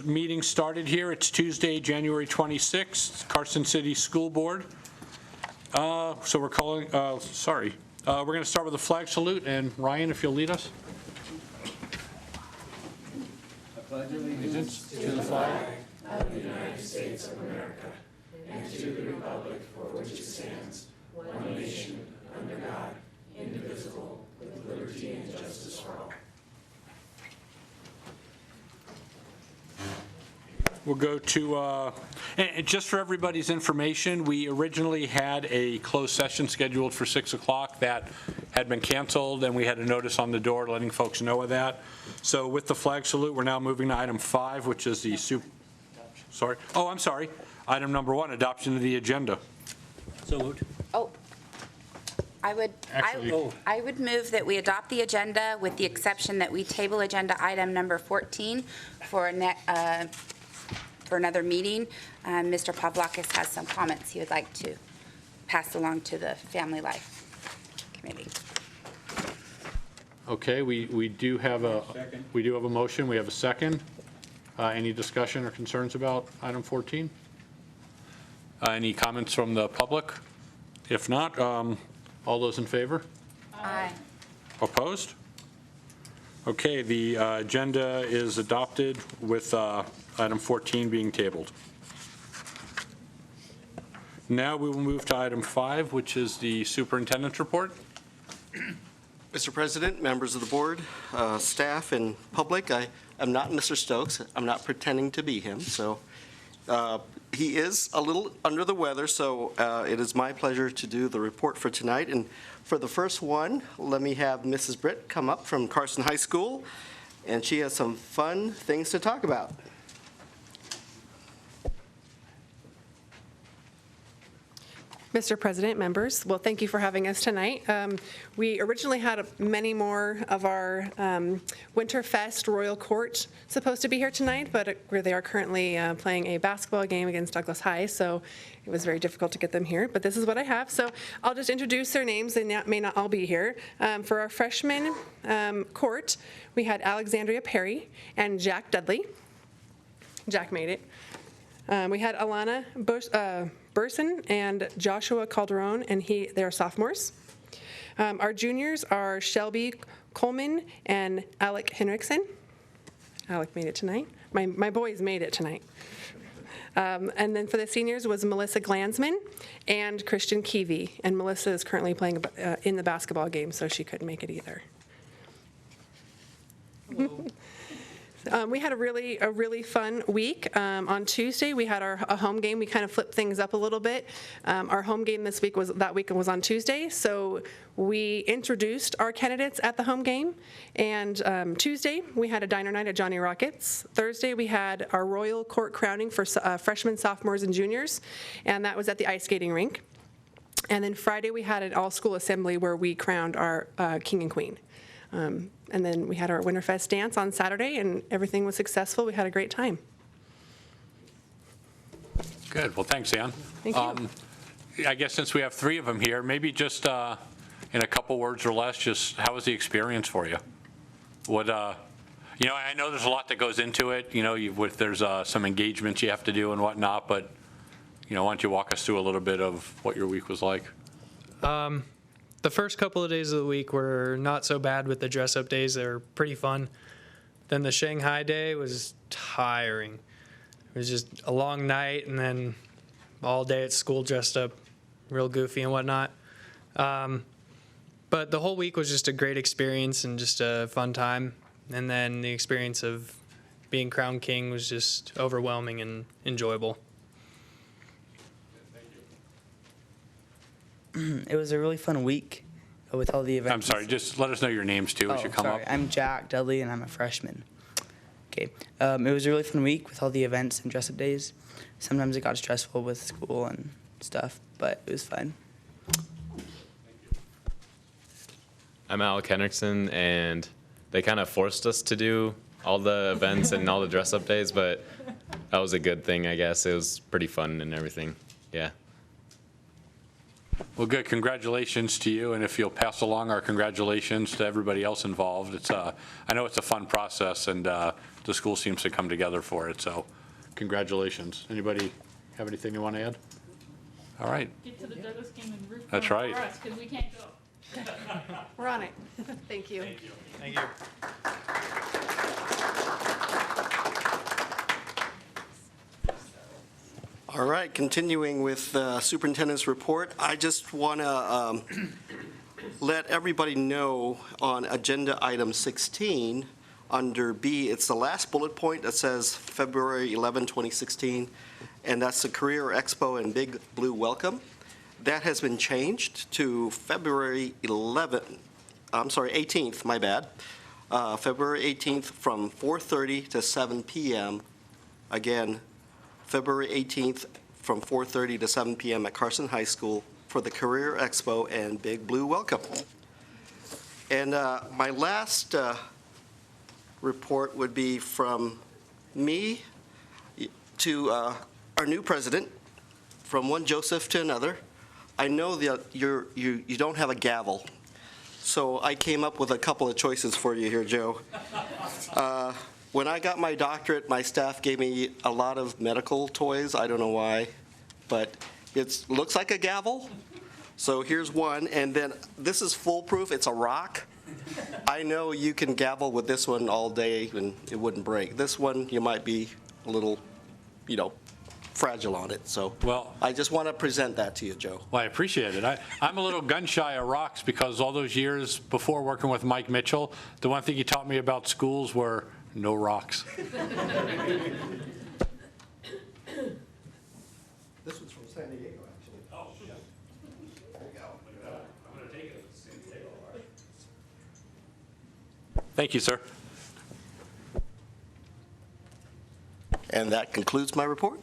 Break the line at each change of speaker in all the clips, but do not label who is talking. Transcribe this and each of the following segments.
meeting started here. It's Tuesday, January 26th, Carson City School Board. So we're calling, we're going to start with a flag salute, and Ryan, if you'll lead us. I pledge allegiance to the flag of the United States of America and to the republic for which it stands, one nation, under God, indivisible, with liberty and justice for all. We'll go to, and just for everybody's information, we originally had a closed session scheduled for 6 o'clock that had been canceled, and we had a notice on the door letting folks know of that. So with the flag salute, we're now moving to item 5, which is the item number 1, adoption of the agenda.
So moved.
Oh, I would move that we adopt the agenda with the exception that we table agenda item number 14 for another meeting. Mr. Pavlakis has some comments he would like to pass along to the Family Life Committee.
Okay, we do have a motion. We have a second. Any discussion or concerns about item 14? Any comments from the public? If not, all those in favor?
Aye.
Opposed? Okay, the agenda is adopted with item 14 being tabled. Now we will move to item 5, which is the superintendent's report.
Mr. President, members of the board, staff, and public, I am not Mr. Stokes. I'm not pretending to be him. So he is a little under the weather, so it is my pleasure to do the report for tonight. And for the first one, let me have Mrs. Britt come up from Carson High School, and she has some fun things to talk about.
Mr. President, members, well, thank you for having us tonight. We originally had many more of our Winterfest Royal Court supposed to be here tonight, but they are currently playing a basketball game against Douglas High, so it was very difficult to get them here, but this is what I have. So I'll just introduce their names. They may not all be here. For our freshman court, we had Alexandria Perry and Jack Dudley. Jack made it. We had Alana Burson and Joshua Calderon, and they're sophomores. Our juniors are Shelby Coleman and Alec Henriksen. Alec made it tonight. My boys made it tonight. And then for the seniors was Melissa Glansman and Christian Keevy. And Melissa is currently playing in the basketball game, so she couldn't make it either. We had a really fun week. On Tuesday, we had a home game. We kind of flipped things up a little bit. Our home game this week was on Tuesday, so we introduced our candidates at the home game. And Tuesday, we had a diner night at Johnny Rockets. Thursday, we had our Royal Court crowning for freshmen, sophomores, and juniors, and that was at the ice skating rink. And then Friday, we had an all-school assembly where we crowned our king and queen. And then we had our Winterfest dance on Saturday, and everything was successful. We had a great time.
Good. Well, thanks, Ann.
Thank you.
I guess since we have 3 of them here, maybe just in a couple words or less, just how was the experience for you? What, I know there's a lot that goes into it. There's some engagements you have to do and whatnot, but, why don't you walk us through a little bit of what your week was like?
The first couple of days of the week were not so bad with the dress-up days. They were pretty fun. Then the Shanghai day was tiring. It was just a long night, and then all day at school dressed up real goofy and whatnot. But the whole week was just a great experience and just a fun time. And then the experience of being crowned king was just overwhelming and enjoyable.
It was a really fun week with all the events.
I'm sorry, just let us know your names too as you come up.
I'm Jack Dudley, and I'm a freshman. Okay. It was a really fun week with all the events and dress-up days. Sometimes it got stressful with school and stuff, but it was fun.
I'm Alec Henriksen, and they kind of forced us to do all the events and all the dress-up days, but that was a good thing, I guess. It was pretty fun and everything. Yeah.
Well, good. Congratulations to you, and if you'll pass along our congratulations to everybody else involved. It's I know it's a fun process, and the school seems to come together for it, so congratulations. Anybody have anything you want to add? All right.
Get to the Douglas game and root
That's
for
right.
us, because we can't go.
We're on it. Thank you.
Thank you.
All right, continuing with the superintendent's report, I just want to let everybody know on agenda item 16, under B, it's the last bullet point that says February 11, 2016, and that's the Career Expo and Big Blue Welcome. That has been changed to February 18th, my bad. February 18th from 4:30 to 7 p.m. Again, February 18th from 4:30 to 7 p.m. at Carson High School for the Career Expo and Big Blue Welcome. And my last report would be from me to our new president, from one Joseph to another. I know that you don't have a gavel, so I came up with a couple of choices for you here, Joe. When I got my doctorate, my staff gave me a lot of medical toys. I don't know why, but it looks like a gavel. So here's one, and then this is foolproof. It's a rock. I know you can gavel with this one all day and it wouldn't break. This one, you might be a little, fragile on it. So
Well,
I just want to present that to you, Joe.
Well, I appreciate it. I'm a little gun shy of rocks because all those years before working with Mike Mitchell, the one thing he taught me about schools were no rocks.
This one's from San Diego, actually.
Oh, yeah. There you go. I'm going to take it. Thank you, sir.
And that concludes my report.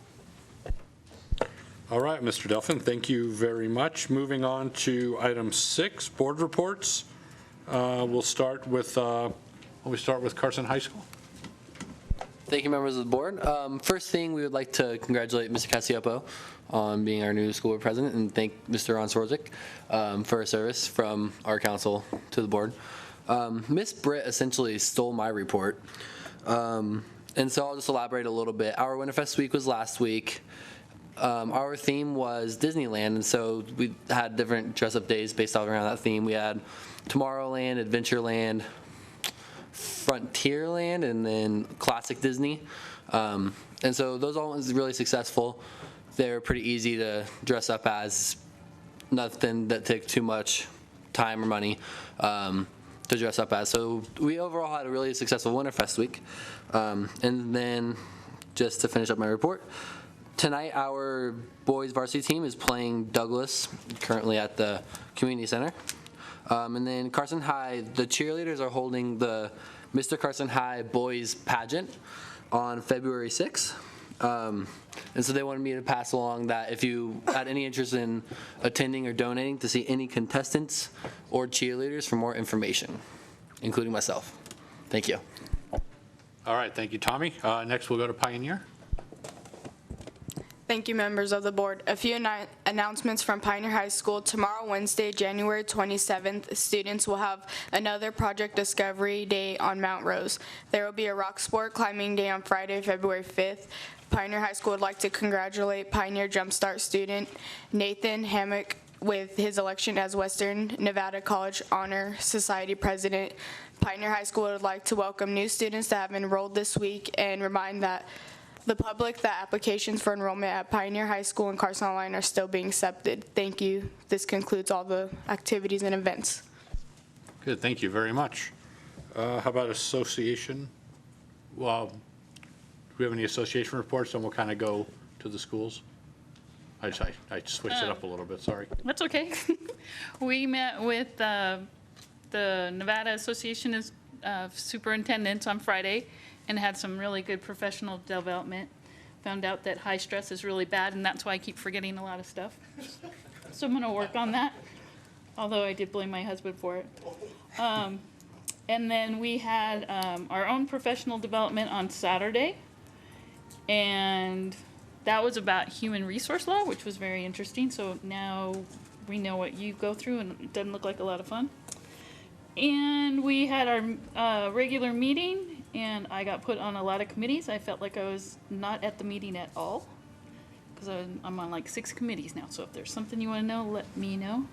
All right, Mr. Delphin, thank you very much. Moving on to item 6, board reports. We'll start with Carson High School.
Thank you, members of the board. First thing, we would like to congratulate Mr. Cassioppo on being our new school board president, and thank Mr. Ron Sorzik for his service from our council to the board. Miss Britt essentially stole my report, and so I'll just elaborate a little bit. Our Winterfest week was last week. Our theme was Disneyland, and so we had different dress-up days based off around that theme. We had Tomorrowland, Adventureland, Frontierland, and then Classic Disney. And so those all was really successful. They're pretty easy to dress up as, nothing that took too much time or money to dress up as. So we overall had a really successful Winterfest week. And then just to finish up my report, tonight our boys varsity team is playing Douglas, currently at the community center. And then Carson High, the cheerleaders are holding the Mr. Carson High Boys Pageant on February 6th. And so they wanted me to pass along that if you had any interest in attending or donating to see any contestants or cheerleaders for more information, including myself. Thank you.
All right, thank you, Tommy. Next, we'll go to Pioneer.
Thank you, members of the board. A few announcements from Pioneer High School. Tomorrow, Wednesday, January 27th, students will have another Project Discovery Day on Mount Rose. There will be a rock sport climbing day on Friday, February 5th. Pioneer High School would like to congratulate Pioneer Jumpstart student Nathan Hammock with his election as Western Nevada College Honor Society president. Pioneer High School would like to welcome new students that have enrolled this week and remind the public that applications for enrollment at Pioneer High School and Carson Online are still being accepted. Thank you. This concludes all the activities and events.
Good, thank you very much. How about association? Well, do we have any association reports? Then we'll kind of go to the schools. I switched it up a little bit, sorry.
That's okay. We met with the Nevada Association of Superintendents on Friday and had some really good professional development. Found out that high stress is really bad, and that's why I keep forgetting a lot of stuff. So I'm gonna work on that, although I did blame my husband for it. And then we had our own professional development on Saturday, and that was about human resource law, which was very interesting. So now we know what you go through, and it doesn't look like a lot of fun. And we had our regular meeting, and I got put on a lot of committees. I felt like I was not at the meeting at all, because I'm on like 6 committees now. So if there's something you want to know, let me know.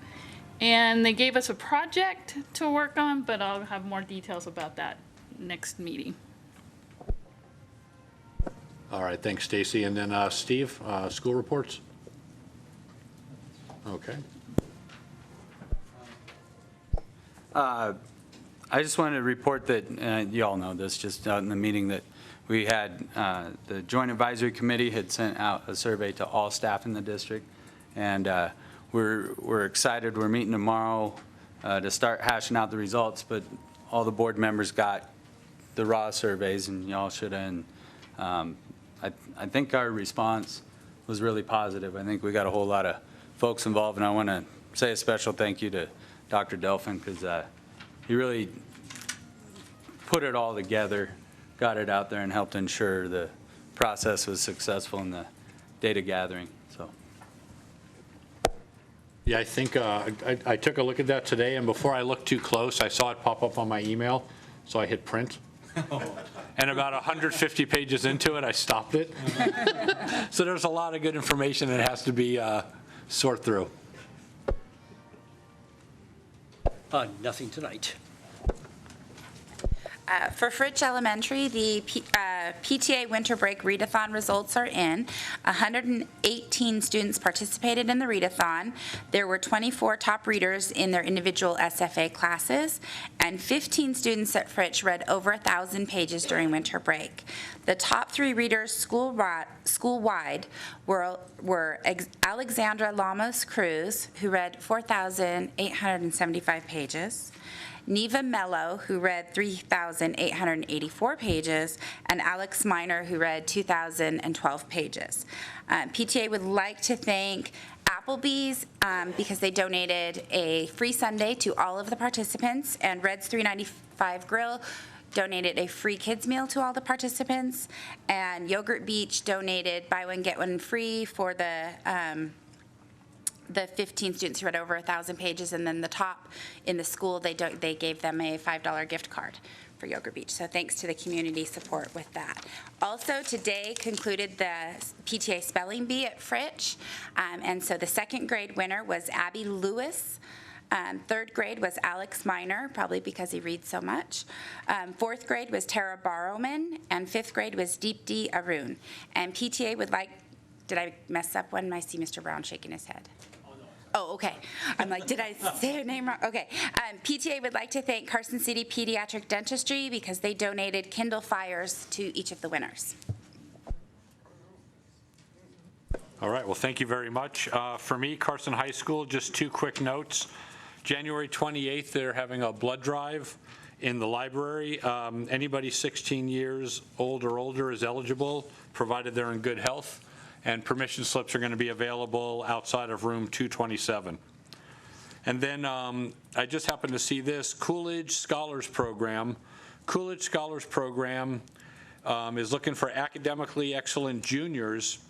And they gave us a project to work on, but I'll have more details about that next meeting.
All right, thanks, Stacy. And then Steve, school reports? Okay.
I just wanted to report that, you all know this, just in the meeting that we had, the Joint Advisory Committee had sent out a survey to all staff in the district, and we're excited. We're meeting tomorrow to start hashing out the results, but all the board members got the raw surveys, and y'all should have. I think our response was really positive. I think we got a whole lot of folks involved, and I want to say a special thank you to Dr. Delphin, because he really put it all together, got it out there, and helped ensure the process was successful in the data gathering. So.
Yeah, I think I took a look at that today, and before I looked too close, I saw it pop up on my email, so I hit print. And about 150 pages into it, I stopped it. So there's a lot of good information that has to be sorted through.
Nothing tonight.
For Fritch Elementary, the PTA winter break readathon results are in. 118 students participated in the readathon. There were 24 top readers in their individual SFA classes, and 15 students at Fritch read over 1,000 pages during winter break. The top 3 readers school-wide were Alexandra Lamos Cruz, who read 4,875 pages, Neva Mello, who read 3,884 pages, and Alex Miner, who read 2,012 pages. PTA would like to thank Applebee's because they donated a free sundae to all of the participants, and Red's 395 Grill donated a free kids meal to all the participants, and Yogurt Beach donated buy one, get one free for the 15 students who read over 1,000 pages, and then the top in the school, they gave them a $5 gift card for Yogurt Beach. So thanks to the community support with that. Also today concluded the PTA spelling bee at Fritch, and so the 2nd grade winner was Abby Lewis. 3rd grade was Alex Miner, probably because he reads so much. 4th grade was Tara Barrowman, and 5th grade was Deepti Arun. And PTA would like, did I mess up one? I see Mr. Brown shaking his head. Oh, okay. I'm like, did I say her name wrong? Okay. PTA would like to thank Carson City Pediatric Dentistry because they donated Kindle Fires to each of the winners.
All right, well, thank you very much. For me, Carson High School, just 2 quick notes. January 28th, they're having a blood drive in the library. Anybody 16 years old or older is eligible, provided they're in good health. And permission slips are going to be available outside of room 227. And then I just happened to see this Coolidge Scholars Program. Coolidge Scholars Program is looking for academically excellent juniors,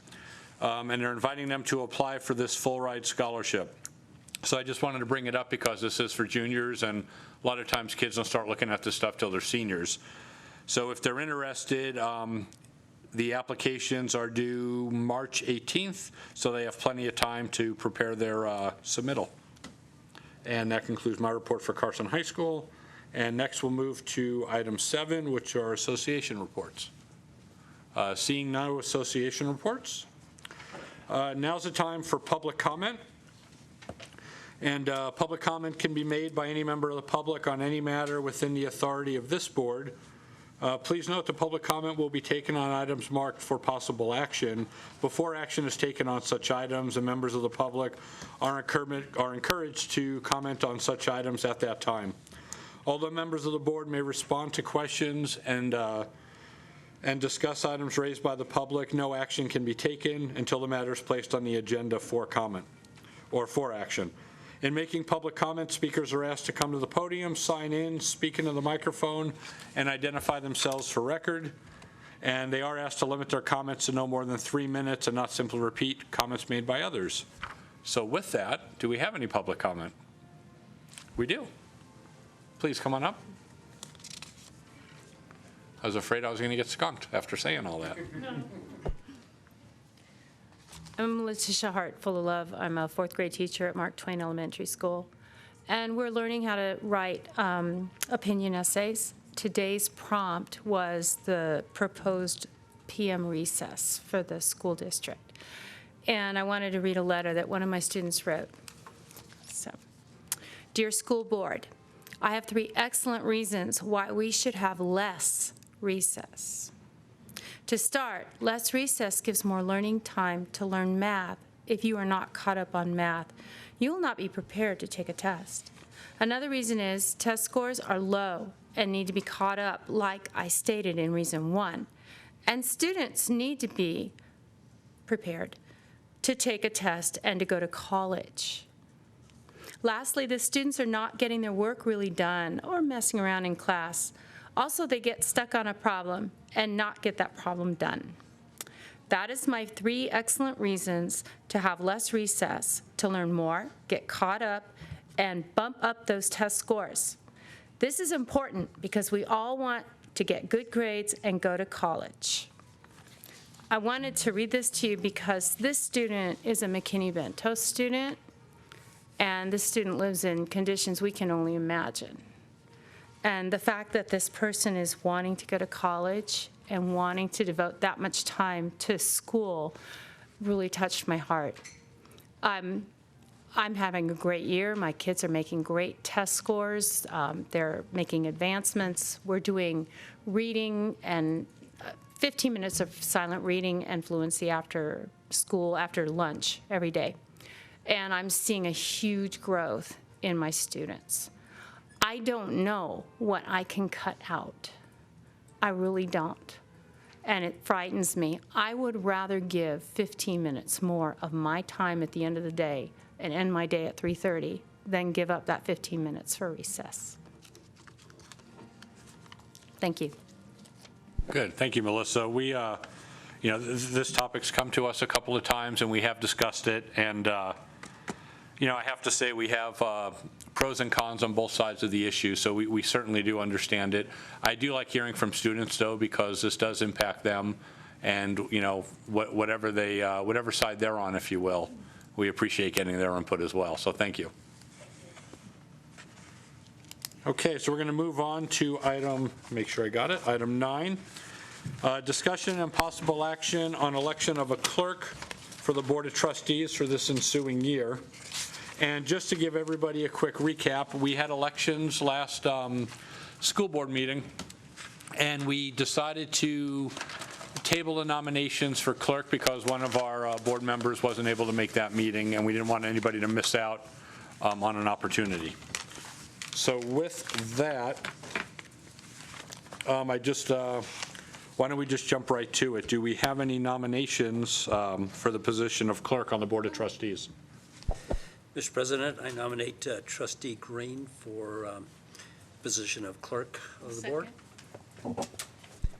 and they're inviting them to apply for this full ride scholarship. So I just wanted to bring it up because this is for juniors, and a lot of times kids don't start looking at this stuff till they're seniors. So if they're interested, the applications are due March 18th, so they have plenty of time to prepare their submittal. And that concludes my report for Carson High School. And next we'll move to item 7, which are association reports. Seeing no association reports, now's the time for public comment. And public comment can be made by any member of the public on any matter within the authority of this board. Please note the public comment will be taken on items marked for possible action. Before action is taken on such items, and members of the public are encouraged to comment on such items at that time. Although members of the board may respond to questions and discuss items raised by the public, no action can be taken until the matter is placed on the agenda for comment or for action. In making public comments, speakers are asked to come to the podium, sign in, speak into the microphone, and identify themselves for record. And they are asked to limit their comments to no more than 3 minutes and not simply repeat comments made by others. So with that, do we have any public comment? We do. Please come on up. I was afraid I was going to get skunked after saying all that.
I'm Letitia Hart, full of love. I'm a fourth grade teacher at Mark Twain Elementary School. And we're learning how to write opinion essays. Today's prompt was the proposed PM recess for the school district. And I wanted to read a letter that one of my students wrote. So, Dear School Board, I have 3 excellent reasons why we should have less recess. To start, less recess gives more learning time to learn math. If you are not caught up on math, you will not be prepared to take a test. Another reason is test scores are low and need to be caught up, like I stated in reason 1. And students need to be prepared to take a test and to go to college. Lastly, the students are not getting their work really done or messing around in class. Also, they get stuck on a problem and not get that problem done. That is my 3 excellent reasons to have less recess, to learn more, get caught up, and bump up those test scores. This is important because we all want to get good grades and go to college. I wanted to read this to you because this student is a McKinney-Vento student, and this student lives in conditions we can only imagine. And the fact that this person is wanting to go to college and wanting to devote that much time to school really touched my heart. I'm having a great year. My kids are making great test scores. They're making advancements. We're doing reading and 15 minutes of silent reading and fluency after school, after lunch every day. And I'm seeing a huge growth in my students. I don't know what I can cut out. I really don't. And it frightens me. I would rather give 15 minutes more of my time at the end of the day and end my day at 3:30 than give up that 15 minutes for recess. Thank you.
Good, thank you, Melissa. We, this topic's come to us a couple of times, and we have discussed it, and, I have to say, we have pros and cons on both sides of the issue, so we certainly do understand it. I do like hearing from students, though, because this does impact them, and, whatever side they're on, if you will, we appreciate getting their input as well, so thank you. Okay, so we're going to move on to item 9, discussion and possible action on election of a clerk for the Board of Trustees for this ensuing year. And just to give everybody a quick recap, we had elections last school board meeting, and we decided to table the nominations for clerk because one of our board members wasn't able to make that meeting, and we didn't want anybody to miss out on an opportunity. So with that, why don't we just jump right to it? Do we have any nominations for the position of clerk on the Board of Trustees?
Mr. President, I nominate Trustee Green for position of clerk of the board.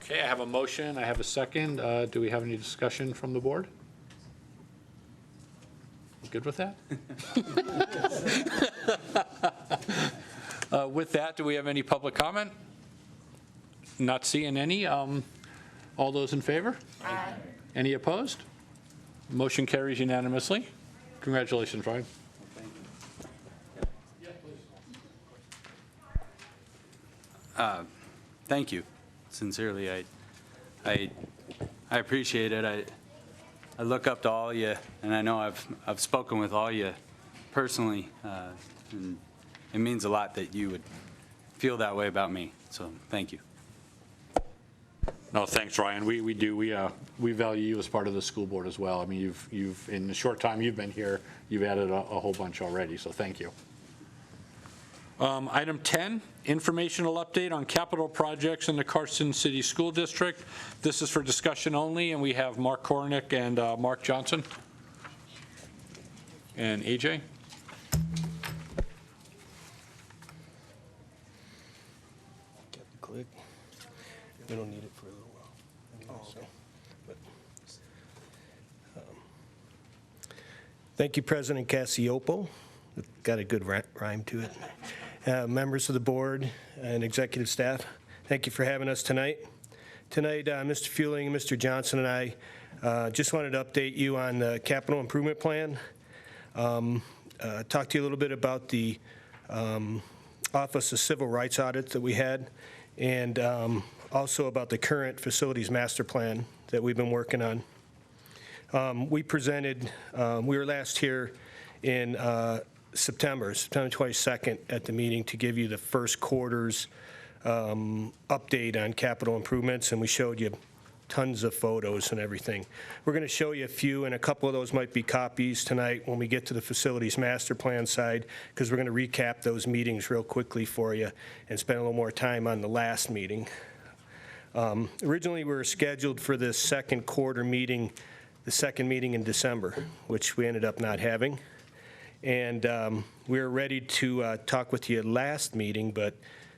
Okay, I have a motion, I have a second. Do we have any discussion from the board? Good with that? With that, do we have any public comment? Not seeing any. All those in favor? Aye. Any opposed? Motion carries unanimously. Congratulations, Ryan.
Thank you. Sincerely, I appreciate it. I look up to all you, and I know I've spoken with all you personally, and it means a lot that you would feel that way about me. So thank you.
No, thanks, Ryan. We do. We value you as part of the school board as well. I mean, you've in the short time you've been here, you've added a whole bunch already. So thank you. Item 10, informational update on capital projects in the Carson City School District. This is for discussion only, and we have Mark Kornick and Mark Johnson. And AJ.
Click. We don't need it for a little while. Oh, okay. But, Thank you, President Cassiopo. Got a good rhyme to it. Members of the board and executive staff, thank you for having us tonight. Tonight, Mr. Fueling and Mr. Johnson and I just wanted to update you on the capital improvement plan. Talk to you a little bit about the Office of Civil Rights audit that we had, and also about the current facilities master plan that we've been working on. We presented, we were last here in September 22nd at the meeting to give you the first quarter's update on capital improvements, and we showed you tons of photos and everything. We're going to show you a few, and a couple of those might be copies tonight when we get to the facilities master plan side, because we're going to recap those meetings real quickly for you and spend a little more time on the last meeting. Originally, we were scheduled for this second quarter meeting, the second meeting in December, which we ended up not having. And we were ready to talk with you last meeting, but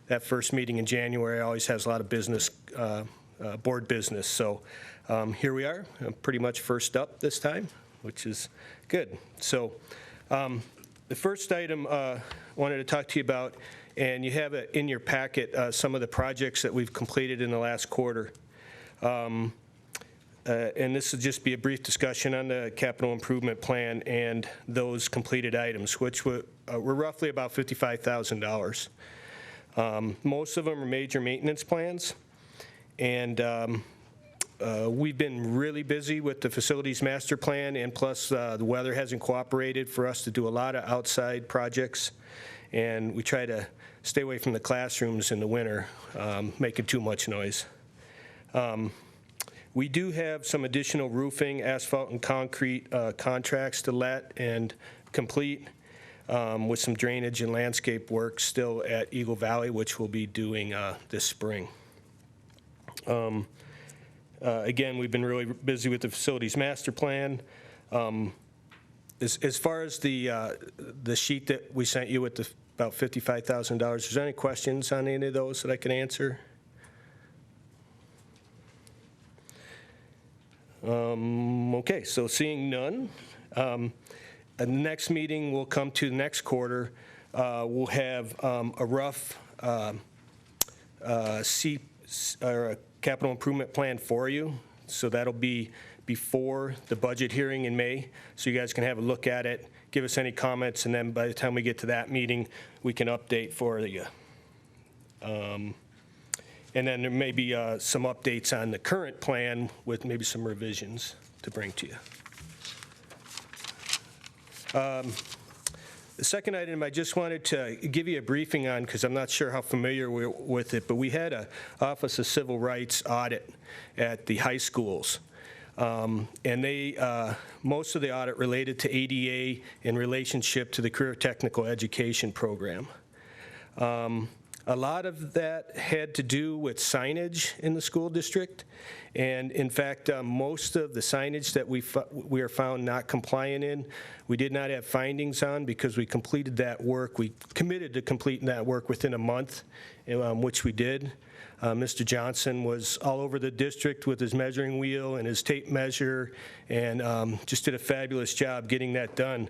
that first meeting in January always has a lot of business, board business. So here we are, pretty much first up this time, which is good. So the first item I wanted to talk to you about, and you have it in your packet, some of the projects that we've completed in the last quarter. And this will just be a brief discussion on the capital improvement plan and those completed items, which were roughly about $55,000. Most of them are major maintenance plans. And we've been really busy with the facilities master plan, and plus the weather hasn't cooperated for us to do a lot of outside projects. And we try to stay away from the classrooms in the winter, making too much noise. We do have some additional roofing, asphalt, and concrete contracts to let and complete, with some drainage and landscape work still at Eagle Valley, which we'll be doing this spring. Again, we've been really busy with the facilities master plan. As far as the sheet that we sent you with about $55,000, is there any questions on any of those that I can answer? Okay, so seeing none, the next meeting will come to next quarter. We'll have a rough or a capital improvement plan for you. So that'll be before the budget hearing in May. So you guys can have a look at it, give us any comments, and then by the time we get to that meeting, we can update for you. And then there may be some updates on the current plan with maybe some revisions to bring to you. The second item I just wanted to give you a briefing on, because I'm not sure how familiar we're with it, but we had an Office of Civil Rights audit at the high schools. And they, most of the audit related to ADA in relationship to the Career Technical Education Program. A lot of that had to do with signage in the school district. And in fact, most of the signage that we are found not compliant in, we did not have findings on because we completed that work. We committed to completing that work within a month, which we did. Mr. Johnson was all over the district with his measuring wheel and his tape measure, and just did a fabulous job getting that done.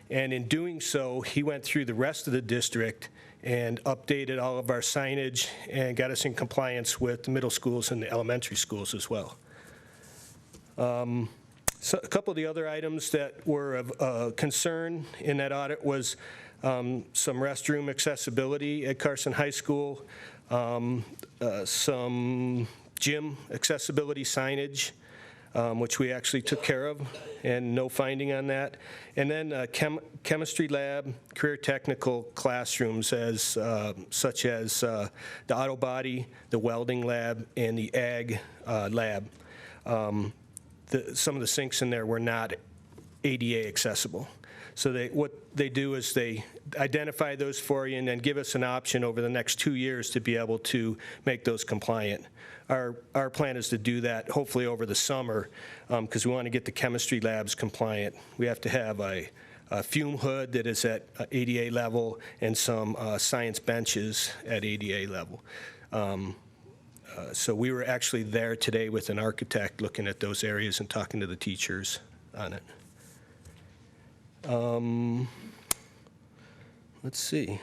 And in doing so, he went through the rest of the district and updated all of our signage and got us in compliance with the middle schools and the elementary schools as well. So a couple of the other items that were of concern in that audit was some restroom accessibility at Carson High School, some gym accessibility signage, which we actually took care of, and no finding on that. And then chemistry lab, career technical classrooms, as such as the auto body, the welding lab, and the ag lab. Some of the sinks in there were not ADA accessible. So what they do is they identify those for you and then give us an option over the next 2 years to be able to make those compliant. Our plan is to do that hopefully over the summer, because we want to get the chemistry labs compliant. We have to have a fume hood that is at ADA level and some science benches at ADA level. So we were actually there today with an architect looking at those areas and talking to the teachers on it. Let's see.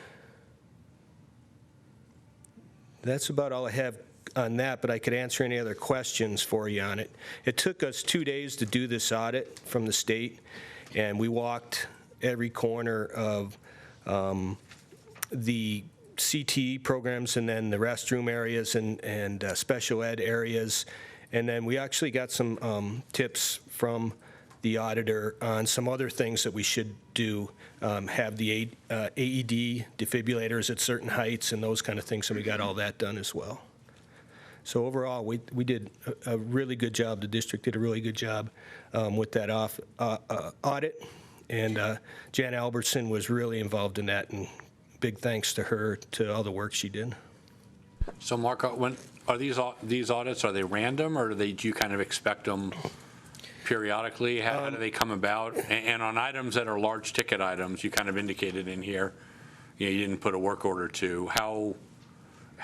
That's about all I have on that, but I could answer any other questions for you on it. It took us 2 days to do this audit from the state, and we walked every corner of the CTE programs and then the restroom areas and special ed areas. And then we actually got some tips from the auditor on some other things that we should do, have the AED defibrillators at certain heights and those kind of things, and we got all that done as well. So overall, we did a really good job. The district did a really good job with that audit, and Jan Albertson was really involved in that, and big thanks to her, to all the work she did.
So Mark, when are these audits, are they random, or do you kind of expect them periodically? How do they come about? And on items that are large ticket items, you kind of indicated in here, you didn't put a work order to. How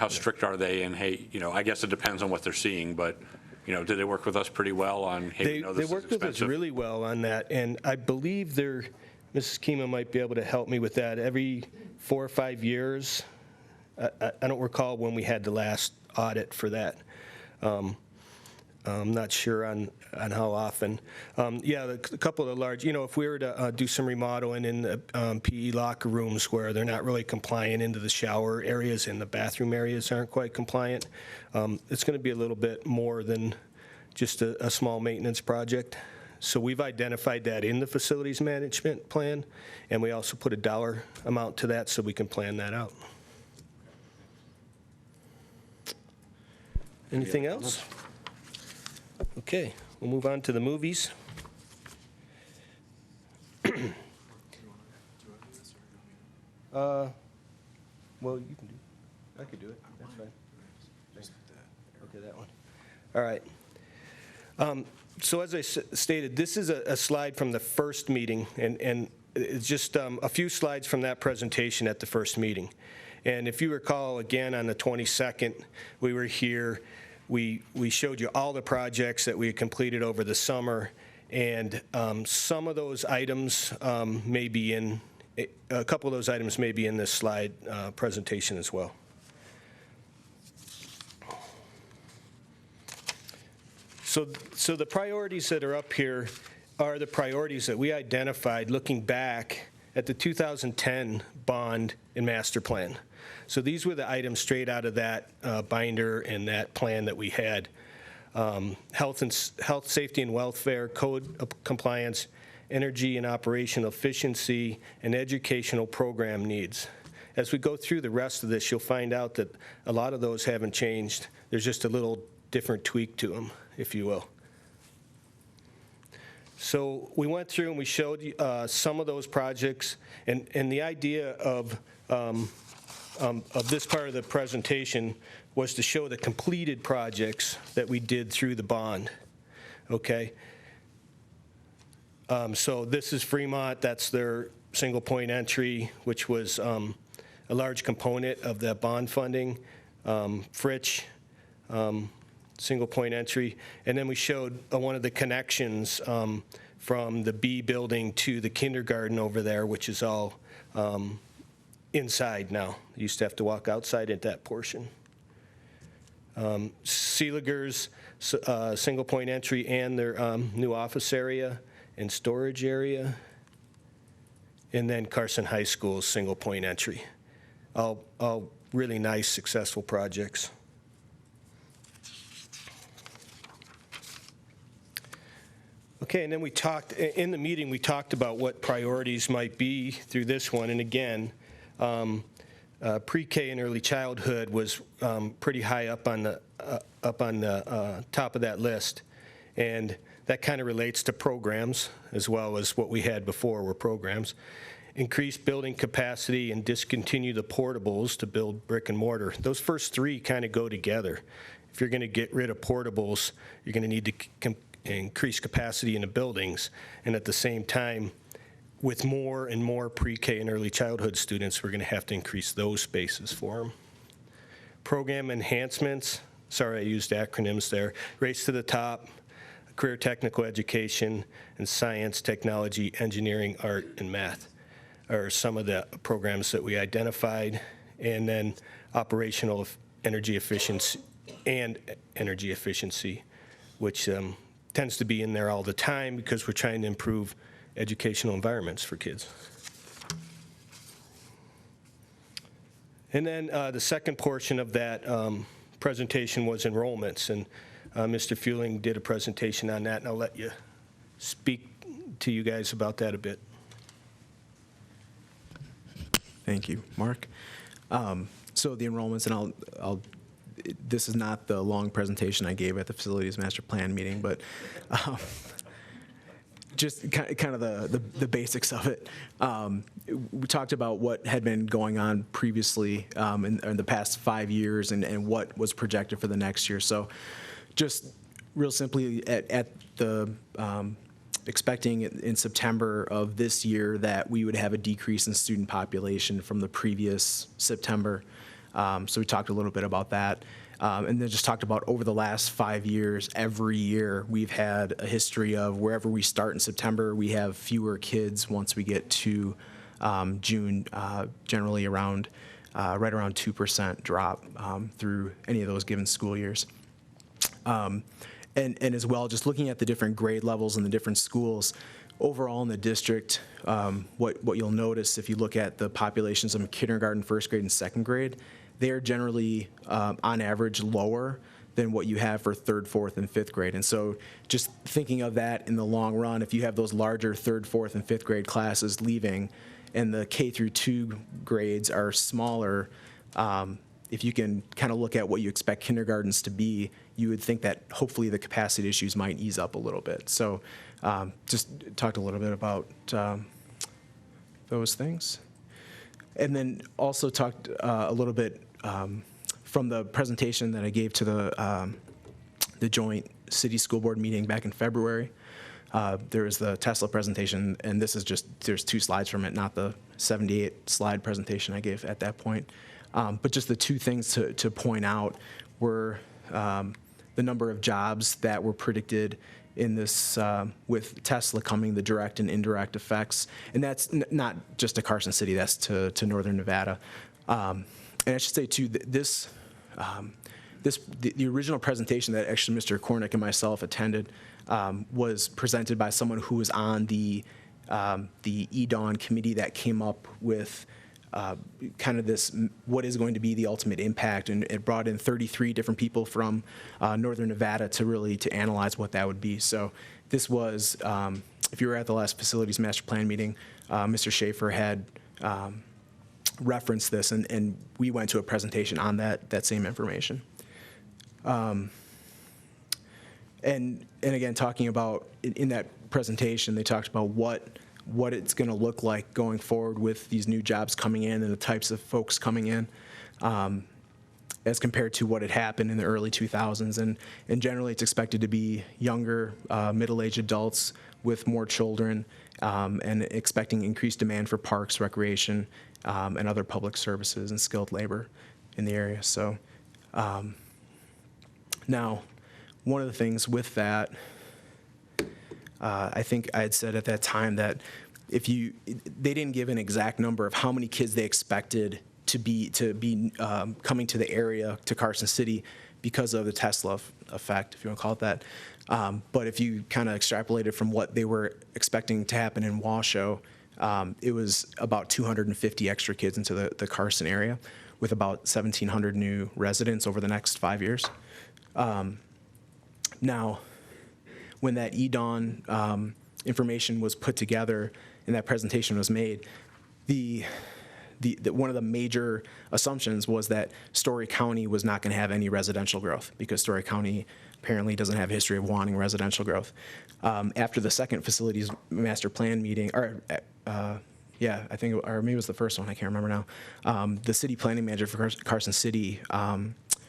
strict are they? And hey, I guess it depends on what they're seeing, but do they work with us pretty well on, hey,
They worked with us really well on that, and I believe Mrs. Kima might be able to help me with that. Every 4 or 5 years, I don't recall when we had the last audit for that. I'm not sure on how often. Yeah, a couple of the large, if we were to do some remodeling in the PE locker rooms where they're not really compliant into the shower areas and the bathroom areas aren't quite compliant, it's going to be a little bit more than just a small maintenance project. So we've identified that in the facilities management plan, and we also put a dollar amount to that so we can plan that out. Anything else? Okay, we'll move on to the movies. Well, you can do it. I could do it. That's fine. Okay, that one. All right. So as I stated, this is a slide from the first meeting, and it's just a few slides from that presentation at the first meeting. And if you recall, again, on the 22nd, we were here. We showed you all the projects that we had completed over the summer, and some of those items may be in, a couple of those items may be in this slide presentation as well. So the priorities that are up here are the priorities that we identified looking back at the 2010 bond and master plan. So these were the items straight out of that binder and that plan that we had. Health, safety, and welfare, code compliance, energy and operational efficiency, and educational program needs. As we go through the rest of this, you'll find out that a lot of those haven't changed. There's just a little different tweak to them, if you will. So we went through and we showed some of those projects, and the idea of this part of the presentation was to show the completed projects that we did through the bond, okay? So this is Fremont, that's their single point entry, which was a large component of that bond funding. Fritch, single point entry. And then we showed one of the connections from the B building to the kindergarten over there, which is all inside now. You used to have to walk outside at that portion. Seeliger's single point entry and their new office area and storage area. And then Carson High School's single point entry. All really nice, successful projects. Okay, and then we talked, in the meeting, we talked about what priorities might be through this one. And again, pre-K and early childhood was pretty high up on the top of that list. And that kind of relates to programs as well as what we had before were programs. Increase building capacity and discontinue the portables to build brick and mortar. Those first three kind of go together. If you're going to get rid of portables, you're going to need to increase capacity in the buildings. And at the same time, with more and more pre-K and early childhood students, we're going to have to increase those spaces for them. Program enhancements, sorry I used acronyms there, Race to the Top, career technical education, and science, technology, engineering, art, and math are some of the programs that we identified. And then operational energy efficiency, which tends to be in there all the time because we're trying to improve educational environments for kids. And then the second portion of that presentation was enrollments, and Mr. Fueling did a presentation on that, and I'll let you speak to you guys about that a bit.
Thank you, Mark. So the enrollments, and this is not the long presentation I gave at the Facilities Master Plan meeting, but just kind of the basics of it. We talked about what had been going on previously in the past 5 years and what was projected for the next year. So just real simply at the expecting in September of this year that we would have a decrease in student population from the previous September. So we talked a little bit about that. And then just talked about over the last 5 years, every year we've had a history of wherever we start in September, we have fewer kids once we get to June, generally around right around 2% drop through any of those given school years. And as well, just looking at the different grade levels in the different schools, overall in the district, what you'll notice if you look at the populations of kindergarten, first grade, and second grade, they are generally, on average, lower than what you have for third, fourth, and fifth grade. And so just thinking of that in the long run, if you have those larger third, fourth, and fifth grade classes leaving, and the K through 2 grades are smaller, if you can kind of look at what you expect kindergartens to be, you would think that hopefully the capacity issues might ease up a little bit. So just talked a little bit about those things. And then also talked a little bit from the presentation that I gave to the joint city school board meeting back in February. There was the Tesla presentation, and this is just, there's 2 slides from it, not the 78 slide presentation I gave at that point. But just the 2 things to point out were the number of jobs that were predicted in this, with Tesla coming, the direct and indirect effects. And that's not just to Carson City, that's to Northern Nevada. And I should say too, the original presentation that actually Mr. Cornick and myself attended was presented by someone who was on the EDAWN committee that came up with kind of this, what is going to be the ultimate impact, and it brought in 33 different people from Northern Nevada to analyze what that would be. So this was, if you were at the last Facilities Master Plan meeting, Mr. Schaefer had referenced this, and we went to a presentation on that same information. And again, talking about, in that presentation, they talked about what it's going to look like going forward with these new jobs coming in and the types of folks coming in as compared to what had happened in the early 2000s. And generally, it's expected to be younger, middle-aged adults with more children, and expecting increased demand for parks, recreation, and other public services and skilled labor in the area. So now, one of the things with that, I think I had said at that time that they didn't give an exact number of how many kids they expected to be coming to the area, to Carson City, because of the Tesla effect, if you want to call it that. But if you kind of extrapolated from what they were expecting to happen in Washoe, it was about 250 extra kids into the Carson area, with about 1,700 new residents over the next 5 years. Now, when that EDAWN information was put together and that presentation was made, one of the major assumptions was that Story County was not going to have any residential growth, because Story County apparently doesn't have a history of wanting residential growth. After the second Facilities Master Plan meeting, or I think, or maybe it was the first one, I can't remember now, the city planning manager for Carson City,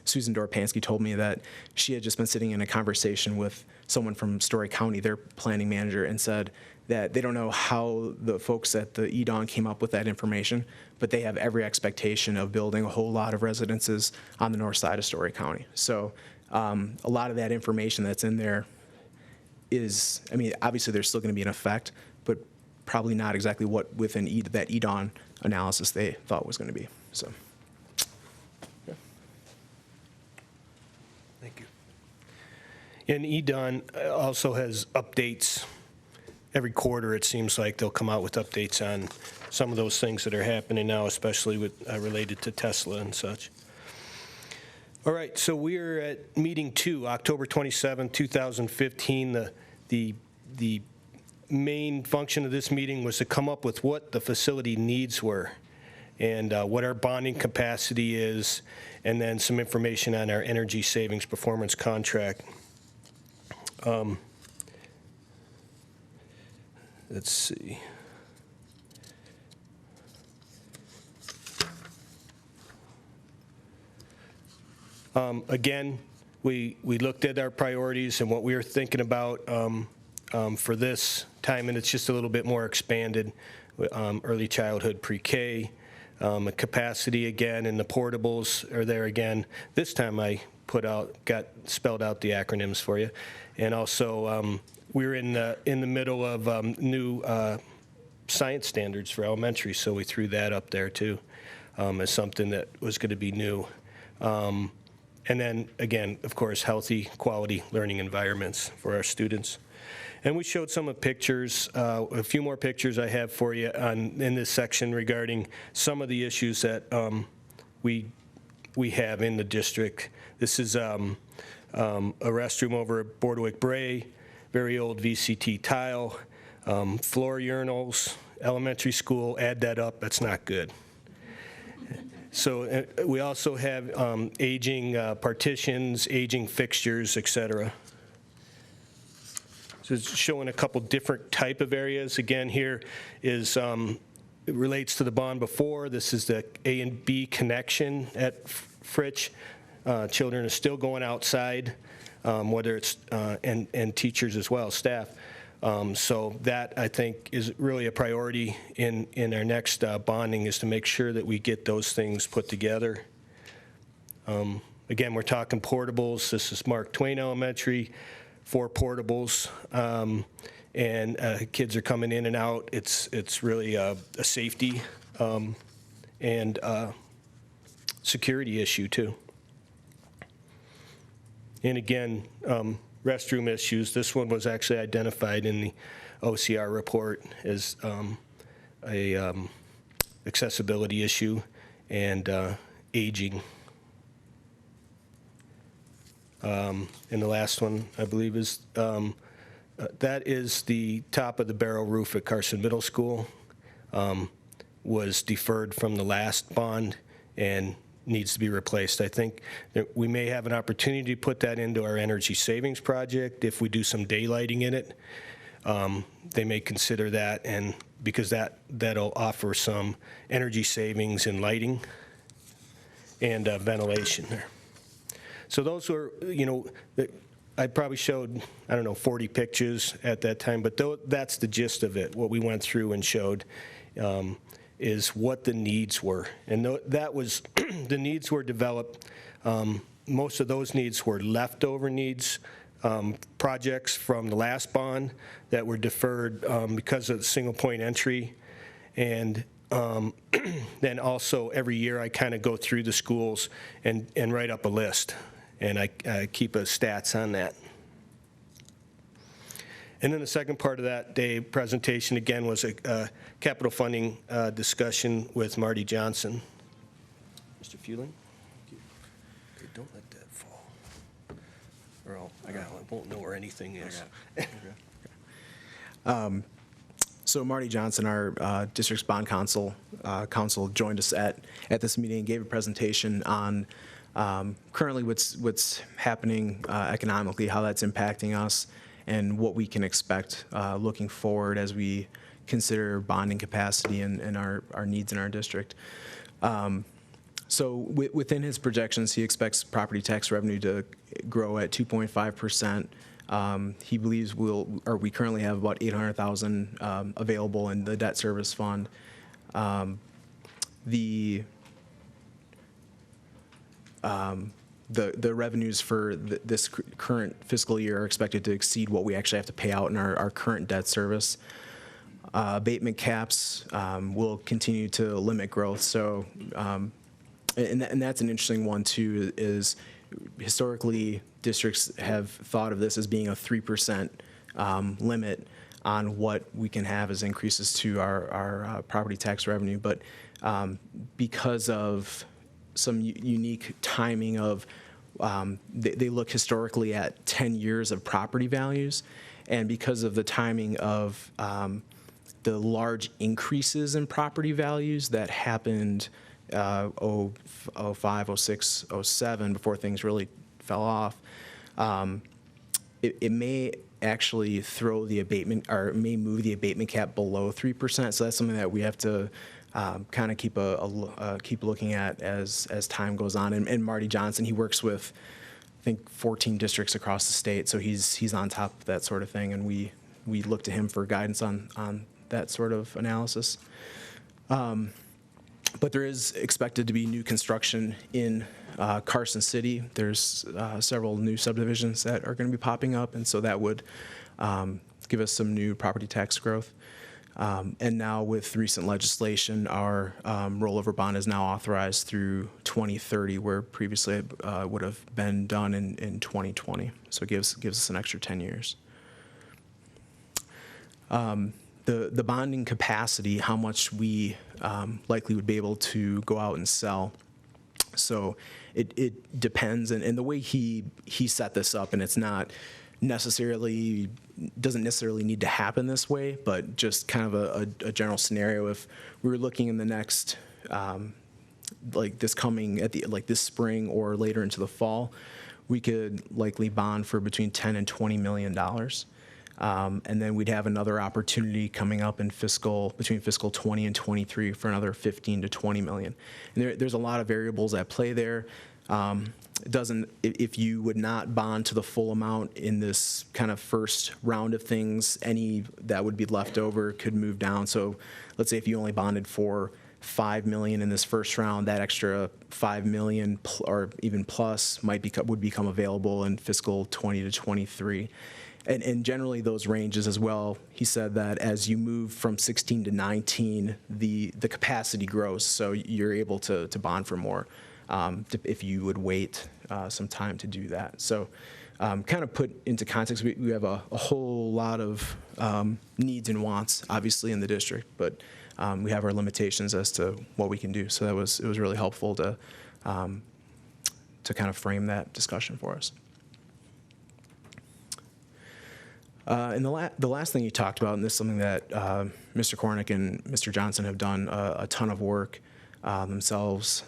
Susan Dorpansky, told me that she had just been sitting in a conversation with someone from Story County, their planning manager, and said that they don't know how the folks at the EDAWN came up with that information, but they have every expectation of building a whole lot of residences on the north side of Story County. So a lot of that information that's in there is, I mean, obviously there's still going to be an effect, but probably not exactly what within that EDON analysis they thought was going to be. So, yeah.
Thank you. And EDON also has updates. Every quarter, it seems like they'll come out with updates on some of those things that are happening now, especially with related to Tesla and such. All right, so we're at meeting 2, October 27, 2015. The main function of this meeting was to come up with what the facility needs were and what our bonding capacity is, and then some information on our energy savings performance contract. Let's see. Again, we looked at our priorities and what we were thinking about for this time, and it's just a little bit more expanded. Early childhood, pre-K, capacity again, and the portables are there again. This time I got spelled out the acronyms for you, and also we're in the middle of new science standards for elementary, so we threw that up there too as something that was going to be new. And then, again, of course, healthy, quality learning environments for our students. And we showed some of pictures, a few more pictures I have for you in this section regarding some of the issues that we have in the district. This is a restroom over at Bordewick Bray, very old VCT tile, floor urinals, elementary school, add that up, that's not good. So we also have aging partitions, aging fixtures, et cetera. So it's showing a couple different type of areas. Again, here is, it relates to the bond before. This is the A and B connection at Fritch. Children are still going outside, whether it's, and teachers as well, staff. So that, I think, is really a priority in our next bonding, is to make sure that we get those things put together. Again, we're talking portables. This is Mark Twain Elementary, 4 portables, and kids are coming in and out. It's really a safety and security issue, too. And again, restroom issues. This one was actually identified in the OCR report as a accessibility issue and aging. And the last one, I believe, is that is the top of the barrel roof at Carson Middle School. Was deferred from the last bond and needs to be replaced. I think that we may have an opportunity to put that into our energy savings project if we do some daylighting in it. They may consider that, and because that'll offer some energy savings in lighting and ventilation there. So those were, I probably showed, 40 pictures at that time, but that's the gist of it. What we went through and showed is what the needs were. And that was, the needs were developed. Most of those needs were leftover needs, projects from the last bond that were deferred because of the single point entry. And then also every year I kind of go through the schools and write up a list. And I keep a stats on that. And then the second part of that day presentation, again, was a capital funding discussion with Marty Johnson. Mr. Fueling? Okay, don't let that fall, or I won't know where anything is.
So Marty Johnson, our district's bond counsel, joined us at this meeting and gave a presentation on currently what's happening economically, how that's impacting us, and what we can expect looking forward as we consider bonding capacity and our needs in our district. So within his projections, he expects property tax revenue to grow at 2.5%. He believes we currently have about $800,000 available in the debt service fund. the revenues for this current fiscal year are expected to exceed what we actually have to pay out in our current debt service. Abatement caps will continue to limit growth. So, and that's an interesting one too, is historically districts have thought of this as being a 3% limit on what we can have as increases to our property tax revenue. But because of some unique timing of, they look historically at 10 years of property values, and because of the timing of the large increases in property values that happened 05, 06, 07, before things really fell off, it may actually throw the abatement, or may move the abatement cap below 3%. So that's something that we have to kind of keep looking at as time goes on. And Marty Johnson, he works with, I think, 14 districts across the state, so he's on top of that sort of thing, and we look to him for guidance on that sort of analysis. But there is expected to be new construction in Carson City. There's several new subdivisions that are going to be popping up, and so that would give us some new property tax growth. And now with recent legislation, our rollover bond is now authorized through 2030, where previously it would have been done in 2020. So it gives us an extra 10 years. The bonding capacity, how much we likely would be able to go out and sell. So it depends, and the way he set this up, and it's not necessarily, doesn't necessarily need to happen this way, but just kind of a general scenario. If we were looking in the next, like this coming like this spring or later into the fall, we could likely bond for between $10 and $20 million. And then we'd have another opportunity coming up in between fiscal 20 and 23 for another 15 to 20 million. And there's a lot of variables at play there. If you would not bond to the full amount in this kind of first round of things, any that would be left over could move down. So let's say if you only bonded for $5 million in this first round, that extra $5 million or even plus would become available in fiscal 20 to 23. And generally those ranges as well, he said that as you move from 16 to 19, the capacity grows, so you're able to bond for more if you would wait some time to do that. So kind of put into context, we have a whole lot of needs and wants, obviously, in the district, but we have our limitations as to what we can do. So it was really helpful to kind of frame that discussion for us. And the last thing you talked about, and this is something that Mr. Cornick and Mr. Johnson have done a ton of work themselves,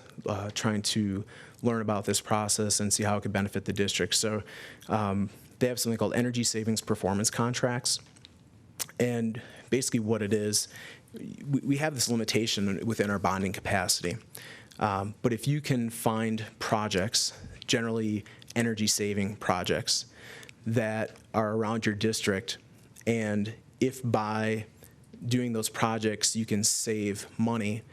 trying to learn about this process and see how it could benefit the district. So they have something called energy savings performance contracts. And basically what it is, we have this limitation within our bonding capacity. But if you can find projects, generally energy saving projects, that are around your district, and if by doing those projects you can save money,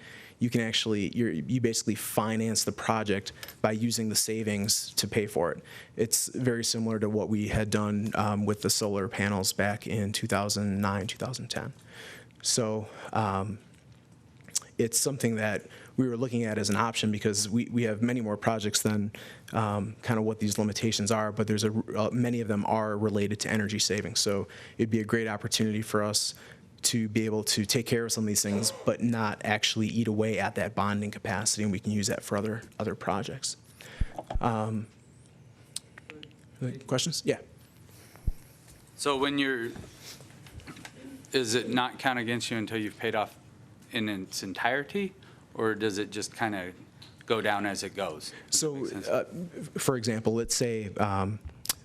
you can actually, you basically finance the project by using the savings to pay for it. It's very similar to what we had done with the solar panels back in 2009, 2010. So it's something that we were looking at as an option because we have many more projects than kind of what these limitations are, but there's many of them are related to energy savings. So it'd be a great opportunity for us to be able to take care of some of these things, but not actually eat away at that bonding capacity, and we can use that for other projects. Questions? Yeah.
So is it not count against you until you've paid off in its entirety, or does it just kind of go down as it goes?
So, for example, let's say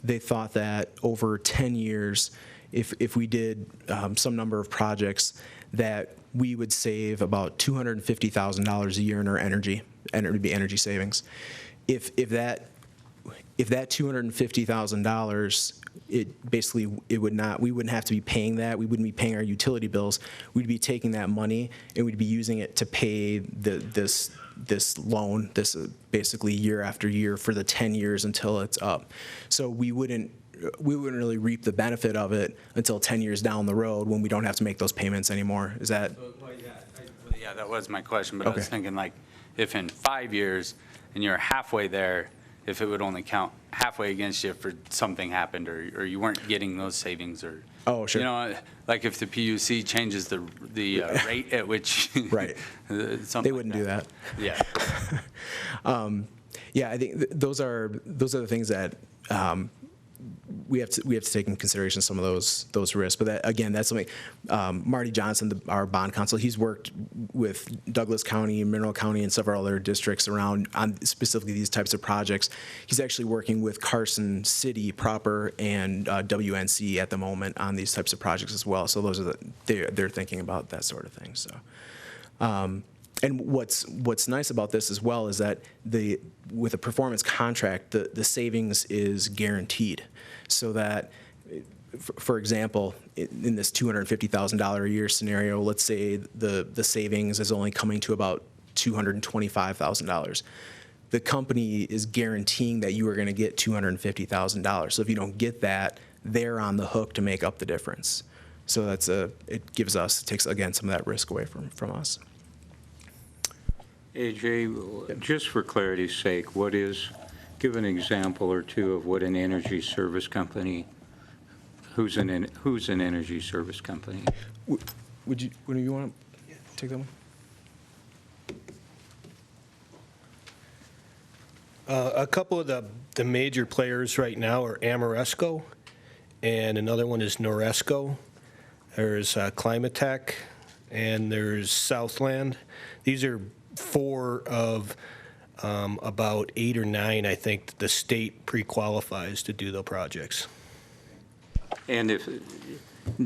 they thought that over 10 years, if we did some number of projects, that we would save about $250,000 a year in our energy savings. If that if that $250,000, we wouldn't have to be paying that. We wouldn't be paying our utility bills. We'd be taking that money and we'd be using it to pay this loan, basically year after year for the 10 years until it's up. So we wouldn't really reap the benefit of it until 10 years down the road when we don't have to make those payments anymore. Is that?
Yeah, that was my question, but I was
Okay.
thinking like, if in 5 years and you're halfway there, if it would only count halfway against you if something happened or you weren't getting those savings or.
Oh, sure.
You know, like if the PUC changes the rate at which.
Right. They wouldn't do that.
Yeah.
Yeah, I think those are the things that we have to take in consideration, some of those risks. But that, again, that's something Marty Johnson, our bond counsel, he's worked with Douglas County, Mineral County, and several other districts around on specifically these types of projects. He's actually working with Carson City proper and WNC at the moment on these types of projects as well. So those are they're thinking about that sort of thing. So. And what's nice about this as well is that with a performance contract, the savings is guaranteed, so that, for example, in this $250,000 a year scenario, let's say the savings is only coming to about $225,000. The company is guaranteeing that you are going to get $250,000. So if you don't get that, they're on the hook to make up the difference. So it takes again some of that risk away from us.
AJ, just for clarity's sake, give an example or two of what an energy service company, who's an energy would
you want to take that one?
A couple of the major players right now are Ameresco, and another one is Noresco. There's Climatech, and there's Southland. These are 4 of about 8 or 9, I think, that the state pre-qualifies to do the projects.
And if,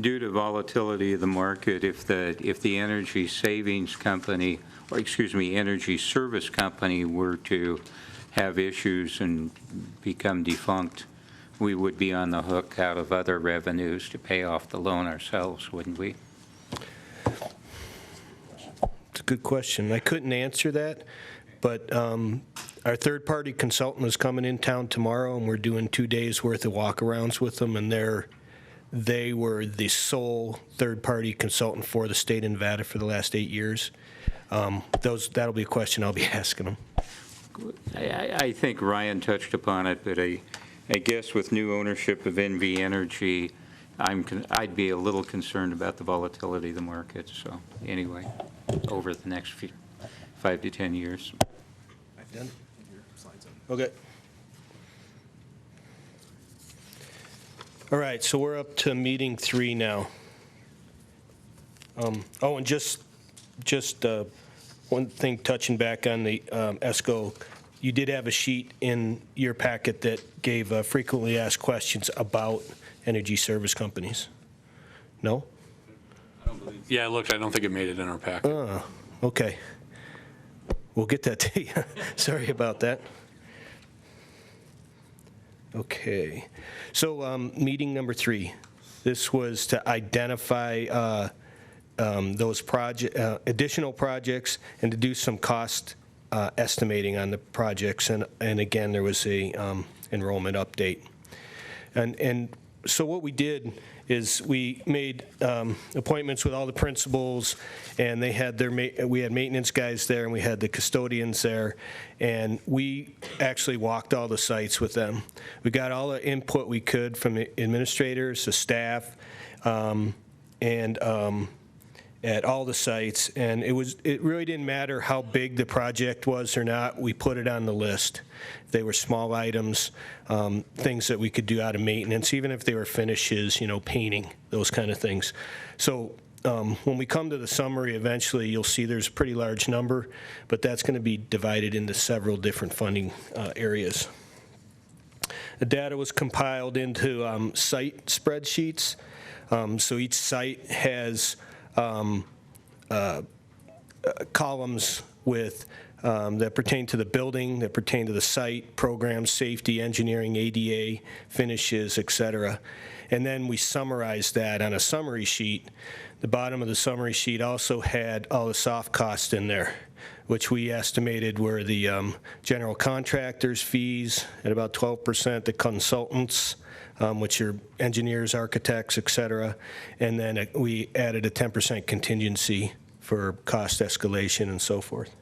due to volatility of the market, if the energy savings company, or excuse me, energy service company were to have issues and become defunct, we would be on the hook out of other revenues to pay off the loan ourselves, wouldn't we?
It's a good question. I couldn't answer that, but our third-party consultant is coming in town tomorrow, and we're doing 2 days' worth of walkarounds with them, and they were the sole third-party consultant for the state of Nevada for the last 8 years. That'll be a question I'll be asking them.
I think Ryan touched upon it, but I guess with new ownership of NV Energy, I'd be a little concerned about the volatility of the market. So anyway, over the next 5 to 10 years.
Done? Okay. All right, so we're up to meeting 3 now. And just one thing, touching back on the ESCO, you did have a sheet in your packet that gave frequently asked questions about energy service companies. No?
Yeah, look, I don't think it made it in our pack.
Okay. We'll get that to you. Sorry about that. Okay. So meeting number 3. This was to identify those additional projects and to do some cost estimating on the projects. And again, there was a enrollment update. And so what we did is we made appointments with all the principals, and we had maintenance guys there, and we had the custodians there, and we actually walked all the sites with them. We got all the input we could from the administrators, the staff, and at all the sites, and it really didn't matter how big the project was or not. We put it on the list. If they were small items, things that we could do out of maintenance, even if they were finishes, painting, those kind of things. So when we come to the summary, eventually you'll see there's a pretty large number, but that's going to be divided into several different funding areas. The data was compiled into site spreadsheets. So each site has columns with that pertain to the building, that pertain to the site, programs, safety, engineering, ADA, finishes, et cetera. And then we summarized that on a summary sheet. The bottom of the summary sheet also had all the soft costs in there, which we estimated were the general contractors' fees at about 12%, the consultants, which are engineers, architects, et cetera, and then we added a 10% contingency for cost escalation and so forth.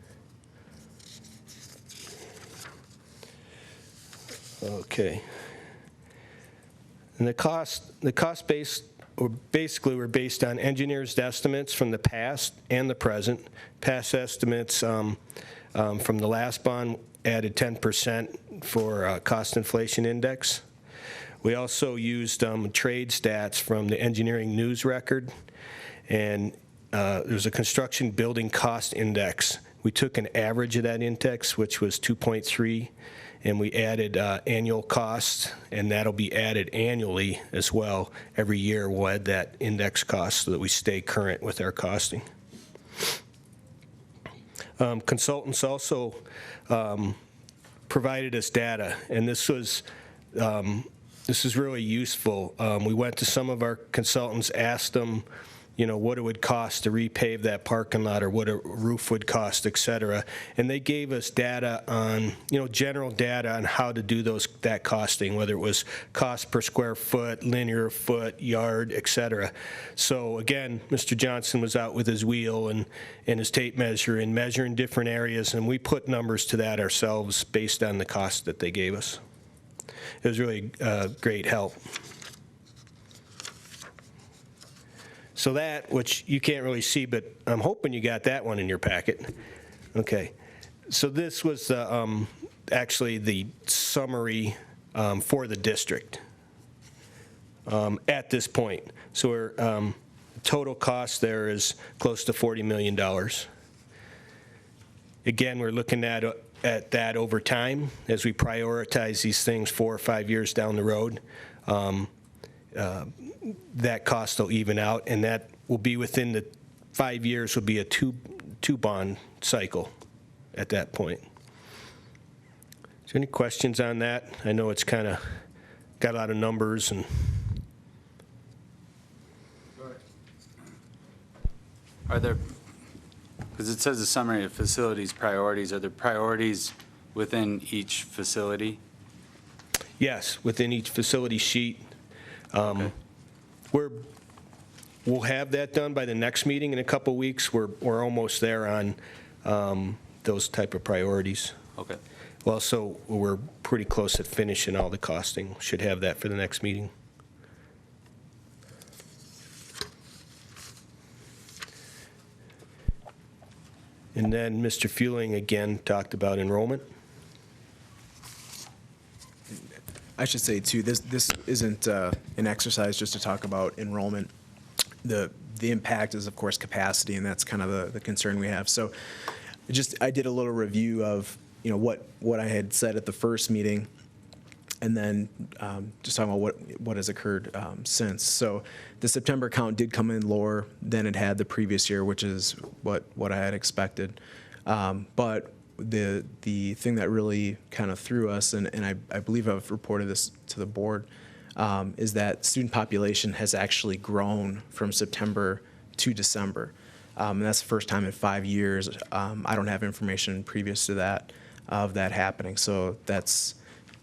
Okay. And the cost base basically were based on engineers' estimates from the past and the present. Past estimates from the last bond added 10% for cost inflation index. We also used trade stats from the engineering news record, and there's a construction building cost index. We took an average of that index, which was 2.3, and we added annual costs, and that'll be added annually as well. Every year we'll add that index cost so that we stay current with our costing. Consultants also provided us data, and this is really useful. We went to some of our consultants, asked them, what it would cost to repave that parking lot or what a roof would cost, et cetera. And they gave us data on, general data on how to do that costing, whether it was cost per square foot, linear foot, yard, et cetera. So again, Mr. Johnson was out with his wheel and his tape measure and measuring different areas, and we put numbers to that ourselves based on the cost that they gave us. It was really great help. So that, which you can't really see, but I'm hoping you got that one in your packet. Okay. So this was actually the summary for the district at this point. So our total cost there is close to $40 million. Again, we're looking at that over time as we prioritize these things 4 or 5 years down the road. That cost will even out, and that will be within the 5 years, will be a two bond cycle at that point. Is there any questions on that? I know it's kind of got a lot of numbers and.
Are there, because it says a summary of facilities priorities, are there priorities within each facility?
Yes, within each facility sheet. Okay. We'll have that done by the next meeting in a couple weeks. We're almost there on those type of priorities.
Okay.
Well, so we're pretty close at finishing all the costing. Should have that for the next meeting. And then Mr. Fueling again talked about enrollment.
I should say too, this isn't an exercise just to talk about enrollment. The impact is of course capacity, and that's kind of the concern we have. So I did a little review of what I had said at the first meeting, and then just talking about what has occurred since. So the September count did come in lower than it had the previous year, which is what I had expected. But the thing that really kind of threw us, and I believe I've reported this to the board, is that student population has actually grown from September to December. And that's the first time in 5 years. I don't have information previous to that of that happening. So that's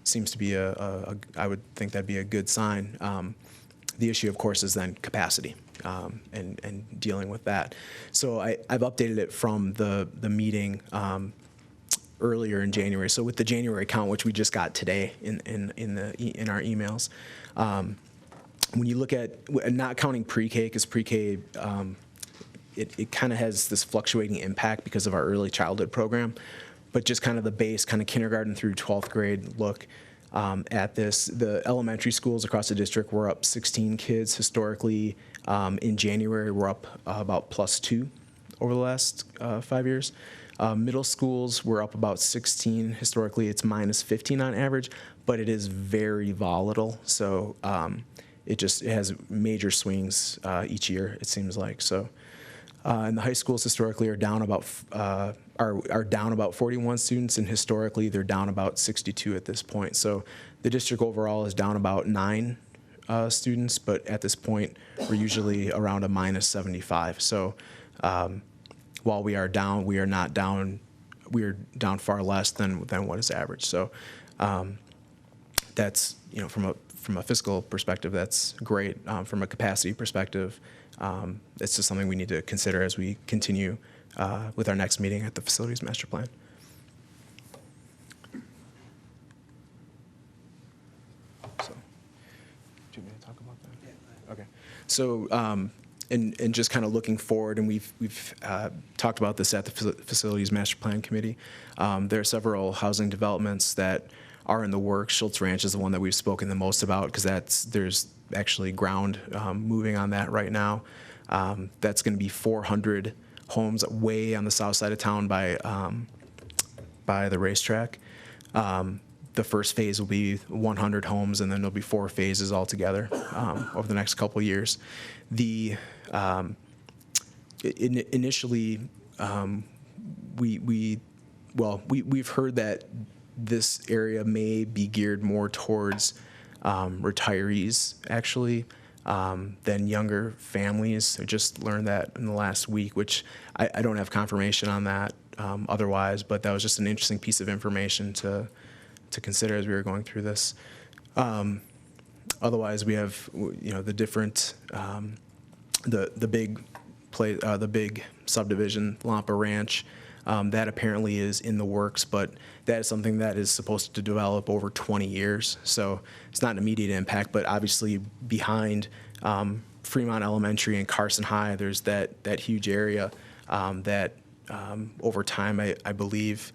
seems to be I would think that'd be a good sign. The issue, of course, is then capacity and dealing with that. So I've updated it from the meeting earlier in January. So with the January count, which we just got today in our emails, when you look at not counting pre-K, because pre-K it kind of has this fluctuating impact because of our early childhood program, but just kind of the base, kind of kindergarten through 12th grade look at this. The elementary schools across the district were up 16 kids historically. In January, we're up about +2 over the last 5 years. Middle schools were up about 16. Historically, it's -15 on average, but it is very volatile. So it has major swings each year, it seems like. So And the high schools historically are down about are down about 41 students, and historically they're down about 62 at this point. So the district overall is down about 9 students, but at this point we're usually around a minus 75. So while we are down, we are not down. We are down far less than what is average. So that's, you know, from a fiscal perspective, that's great. From a capacity perspective, it's just something we need to consider as we continue with our next meeting at the facilities master plan. So, do you want me to talk about that? Yeah. Okay. So, and just kind of looking forward, and we've talked about this at the facilities master plan committee. There are several housing developments that are in the works. Schultz Ranch is the one that we've spoken the most about because there's actually ground moving on that right now. That's going to be 400 homes way on the south side of town by the racetrack. The first phase will be 100 homes, and then there'll be 4 phases altogether over the next couple of years. Initially, we've heard that this area may be geared more towards retirees, actually, than younger families. I just learned that in the last week, which I don't have confirmation on that otherwise, but that was just an interesting piece of information to consider as we were going through this. Otherwise, we have, you know, the different, the big subdivision, Lampa Ranch. That apparently is in the works, but that is something that is supposed to develop over 20 years. So it's not an immediate impact, but obviously behind Fremont Elementary and Carson High, there's that huge area that over time, I believe,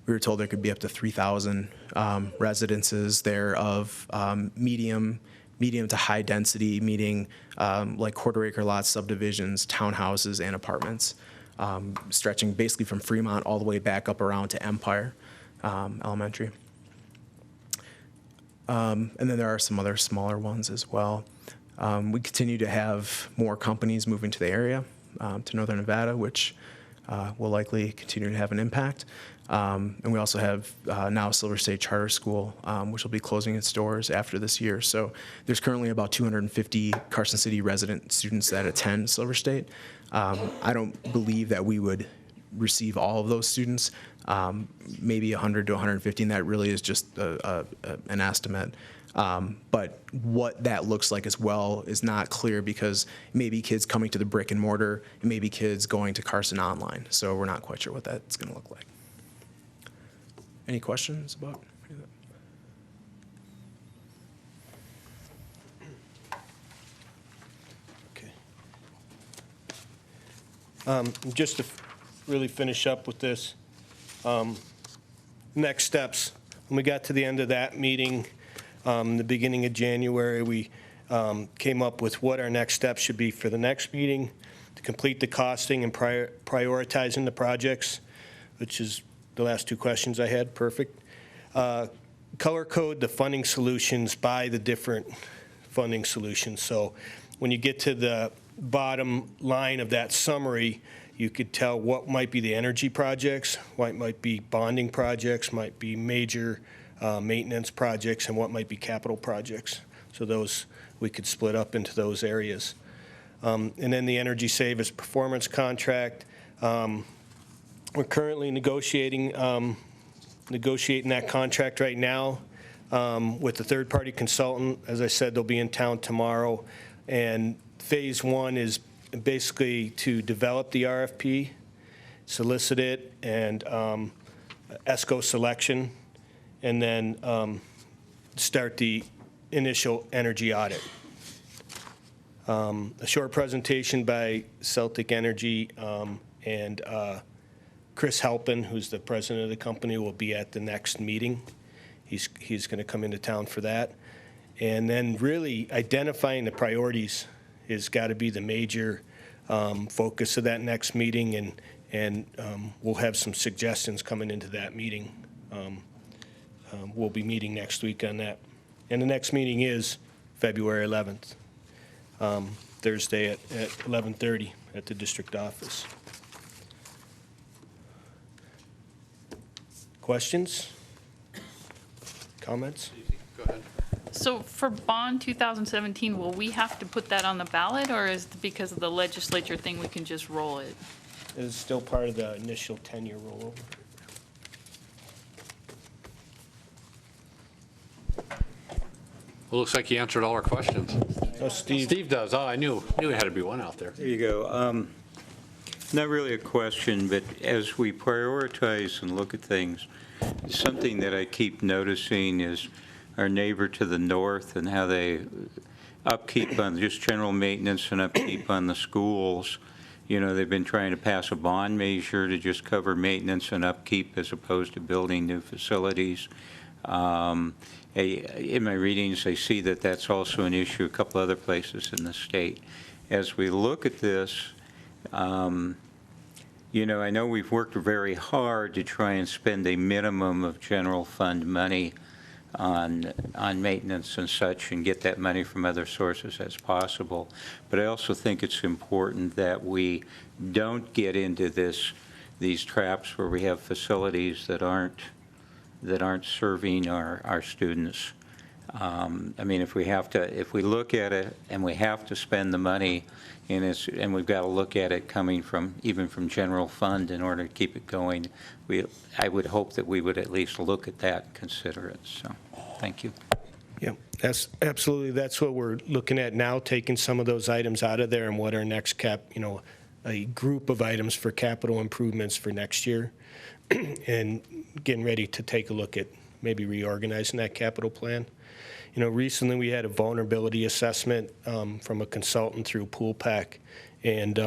we were told there could be up to 3,000 residences there of medium to high density, meaning like quarter-acre lot subdivisions, townhouses, and apartments. Stretching basically from Fremont all the way back up around to Empire Elementary. And then there are some other smaller ones as well. We continue to have more companies moving to the area, to Northern Nevada, which will likely continue to have an impact. And we also have now Silver State Charter School, which will be closing its doors after this year. So there's currently about 250 Carson City resident students that attend Silver State. I don't believe that we would receive all of those students, maybe 100 to 150, and that really is just an estimate. But what that looks like as well is not clear because maybe kids coming to the brick and mortar, and maybe kids going to Carson online. So we're not quite sure what that's going to look like. Any questions about any of that?
Okay. Just to really finish up with this, next steps. When we got to the end of that meeting, the beginning of January, we came up with what our next steps should be for the next meeting to complete the costing and prioritizing the projects, which is the last 2 questions I had. Perfect. Color code the funding solutions by the different funding solutions. So when you get to the bottom line of that summary, you could tell what might be the energy projects, what might be bonding projects, might be major maintenance projects, and what might be capital projects. So those we could split up into those areas. And then the energy savings performance contract. We're currently negotiating that contract right now with the third-party consultant. As I said, they'll be in town tomorrow. And phase 1 is basically to develop the RFP, solicit it, and ESCO selection, and then start the initial energy audit. A short presentation by Celtic Energy and Chris Halpin, who's the president of the company, will be at the next meeting. He's going to come into town for that. And then really identifying the priorities has got to be the major focus of that next meeting, and we'll have some suggestions coming into that meeting. We'll be meeting next week on that. And the next meeting is February 11th. Thursday at 11:30 at the district office. Questions? Comments?
Go ahead.
So for bond 2017, will we have to put that on the ballot, or is it because of the legislature thing, we can just roll it?
It's still part of the initial 10-year rollover.
Well, looks like you answered all our questions.
Oh, Steve.
Steve does. Oh, I knew it had to be one out there.
There you go. Not really a question, but as we prioritize and look at things, something that I keep noticing is our neighbor to the north and how they upkeep on just general maintenance and upkeep on the schools. You know, they've been trying to pass a bond measure to just cover maintenance and upkeep as opposed to building new facilities. In my readings, I see that that's also an issue a couple other places in the state. As we look at this, you know, I know we've worked very hard to try and spend a minimum of general fund money on maintenance and such and get that money from other sources as possible. But I also think it's important that we don't get into these traps where we have facilities that aren't serving our students. I mean, if we look at it and we have to spend the money, and we've got to look at it coming even from general fund in order to keep it going, I would hope that we would at least look at that and consider it. So, thank you.
Yeah, that's what we're looking at now, taking some of those items out of there and what our next a group of items for capital improvements for next year, and getting ready to take a look at maybe reorganizing that capital plan. You know, recently we had a vulnerability assessment from a consultant through Pool Pack, and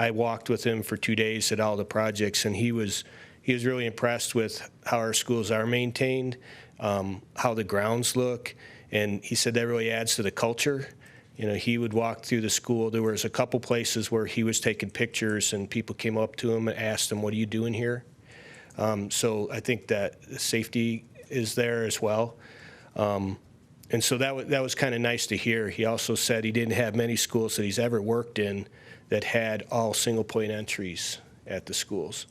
I walked with him for 2 days at all the projects, and he was really impressed with how our schools are maintained, how the grounds look, and he said that really adds to the culture. You know, he would walk through the school. There was a couple places where he was taking pictures, and people came up to him and asked him, "What are you doing here?" So I think that safety is there as well. And so that was kind of nice to hear. He also said he didn't have many schools that he's ever worked in that had all single point entries at the schools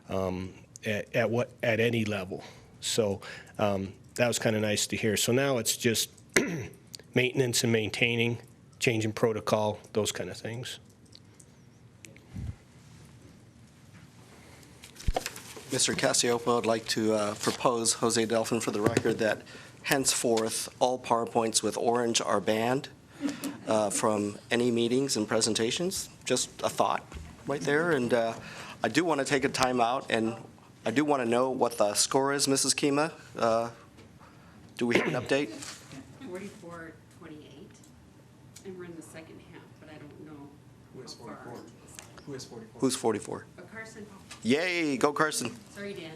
at any level. So that was kind of nice to hear. So now it's just maintenance and maintaining, changing protocol, those kind of things.
Mr. Cassiopo, I'd like to propose, Jose Delfin, for the record, that henceforth, all PowerPoints with orange are banned from any meetings and presentations. Just a thought right there. And I do want to take a time out, and I do want to know what the score is, Mrs. Kima. Do we have an update?
44-28, and we're in the second half, but I don't know. Who is 44?
Who is 44? Who's 44?
Carson.
Yay, go Carson.
Sorry, Dan.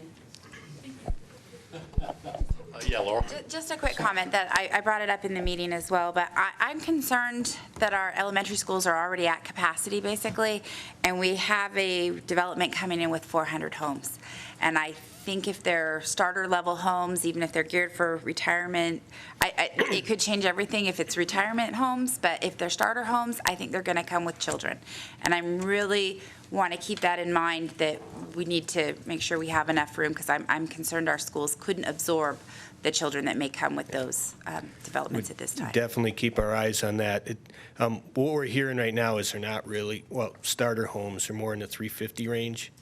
Yeah, Laurel.
Just a quick comment that I brought it up in the meeting as well, but I'm concerned that our elementary schools are already at capacity, basically, and we have a development coming in with 400 homes. And I think if they're starter level homes, even if they're geared for retirement, it could change everything if it's retirement homes, but if they're starter homes, I think they're going to come with children. And I really want to keep that in mind, that we need to make sure we have enough room, because I'm concerned our schools couldn't absorb the children that may come with those developments at this time.
Definitely keep our eyes on that. What we're hearing right now is they're not really, well, starter homes are more in the 350 range.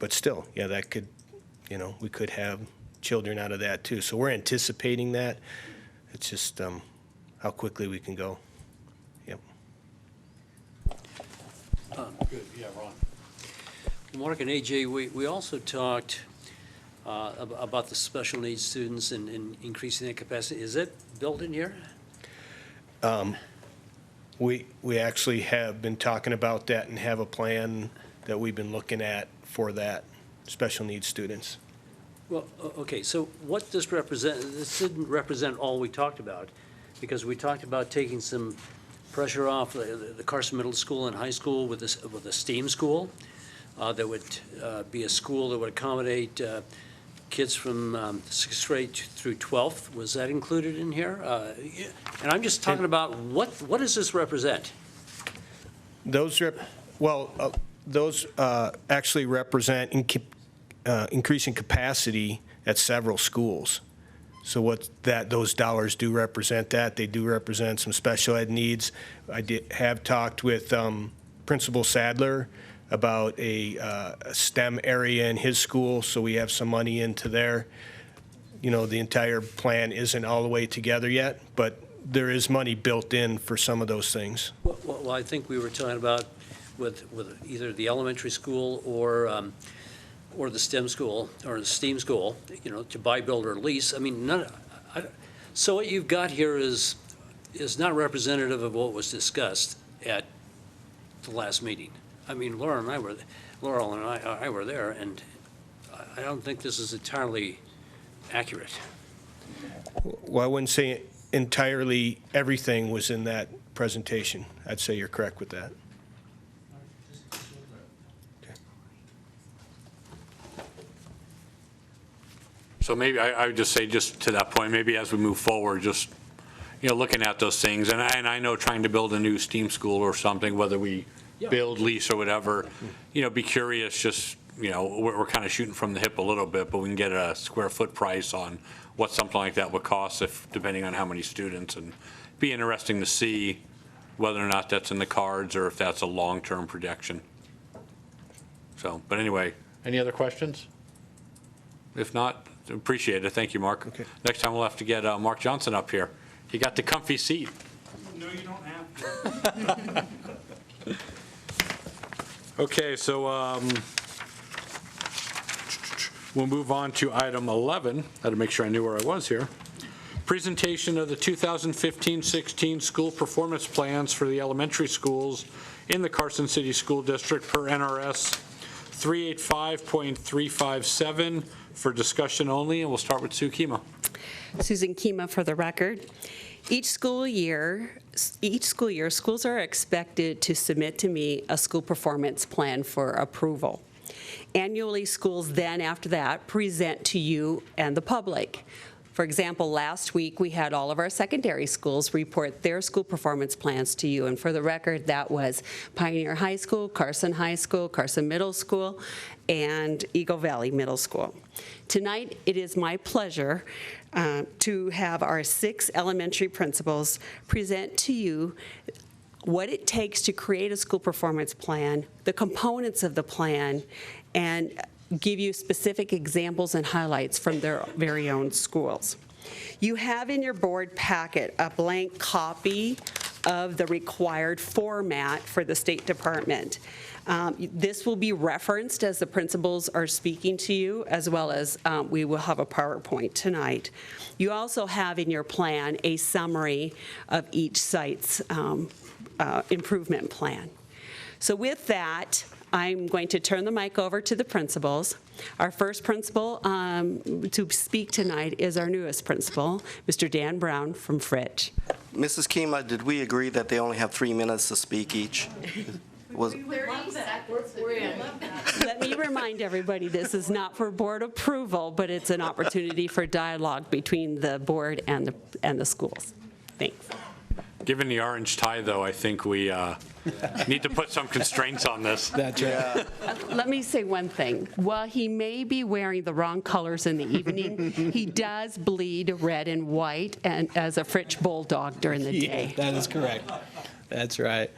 But still, yeah, that could, we could have children out of that too. So we're anticipating that. It's just how quickly we can go. Yep.
Good, yeah, Ron.
Mark and AJ, we also talked about the special needs students and increasing their capacity. Is that built in here?
We actually have been talking about that and have a plan that we've been looking at for that, special needs students.
Well, okay, so what this represent? This didn't represent all we talked about, because we talked about taking some pressure off the Carson Middle School and High School with a STEAM school that would be a school that would accommodate kids from 6th grade through 12th. Was that included in here? And I'm just talking about what does this represent?
Those actually represent increasing capacity at several schools. So those dollars do represent that. They do represent some special ed needs. I have talked with Principal Sadler about a STEM area in his school, so we have some money into there. You know, the entire plan isn't all the way together yet, but there is money built in for some of those things.
Well, I think we were talking about with either the elementary school or the STEM school or the STEAM school, you know, to buy, build, or lease. I mean, so what you've got here is not representative of what was discussed at the last meeting. I mean, Laurel and I were there, and I don't think this is entirely accurate.
Well, I wouldn't say entirely everything was in that presentation. I'd say you're correct with that.
So maybe I would just say, just to that point, maybe as we move forward, just, you know, looking at those things, and I know trying to build a new STEAM school or something, whether we build, lease, or whatever, you know, be curious, just, you know, we're kind of shooting from the hip a little bit, but we can get a square foot price on what something like that would cost, if depending on how many students, and be interesting to see whether or not that's in the cards or if that's a long-term projection. So, but anyway, any other questions? If not, appreciate it. Thank you, Mark.
Okay.
Next time we'll have to get Mark Johnson up here. He got the comfy seat.
No, you don't have to.
Okay, so we'll move on to item 11. I had to make sure I knew where I was here. Presentation of the 2015-16 school performance plans for the elementary schools in the Carson City School District per NRS 385.357 for discussion only, and we'll start with Sue Kima.
Susan Kima for the record. Each school year, schools are expected to submit to me a school performance plan for approval. Annually, schools then, after that, present to you and the public. For example, last week, we had all of our secondary schools report their school performance plans to you. And for the record, that was Pioneer High School, Carson High School, Carson Middle School, and Eagle Valley Middle School. Tonight, it is my pleasure to have our 6 elementary principals present to you what it takes to create a school performance plan, the components of the plan, and give you specific examples and highlights from their very own schools. You have in your board packet a blank copy of the required format for the State Department. This will be referenced as the principals are speaking to you, as well as we will have a PowerPoint tonight. You also have in your plan a summary of each site's improvement plan. So with that, I'm going to turn the mic over to the principals. Our first principal to speak tonight is our newest principal, Mr. Dan Brown from Fritch.
Mrs. Kima, did we agree that they only have 3 minutes to speak each?
Let me remind everybody, this is not for board approval, but it's an opportunity for dialogue between the board and the schools. Thanks.
Given the orange tie, though, I think we need to put some constraints on this.
That's right.
Let me say one thing. While he may be wearing the wrong colors in the evening, he does bleed red and white and as a Fritch Bulldog during the day.
Yeah, that is correct. That's right.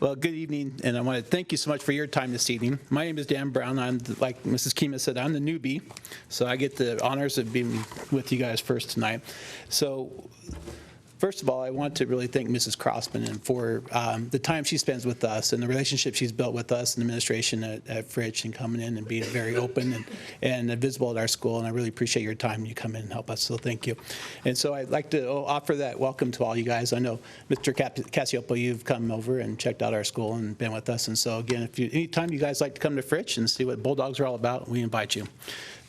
Well, good evening, and I want to thank you so much for your time this evening. My name is Dan Brown. I'm, like Mrs. Kima said, I'm the newbie, so I get the honors of being with you guys first tonight. So, first of all, I want to really thank Mrs. Crossman and for the time she spends with us and the relationship she's built with us and administration at Fritch and coming in and being very open and visible at our school. And I really appreciate your time when you come in and help us, so thank you. And so I'd like to offer that welcome to all you guys. I know, Mr. Cassiopo, you've come over and checked out our school and been with us. And so again, if anytime you guys like to come to Fritch and see what Bulldogs are all about, we invite you.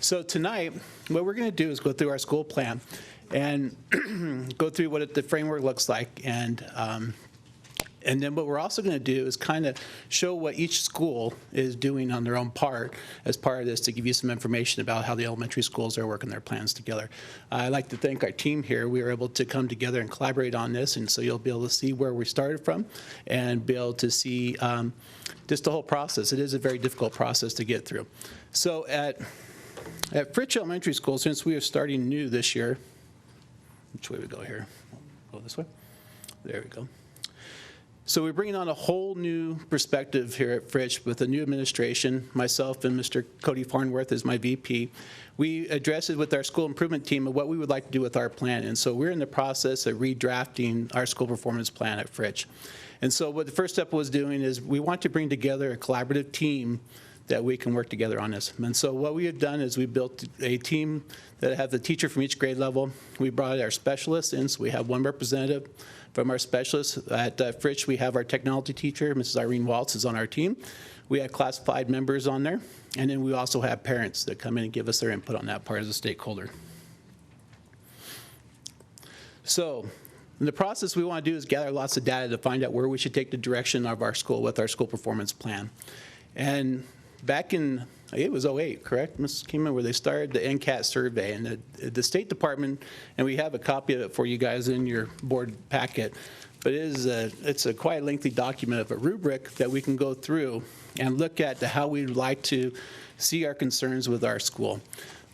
So tonight, what we're going to do is go through our school plan and go through what the framework looks like, and And then what we're also going to do is kind of show what each school is doing on their own part as part of this to give you some information about how the elementary schools are working their plans together. I'd like to thank our team here. We were able to come together and collaborate on this, and so you'll be able to see where we started from and be able to see just the whole process. It is a very difficult process to get through. So at Fritch Elementary School, since we are starting new this year, which way we go here? Go this way? There we go. So we're bringing on a whole new perspective here at Fritch with a new administration. Myself and Mr. Cody Farnworth is my VP. We addressed it with our school improvement team of what we would like to do with our plan. And so we're in the process of redrafting our school performance plan at Fritch. And so what the first step was doing is we want to bring together a collaborative team that we can work together on this. And so what we have done is we built a team that have the teacher from each grade level. We brought our specialists in, so we have one representative from our specialists. At Fritch, we have our technology teacher, Mrs. Irene Waltz, is on our team. We have classified members on there, and then we also have parents that come in and give us their input on that part as a stakeholder. So in the process we want to do is gather lots of data to find out where we should take the direction of our school with our school performance plan. And back in, it was 2008, correct, Mrs. Kima, where they started the NCAT survey, and the State Department, and we have a copy of it for you guys in your board packet, but it's a quite lengthy document of a rubric that we can go through and look at how we'd like to see our concerns with our school.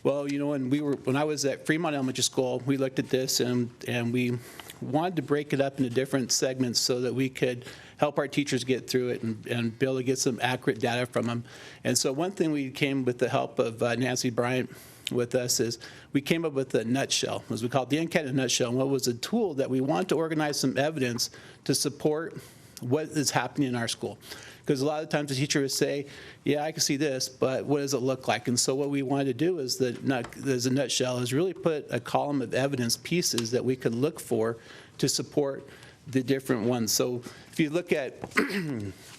Well, you know, when I was at Fremont Elementary School, we looked at this and we wanted to break it up into different segments so that we could help our teachers get through it and be able to get some accurate data from them. And so one thing we came with the help of Nancy Bryant with us is we came up with a nutshell, as we call it, the NCAT in a nutshell. And what was a tool that we want to organize some evidence to support what is happening in our school. Because a lot of times the teacher would say, yeah, I can see this, but what does it look like? And so what we wanted to do is as a nutshell is really put a column of evidence pieces that we could look for to support the different ones. So if you look at,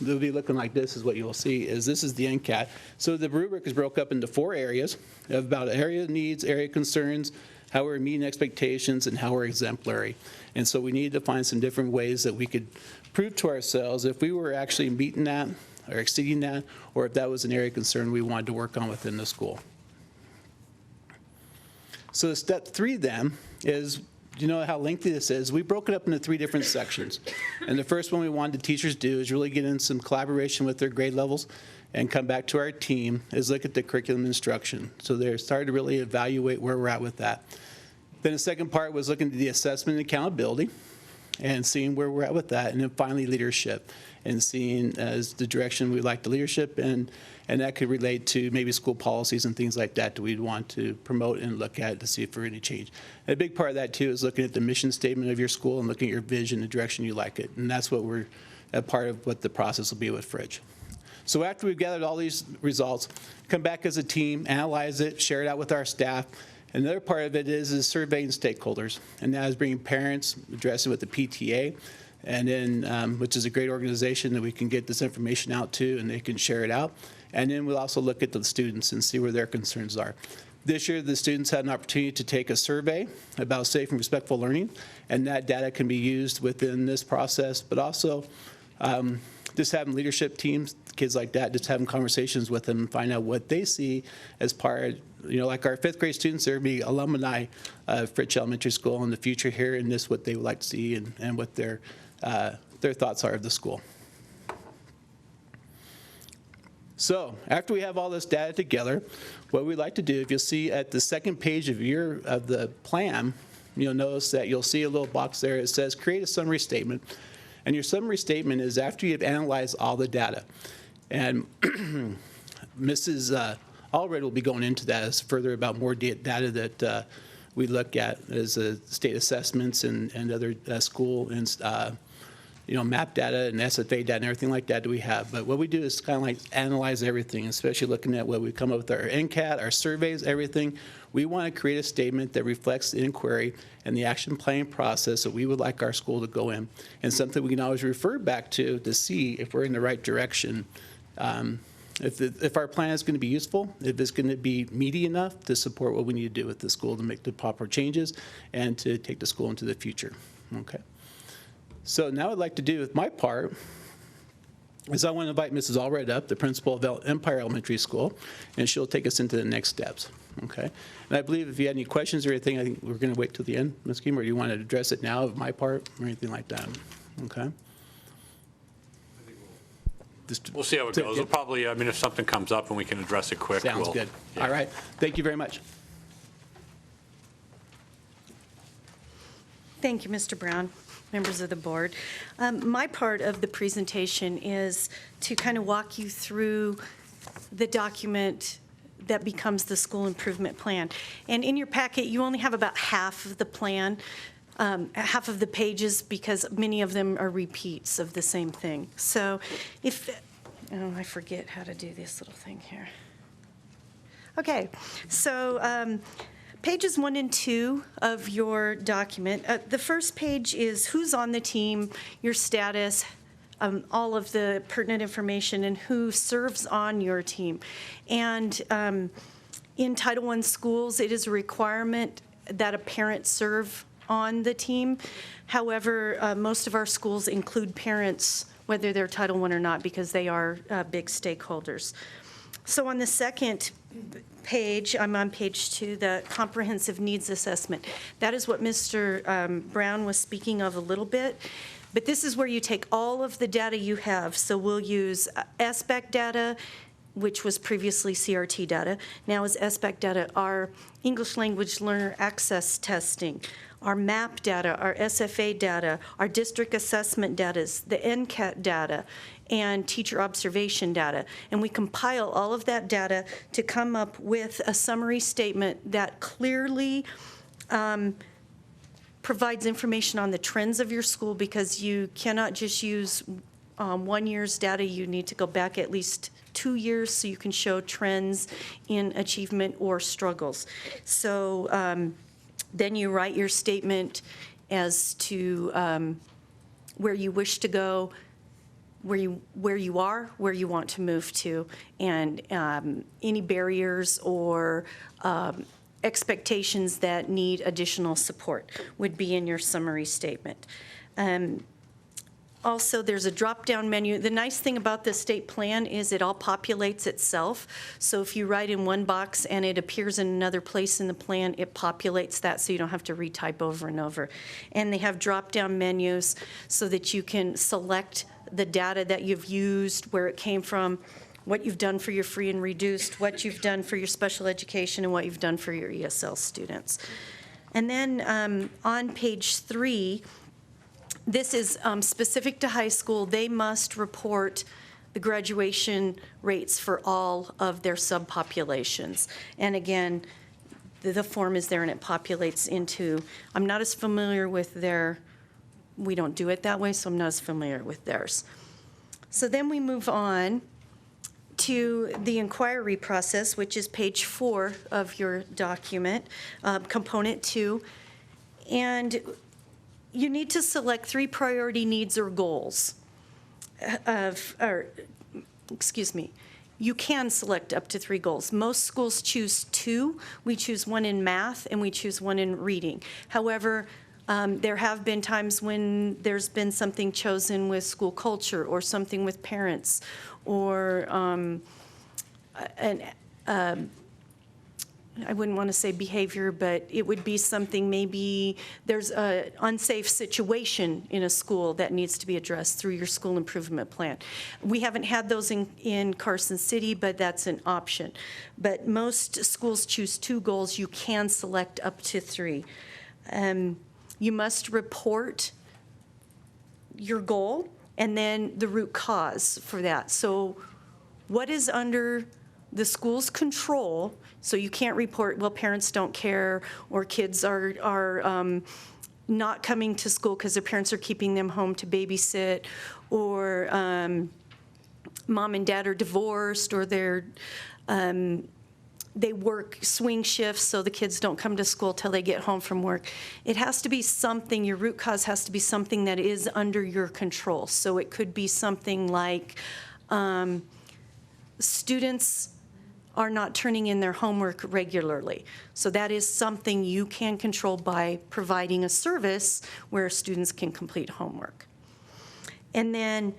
they'll be looking like this is what you'll see, is this is the NCAT. So the rubric is broke up into 4 areas about area needs, area concerns, how we're meeting expectations, and how we're exemplary. And so we needed to find some different ways that we could prove to ourselves if we were actually meeting that or exceeding that, or if that was an area of concern we wanted to work on within the school. So step 3 then is, you know how lengthy this is? We broke it up into 3 different sections. And the first one we wanted the teachers to do is really get in some collaboration with their grade levels and come back to our team is look at the curriculum instruction. So they started to really evaluate where we're at with that. Then the second part was looking at the assessment and accountability and seeing where we're at with that. And then finally leadership and seeing as the direction we like the leadership and that could relate to maybe school policies and things like that we'd want to promote and look at to see if there's any change. And a big part of that too is looking at the mission statement of your school and looking at your vision, the direction you like it. And that's what we're a part of what the process will be with Fritch. So after we've gathered all these results, come back as a team, analyze it, share it out with our staff. And the other part of it is surveying stakeholders. And that is bringing parents, addressing with the PTA, and then, which is a great organization that we can get this information out to and they can share it out. And then we'll also look at the students and see where their concerns are. This year, the students had an opportunity to take a survey about safe and respectful learning, and that data can be used within this process, but also just having leadership teams, kids like that, just having conversations with them and find out what they see as part of, you know, like our 5th grade students, there will be alumni of Fritch Elementary School in the future here, and this what they would like to see and what their thoughts are of the school. So after we have all this data together, what we'd like to do, if you'll see at the second page of the plan, you'll notice that you'll see a little box there. It says create a summary statement. And your summary statement is after you've analyzed all the data. And Mrs. Allred will be going into that as further about more data that we look at as state assessments and other school and map data and SFA data and everything like that we have. But what we do is kind of like analyze everything, especially looking at what we come up with our NCAT, our surveys, everything. We want to create a statement that reflects the inquiry and the action planning process that we would like our school to go in, and something we can always refer back to see if we're in the right direction. If our plan is going to be useful, if it's going to be meaty enough to support what we need to do with the school to make the proper changes and to take the school into the future. Okay. So now what I'd like to do with my part is I want to invite Mrs. Allred up, the principal of Empire Elementary School, and she'll take us into the next steps, okay? And I believe if you had any questions or anything, I think we're going to wait till the end, Ms. Keem, or do you want to address it now of my part or anything like that, okay?
We'll see how it goes. We'll probably, I mean, if something comes up and we can address it quick,
Sounds good. All right. Thank you very much.
Thank you, Mr. Brown, members of the board. My part of the presentation is to kind of walk you through the document that becomes the school improvement plan. And in your packet, you only have about half of the plan, half of the pages, because many of them are repeats of the same thing. So if, oh, I forget how to do this little thing here. Okay, so pages 1 and 2 of your document. The first page is who's on the team, your status, all of the pertinent information, and who serves on your team. And in Title I schools, it is a requirement that a parent serve on the team. However, most of our schools include parents, whether they're Title I or not, because they are big stakeholders. So on the second page, I'm on page 2, the comprehensive needs assessment. That is what Mr. Brown was speaking of a little bit. But this is where you take all of the data you have. So we'll use SBAC data, which was previously CRT data. Now is SBAC data, our English language learner access testing, our MAP data, our SFA data, our district assessment data, the NCAT data, and teacher observation data. And we compile all of that data to come up with a summary statement that clearly provides information on the trends of your school, because you cannot just use 1 year's data. You need to go back at least 2 years so you can show trends in achievement or struggles. So then you write your statement as to where you wish to go, where you are, where you want to move to, and any barriers or expectations that need additional support would be in your summary statement. Also, there's a drop-down menu. The nice thing about the state plan is it all populates itself. So if you write in one box and it appears in another place in the plan, it populates that so you don't have to retype over and over. And they have drop-down menus so that you can select the data that you've used, where it came from, what you've done for your free and reduced, what you've done for your special education, and what you've done for your ESL students. And then on page 3, this is specific to high school. They must report the graduation rates for all of their subpopulations. And again, the form is there and it populates into, I'm not as familiar with their, we don't do it that way, so I'm not as familiar with theirs. So then we move on to the inquiry process, which is page 4 of your document, component 2. And you need to select 3 priority needs or goals. You can select up to 3 goals. Most schools choose 2. We choose 1 in math and we choose 1 in reading. However, there have been times when there's been something chosen with school culture or something with parents or I wouldn't want to say behavior, but it would be something, maybe there's an unsafe situation in a school that needs to be addressed through your school improvement plan. We haven't had those in Carson City, but that's an option. But most schools choose 2 goals. You can select up to 3. You must report your goal and then the root cause for that. So what is under the school's control? So you can't report, well, parents don't care, or kids are not coming to school because their parents are keeping them home to babysit, or mom and dad are divorced, or they work swing shifts so the kids don't come to school till they get home from work. It has to be something, your root cause has to be something that is under your control. So it could be something like students are not turning in their homework regularly. So that is something you can control by providing a service where students can complete homework. And then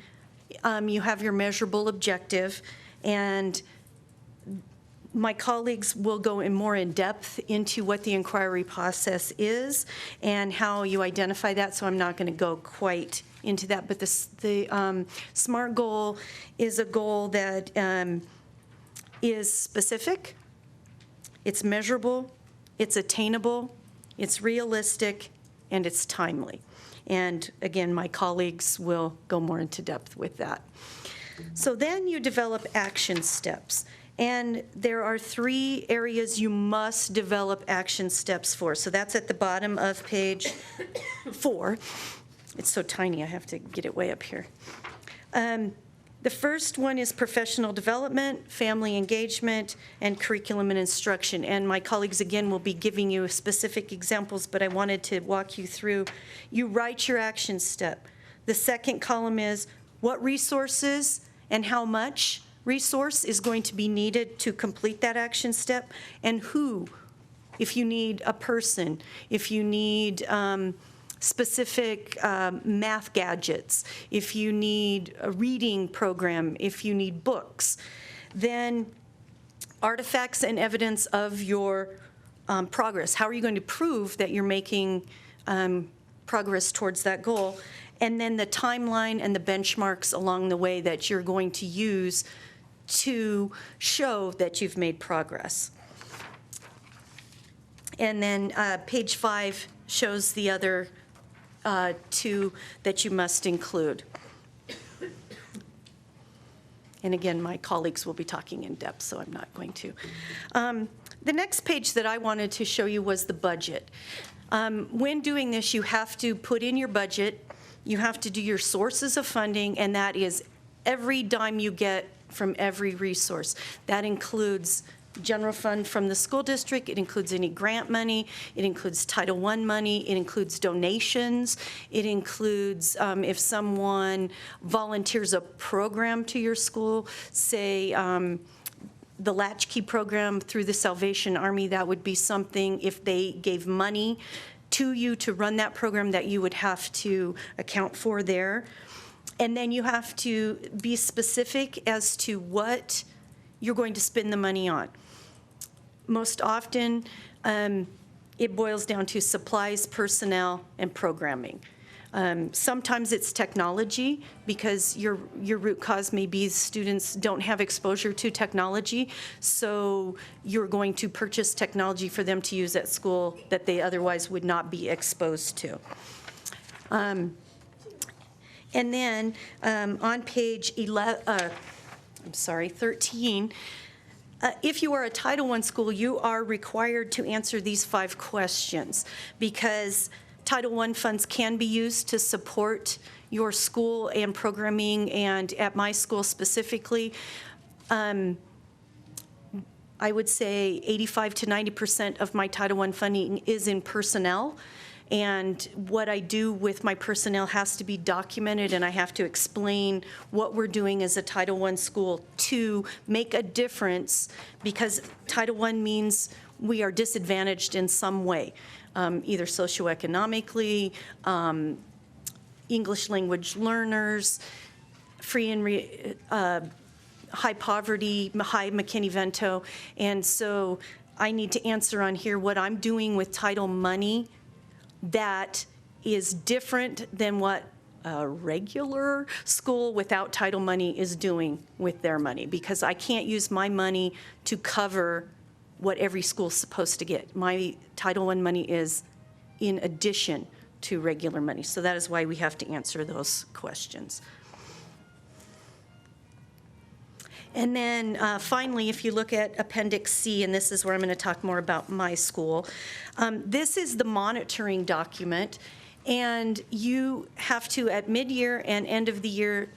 you have your measurable objective, and my colleagues will go more in depth into what the inquiry process is and how you identify that, so I'm not going to go quite into that. But the SMART goal is a goal that is specific, it's measurable, it's attainable, it's realistic, and it's timely. And again, my colleagues will go more into depth with that. So then you develop action steps. And there are 3 areas you must develop action steps for. So that's at the bottom of page 4. It's so tiny, I have to get it way up here. The first one is professional development, family engagement, and curriculum and instruction. And my colleagues, again, will be giving you specific examples, but I wanted to walk you through. You write your action step. The second column is what resources and how much resource is going to be needed to complete that action step, and who, if you need a person, if you need specific math gadgets, if you need a reading program, if you need books. Then artifacts and evidence of your progress. How are you going to prove that you're making progress towards that goal? And then the timeline and the benchmarks along the way that you're going to use to show that you've made progress. And then page 5 shows the other 2 that you must include. And again, my colleagues will be talking in depth, so I'm not going to. The next page that I wanted to show you was the budget. When doing this, you have to put in your budget, you have to do your sources of funding, and that is every dime you get from every resource. That includes general fund from the school district, it includes any grant money, it includes Title I money, it includes donations, it includes if someone volunteers a program to your school, say the Latchkey program through the Salvation Army, that would be something, if they gave money to you to run that program, that you would have to account for there. And then you have to be specific as to what you're going to spend the money on. Most often, it boils down to supplies, personnel, and programming. Sometimes it's technology, because your root cause may be students don't have exposure to technology, so you're going to purchase technology for them to use at school that they otherwise would not be exposed to. And then on page 13, if you are a Title I school, you are required to answer these 5 questions, because Title I funds can be used to support your school and programming, and at my school specifically, I would say 85 to 90% of my Title I funding is in personnel. And what I do with my personnel has to be documented, and I have to explain what we're doing as a Title I school to make a difference, because Title I means we are disadvantaged in some way, either socioeconomically, English language learners, free and high poverty, high McKinney-Vento. And so I need to answer on here what I'm doing with title money that is different than what a regular school without title money is doing with their money, because I can't use my money to cover what every school's supposed to get. My Title I money is in addition to regular money. So that is why we have to answer those questions. And then finally, if you look at Appendix C, and this is where I'm going to talk more about my school, this is the monitoring document, and you have to, at mid-year and end of the year,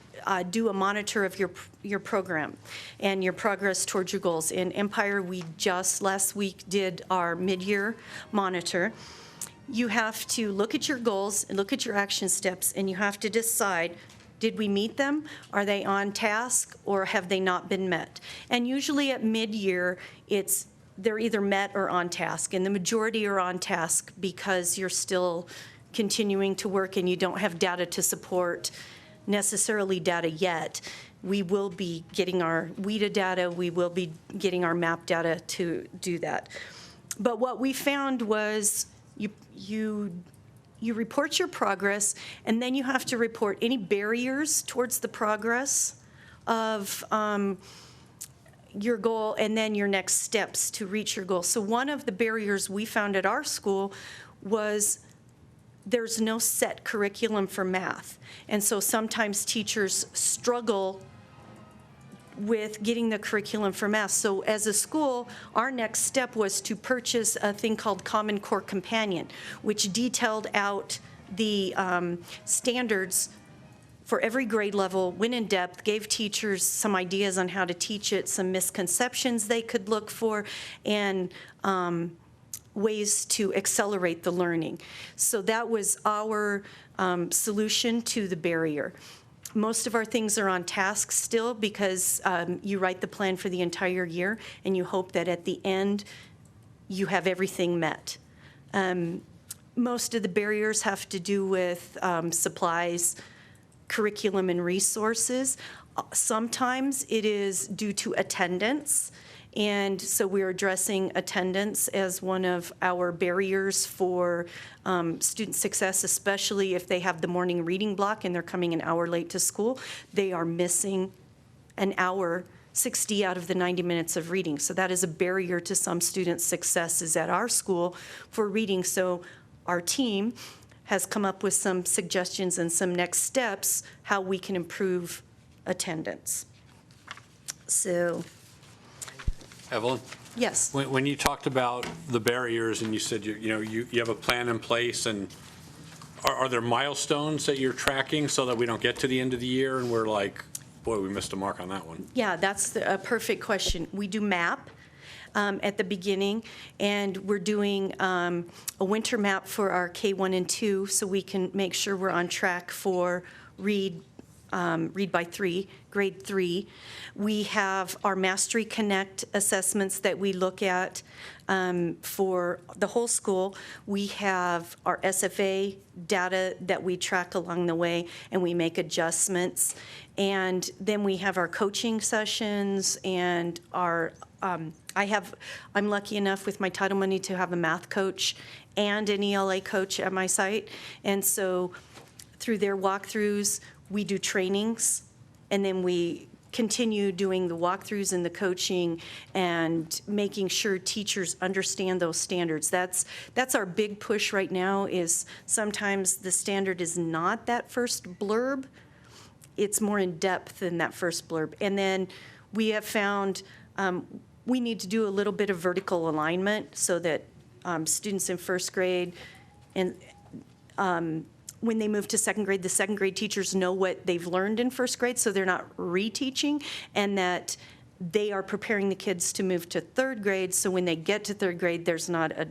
do a monitor of your program and your progress towards your goals. In Empire, we just last week did our mid-year monitor. You have to look at your goals and look at your action steps, and you have to decide, did we meet them? Are they on task, or have they not been met? And usually at mid-year, they're either met or on task, and the majority are on task because you're still continuing to work and you don't have data to support necessarily data yet. We will be getting our WIDA data, we will be getting our MAP data to do that. But what we found was you report your progress, and then you have to report any barriers towards the progress of your goal, and then your next steps to reach your goal. So one of the barriers we found at our school was there's no set curriculum for math. And so sometimes teachers struggle with getting the curriculum for math. So as a school, our next step was to purchase a thing called Common Core Companion, which detailed out the standards for every grade level, went in depth, gave teachers some ideas on how to teach it, some misconceptions they could look for, and ways to accelerate the learning. So that was our solution to the barrier. Most of our things are on task still because you write the plan for the entire year and you hope that at the end you have everything met. Most of the barriers have to do with supplies, curriculum, and resources. Sometimes it is due to attendance. And so we're addressing attendance as one of our barriers for student success, especially if they have the morning reading block and they're coming an hour late to school. They are missing an hour, 60 out of the 90 minutes of reading. So that is a barrier to some students' successes at our school for reading. So our team has come up with some suggestions and some next steps how we can improve attendance. So.
Evelyn?
Yes.
When you talked about the barriers and you said you have a plan in place, and are there milestones that you're tracking so that we don't get to the end of the year and we're like, boy, we missed a mark on that one?
Yeah, that's a perfect question. We do MAP at the beginning, and we're doing a winter map for our K1 and 2 so we can make sure we're on track for read by 3, grade 3. We have our Mastery Connect assessments that we look at for the whole school. We have our SFA data that we track along the way, and we make adjustments. And then we have our coaching sessions and our, I'm lucky enough with my title money to have a math coach and an ELA coach at my site. And so through their walkthroughs, we do trainings, and then we continue doing the walkthroughs and the coaching and making sure teachers understand those standards. That's our big push right now, is sometimes the standard is not that first blurb. It's more in depth than that first blurb. And then we have found we need to do a little bit of vertical alignment so that students in first grade and when they move to second grade, the second grade teachers know what they've learned in first grade, so they're not reteaching, and that they are preparing the kids to move to third grade, so when they get to third grade, there's not a,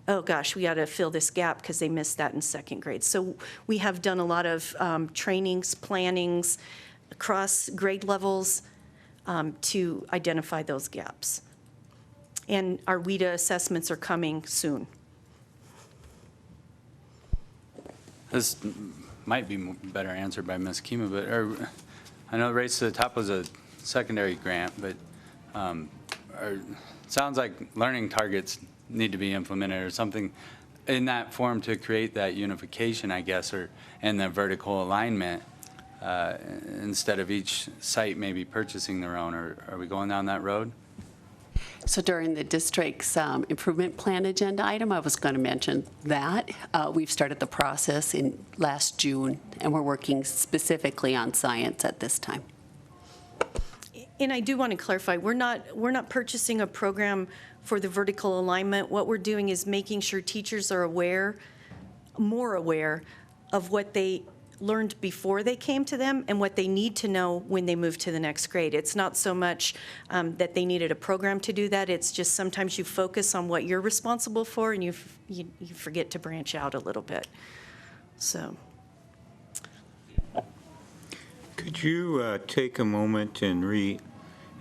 oh gosh, we got to fill this gap because they missed that in second grade. So we have done a lot of trainings, plannings across grade levels to identify those gaps. And our WIDA assessments are coming soon.
This might be better answered by Ms. Kima, but I know Race to the Top was a secondary grant, but it sounds like learning targets need to be implemented or something in that form to create that unification, I guess, and the vertical alignment instead of each site maybe purchasing their own. Or are we going down that road?
So during the district's improvement plan agenda item, I was going to mention that. We've started the process in last June, and we're working specifically on science at this time.
And I do want to clarify, we're not purchasing a program for the vertical alignment. What we're doing is making sure teachers are aware, more aware of what they learned before they came to them and what they need to know when they move to the next grade. It's not so much that they needed a program to do that. It's just sometimes you focus on what you're responsible for and you forget to branch out a little bit. So.
Could you take a moment and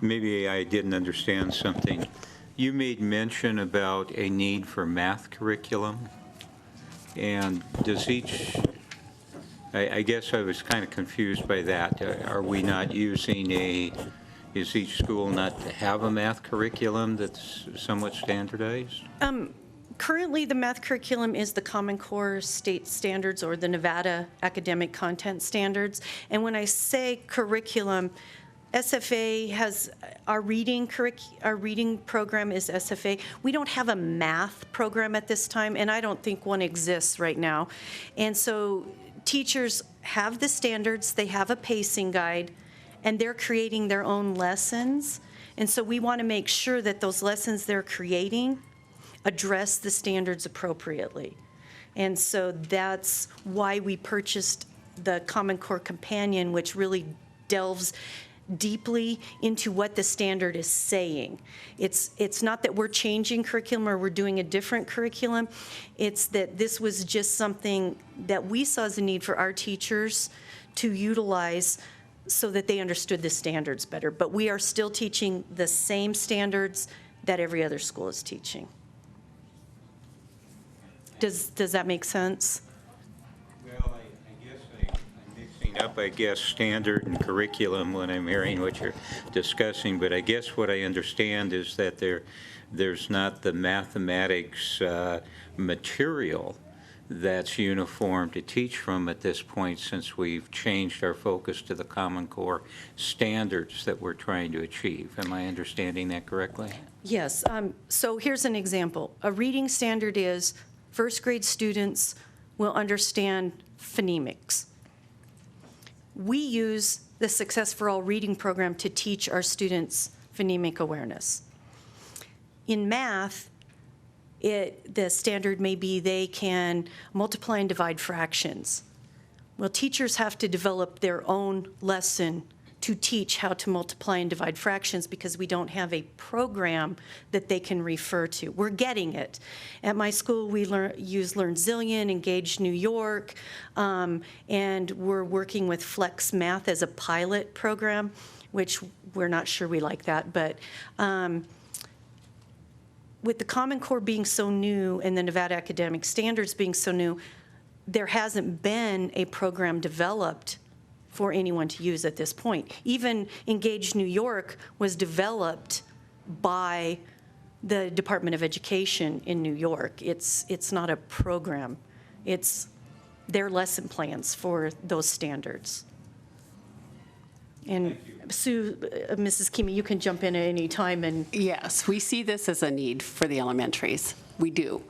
maybe I didn't understand something. You made mention about a need for math curriculum, and does each I guess I was kind of confused by that. Are we not using is each school not to have a math curriculum that's somewhat standardized?
Currently, the math curriculum is the Common Core state standards or the Nevada academic content standards. And when I say curriculum, SFA has, our reading program is SFA. We don't have a math program at this time, and I don't think one exists right now. And so teachers have the standards, they have a pacing guide, and they're creating their own lessons. And so we want to make sure that those lessons they're creating address the standards appropriately. And so that's why we purchased the Common Core Companion, which really delves deeply into what the standard is saying. It's not that we're changing curriculum or we're doing a different curriculum. It's that this was just something that we saw as a need for our teachers to utilize so that they understood the standards better. But we are still teaching the same standards that every other school is teaching. Does that make sense?
Well, I guess I'm mixing up, standard and curriculum when I'm hearing what you're discussing, but I guess what I understand is that there's not the mathematics material that's uniform to teach from at this point, since we've changed our focus to the Common Core standards that we're trying to achieve. Am I understanding that correctly?
Yes. So here's an example. A reading standard is first grade students will understand phonemics. We use the Success for All reading program to teach our students phonemic awareness. In math, the standard may be they can multiply and divide fractions. Well, teachers have to develop their own lesson to teach how to multiply and divide fractions because we don't have a program that they can refer to. We're getting it. At my school, we use LearnZillion, Engage New York, and we're working with Flex Math as a pilot program, which we're not sure we like that, but with the Common Core being so new and the Nevada academic standards being so new, there hasn't been a program developed for anyone to use at this point. Even Engage New York was developed by the Department of Education in New York. It's not a program. It's their lesson plans for those standards. And Sue, Mrs. Kima, you can jump in at any time. And
yes, we see this as a need for the elementaries. We do.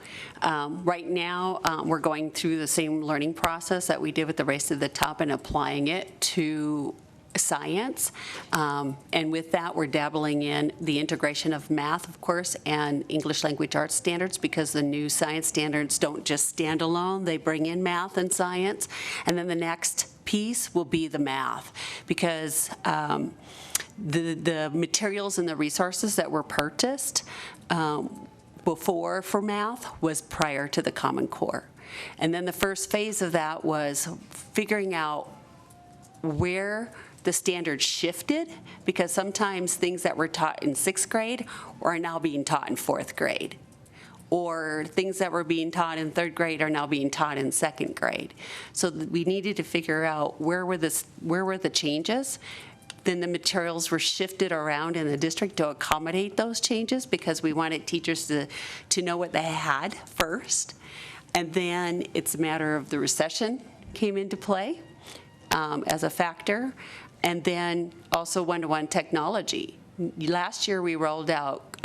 Right now, we're going through the same learning process that we did with the Race to the Top and applying it to science. And with that, we're dabbling in the integration of math, of course, and English language arts standards, because the new science standards don't just stand alone. They bring in math and science. And then the next piece will be the math, because the materials and the resources that were purchased before for math was prior to the Common Core. And then the first phase of that was figuring out where the standards shifted, because sometimes things that were taught in 6th grade are now being taught in 4th grade. Or things that were being taught in 3rd grade are now being taught in 2nd grade. So we needed to figure out where were the changes. Then the materials were shifted around in the district to accommodate those changes, because we wanted teachers to know what they had first. And then it's a matter of the recession came into play as a factor. And then also one-to-one technology. Last year we rolled out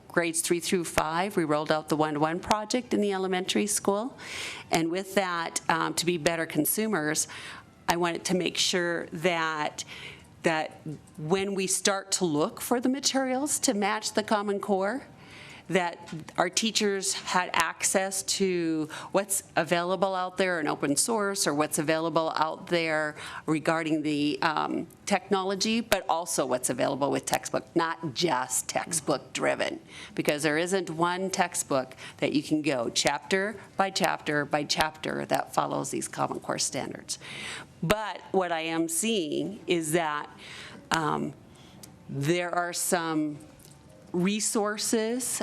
grades 3 through 5. We rolled out the one-to-one project in the elementary school. And with that, to be better consumers, I wanted to make sure that when we start to look for the materials to match the Common Core, that our teachers had access to what's available out there in open source, or what's available out there regarding the technology, but also what's available with textbook, not just textbook driven, because there isn't one textbook that you can go chapter by chapter by chapter that follows these Common Core standards. But what I am seeing is that there are some resources,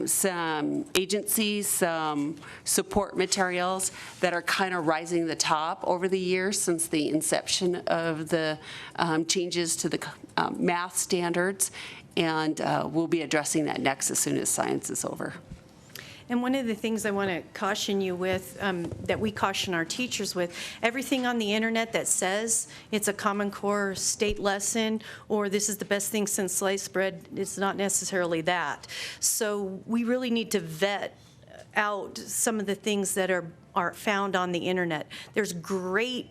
some agencies, some support materials that are kind of rising to the top over the years since the inception of the changes to the math standards. And we'll be addressing that next as soon as science is over.
And one of the things I want to caution you with, that we caution our teachers with, everything on the internet that says it's a Common Core state lesson or this is the best thing since sliced bread, it's not necessarily that. So we really need to vet out some of the things that are found on the internet. There's great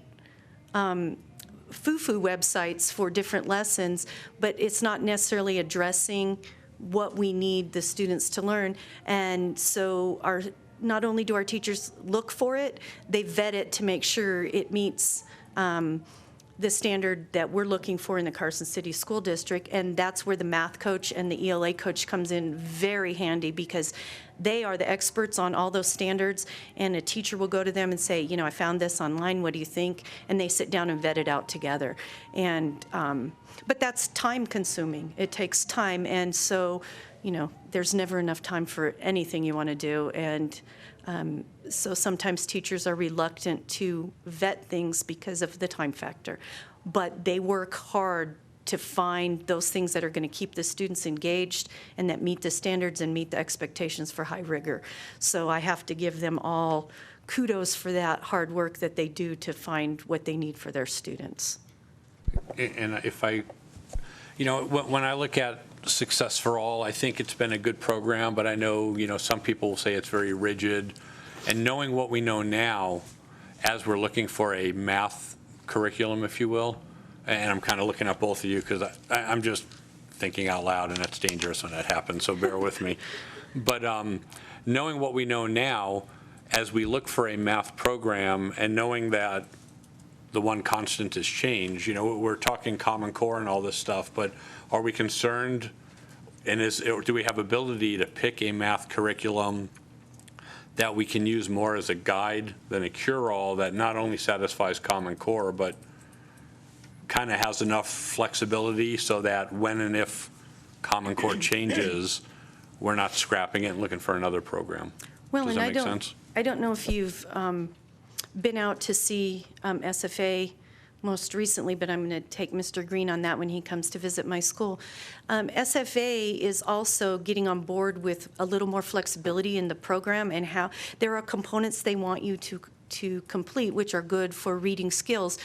foo-foo websites for different lessons, but it's not necessarily addressing what we need the students to learn. And so not only do our teachers look for it, they vet it to make sure it meets the standard that we're looking for in the Carson City School District. And that's where the math coach and the ELA coach comes in very handy, because they are the experts on all those standards, and a teacher will go to them and say, I found this online, what do you think? And they sit down and vet it out together. And but that's time consuming. It takes time, and so, there's never enough time for anything you want to do. And so sometimes teachers are reluctant to vet things because of the time factor. But they work hard to find those things that are going to keep the students engaged and that meet the standards and meet the expectations for high rigor. So I have to give them all kudos for that hard work that they do to find what they need for their students.
And if when I look at Success for All, I think it's been a good program, but I know, some people will say it's very rigid. And knowing what we know now, as we're looking for a math curriculum, if you will, and I'm kind of looking at both of you because I'm just thinking out loud, and that's dangerous when that happens, so bear with me. But knowing what we know now, as we look for a math program, and knowing that the one constant is change, we're talking Common Core and all this stuff, but are we concerned, or do we have ability to pick a math curriculum that we can use more as a guide than a cure-all that not only satisfies Common Core, but kind of has enough flexibility so that when and if Common Core changes, we're not scrapping it and looking for another program?
Well,
Does
and
that make sense?
I don't know if you've been out to see SFA most recently, but I'm going to take Mr. Green on that when he comes to visit my school. SFA is also getting on board with a little more flexibility in the program, and how there are components they want you to complete, which are good for reading skills.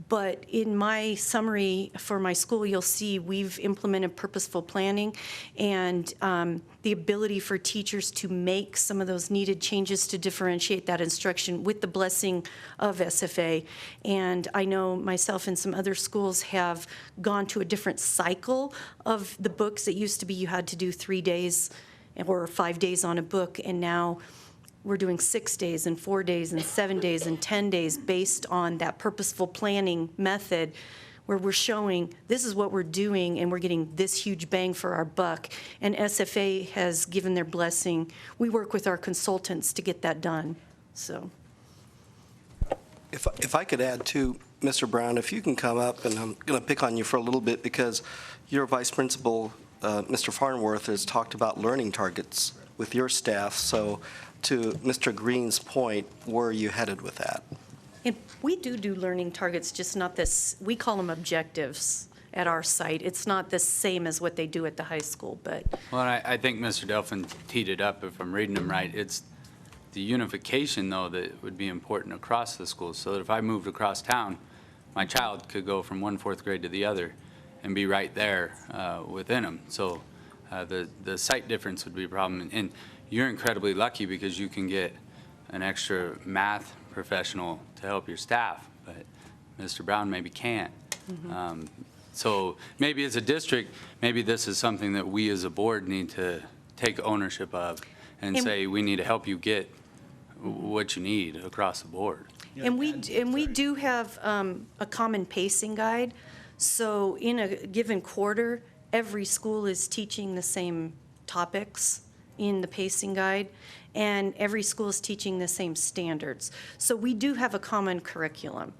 But in my summary for my school, you'll see we've implemented purposeful planning and the ability for teachers to make some of those needed changes to differentiate that instruction with the blessing of SFA. And I know myself and some other schools have gone to a different cycle of the books. It used to be you had to do 3 days or 5 days on a book, and now we're doing 6 days and 4 days and 7 days and 10 days based on that purposeful planning method, where we're showing this is what we're doing and we're getting this huge bang for our buck. And SFA has given their blessing. We work with our consultants to get that done. So,
If I could add to Mr. Brown, if you can come up, and I'm going to pick on you for a little bit because your vice principal, Mr. Farnworth, has talked about learning targets with your staff. So to Mr. Green's point, where are you headed with that?
and we do learning targets, just not this, we call them objectives at our site. It's not the same as what they do at the high school, but.
Well, I think Mr. Delphin teed it up, if I'm reading him right. It's the unification, though, that would be important across the schools, so that if I moved across town, my child could go from one fourth grade to the other and be right there within them. So the site difference would be a problem. And you're incredibly lucky because you can get an extra math professional to help your staff, but Mr. Brown maybe can't.
Mm-hmm.
So maybe as a district, maybe this is something that we as a board need to take ownership of and say, we need to help you get what you need across the board.
And we do have a common pacing guide. So in a given quarter, every school is teaching the same topics in the pacing guide, and every school is teaching the same standards. So we do have a common curriculum.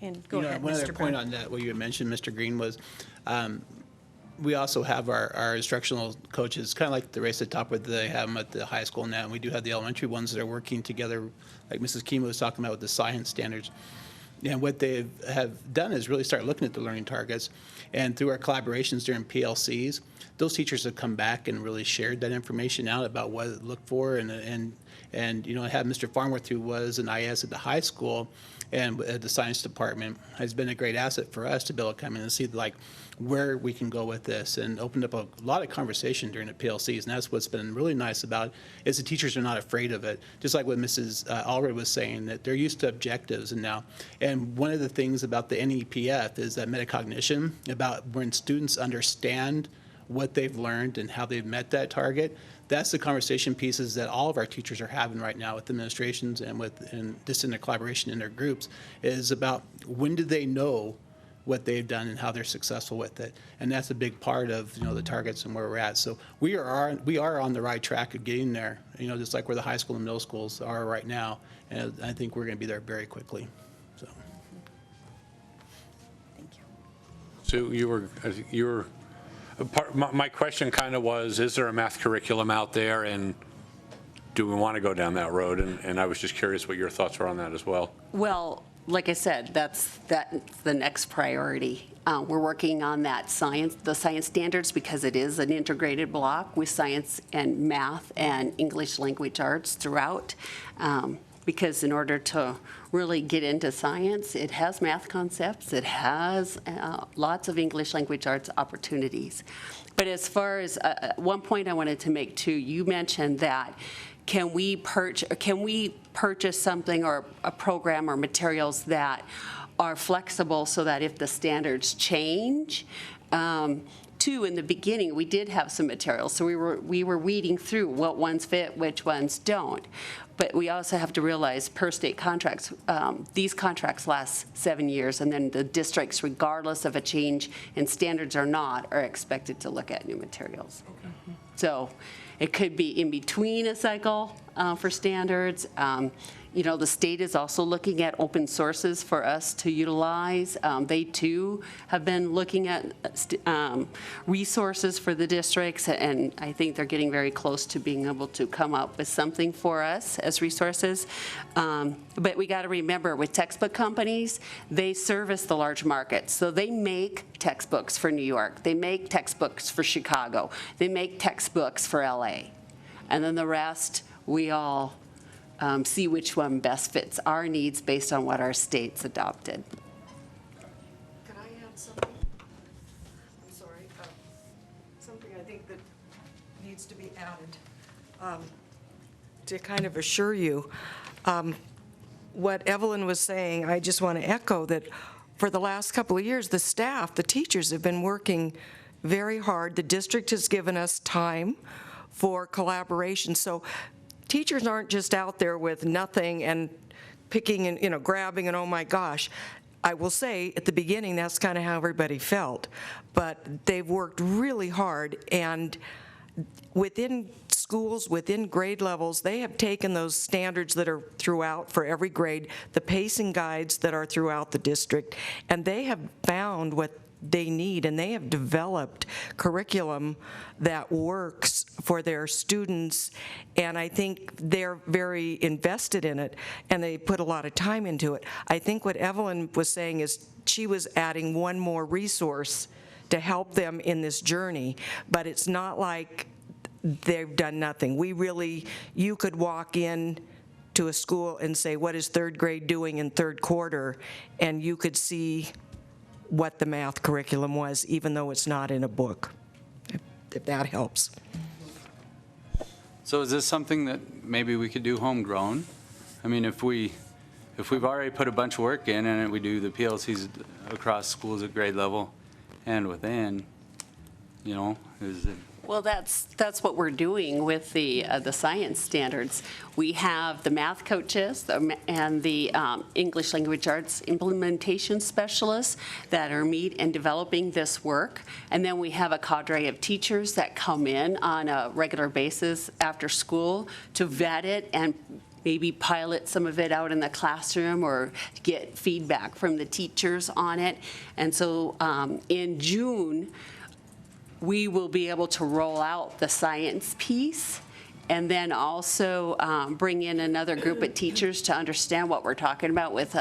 And go ahead,
One other
Mr.
point
Brown.
on that, what you had mentioned, Mr. Green, was we also have our instructional coaches, kind of like the race at the top where they have them at the high school now. And we do have the elementary ones that are working together, like Mrs. Kima was talking about with the science standards. And what they have done is really start looking at the learning targets. And through our collaborations during PLCs, those teachers have come back and really shared that information out about what to look for. And you know, I had Mr. Farnworth, who was an IS at the high school and at the science department, has been a great asset for us to be able to come in and see like where we can go with this, and opened up a lot of conversation during the PLCs. And that's what's been really nice about it, is the teachers are not afraid of it. Just like what Mrs. Allred was saying, that they're used to objectives and now. And one of the things about the NEPF is that metacognition, about when students understand what they've learned and how they've met that target. That's the conversation pieces that all of our teachers are having right now with administrations and just in their collaboration in their groups, is about when do they know what they've done and how they're successful with it. And that's a big part of, you know, the targets and where we're at. So we are on the right track of getting there, you know, just like where the high school and middle schools are right now. And I think we're going to be there very quickly. So.
So you were my question kind of was, is there a math curriculum out there, and do we want to go down that road? And I was just curious what your thoughts were on that as well.
Well, like I said, that's the next priority. We're working on the science standards, because it is an integrated block with science and math and English language arts throughout. Because in order to really get into science, it has math concepts, it has lots of English language arts opportunities. But as far as one point I wanted to make too, you mentioned that can we purchase something or a program or materials that are flexible so that if the standards change, too, in the beginning, we did have some materials, so we were weeding through what ones fit, which ones don't. But we also have to realize per state contracts, these contracts last 7 years, and then the districts, regardless of a change in standards or not, are expected to look at new materials. Okay. So it could be in between a cycle for standards. You know, the state is also looking at open sources for us to utilize. They too have been looking at resources for the districts, and I think they're getting very close to being able to come up with something for us as resources. But we got to remember, with textbook companies, they service the large markets. So they make textbooks for New York. They make textbooks for Chicago. They make textbooks for LA. And then the rest, we all see which one best fits our needs based on what our state's adopted.
Can I add something? I'm sorry. Something I think that needs to be added to kind of assure you. What Evelyn was saying, I just want to echo that for the last couple of years, the staff, the teachers have been working very hard. The district has given us time for collaboration. So teachers aren't just out there with nothing and picking and, you know, grabbing and, oh my gosh. I will say at the beginning that's kind of how everybody felt, but they've worked really hard, and within schools, within grade levels, they have taken those standards that are throughout for every grade, the pacing guides that are throughout the district, and they have found what they need, and they have developed curriculum that works for their students, and I think they're very invested in it, and they put a lot of time into it. I think what Evelyn was saying is she was adding one more resource to help them in this journey, but it's not like they've done nothing. You could walk in to a school and say, what is third grade doing in third quarter, and you could see what the math curriculum was, even though it's not in a book, if that helps.
So is this something that maybe we could do homegrown? I mean, if we've already put a bunch of work in and we do the PLCs across schools at grade level and within, you know, is it?
Well, that's what we're doing with the science standards. We have the math coaches and the English language arts implementation specialists that are and developing this work. And then we have a cadre of teachers that come in on a regular basis after school to vet it and maybe pilot some of it out in the classroom or get feedback from the teachers on it. And so in June, we will be able to roll out the science piece and then also bring in another group of teachers to understand what we're talking about with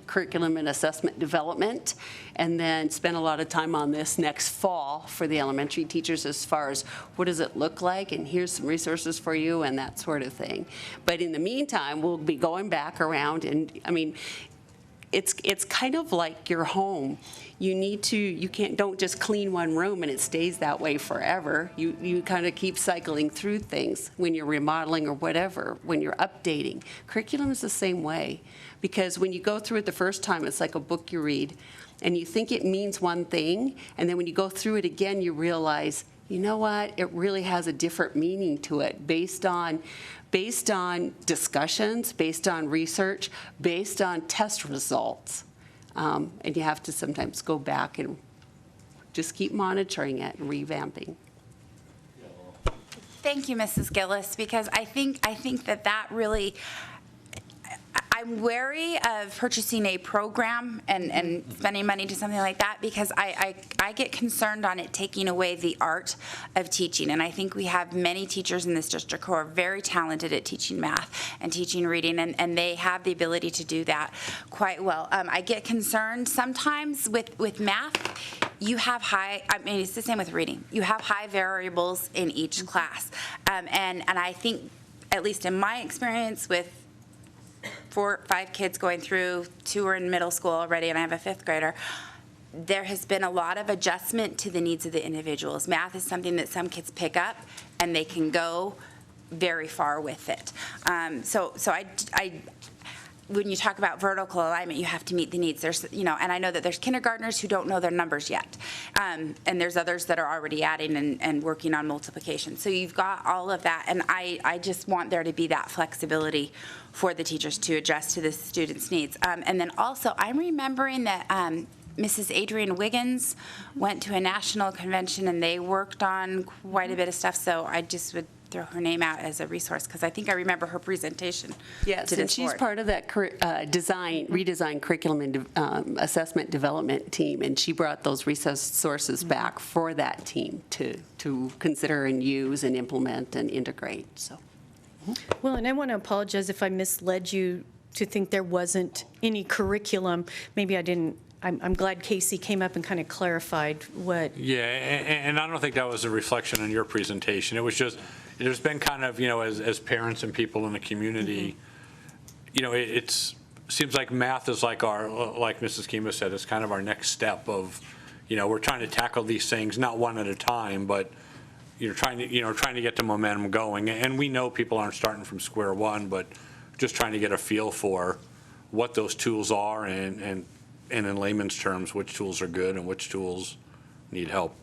curriculum and assessment development, and then spend a lot of time on this next fall for the elementary teachers as far as what does it look like, and here's some resources for you and that sort of thing. But in the meantime, we'll be going back around, and I mean, it's kind of like your home. Don't just clean one room and it stays that way forever. You kind of keep cycling through things when you're remodeling or whatever, when you're updating. Curriculum is the same way, because when you go through it the first time, it's like a book you read, and you think it means one thing, and then when you go through it again, you realize, you know what, it really has a different meaning to it based on discussions, based on research, based on test results. And you have to sometimes go back and just keep monitoring it and revamping.
Thank you, Mrs. Gillis, because I think that really, I'm wary of purchasing a program and spending money to something like that, because I get concerned on it taking away the art of teaching. And I think we have many teachers in this district who are very talented at teaching math and teaching reading, and they have the ability to do that quite well. I get concerned sometimes with math. You have it's the same with reading. You have high variables in each class. And I think, at least in my experience with 4 or 5 kids going through, 2 are in middle school already, and I have a 5th grader, there has been a lot of adjustment to the needs of the individuals. Math is something that some kids pick up, and they can go very far with it. So when you talk about vertical alignment, you have to meet the needs. There's, and I know that there's kindergartners who don't know their numbers yet, and there's others that are already adding and working on multiplication. So you've got all of that, and I just want there to be that flexibility for the teachers to adjust to the students' needs. And then also, I'm remembering that Mrs. Adrienne Wiggins went to a national convention, and they worked on quite a bit of stuff, so I just would throw her name out as a resource, because I think I remember her presentation.
Yes, and she's part of that redesigned curriculum and assessment development team, and she brought those resources back for that team to consider and use and implement and integrate. So.
Well, and I want to apologize if I misled you to think there wasn't any curriculum. Maybe I didn't. I'm glad Casey came up and kind of clarified what. Yeah,
and I don't think that was a reflection on your presentation. It was just, there's been kind of, as parents and people in the community, it seems like math is like like Mrs. Kima said, it's kind of our next step of, we're trying to tackle these things, not one at a time, but trying to get the momentum going. And we know people aren't starting from square one, but just trying to get a feel for what those tools are and in layman's terms, which tools are good and which tools need help.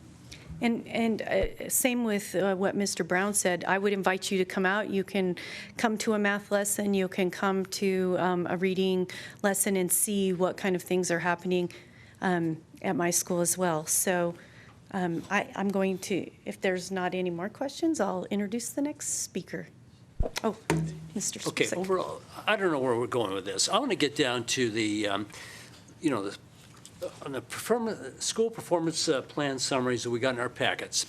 And same with what Mr. Brown said. I would invite you to come out. You can come to a math lesson. You can come to a reading lesson and see what kind of things are happening at my school as well. So I'm going to, if there's not any more questions, I'll introduce the next speaker. Oh, Mr. Spacek.
Okay, overall, I don't know where we're going with this. I want to get down to the, on the school performance plan summaries that we got in our packets.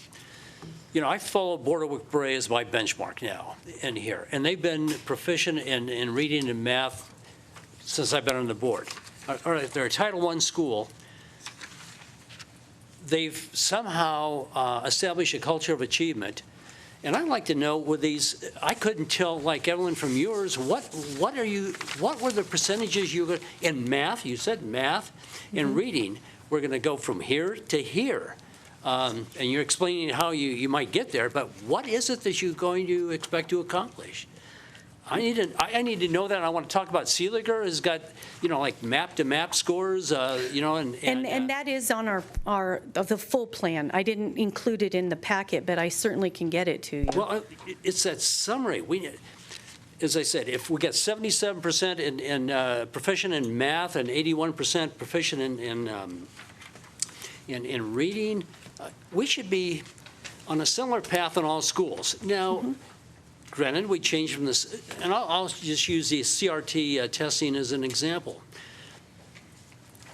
I follow Bordewick Bray as my benchmark now in here, and they've been proficient in reading and math since I've been on the board. All right, they're a Title I school. They've somehow established a culture of achievement. And I'd like to know, with these, I couldn't tell, like Evelyn, from yours, what were the percentages in math? You said math and reading. We're going to go from here to here. And you're explaining how you might get there, but what is it that you're going to expect to accomplish? I need to know that. I want to talk about Seeliger has got, like map-to-map scores,
And that is on the full plan. I didn't include it in the packet, but I certainly can get it to you.
Well, it's that summary. As I said, if we get 77% in proficient in math and 81% proficient in reading, we should be on a similar path in all schools. Now. Granted, we changed from this, and I'll just use the CRT testing as an example.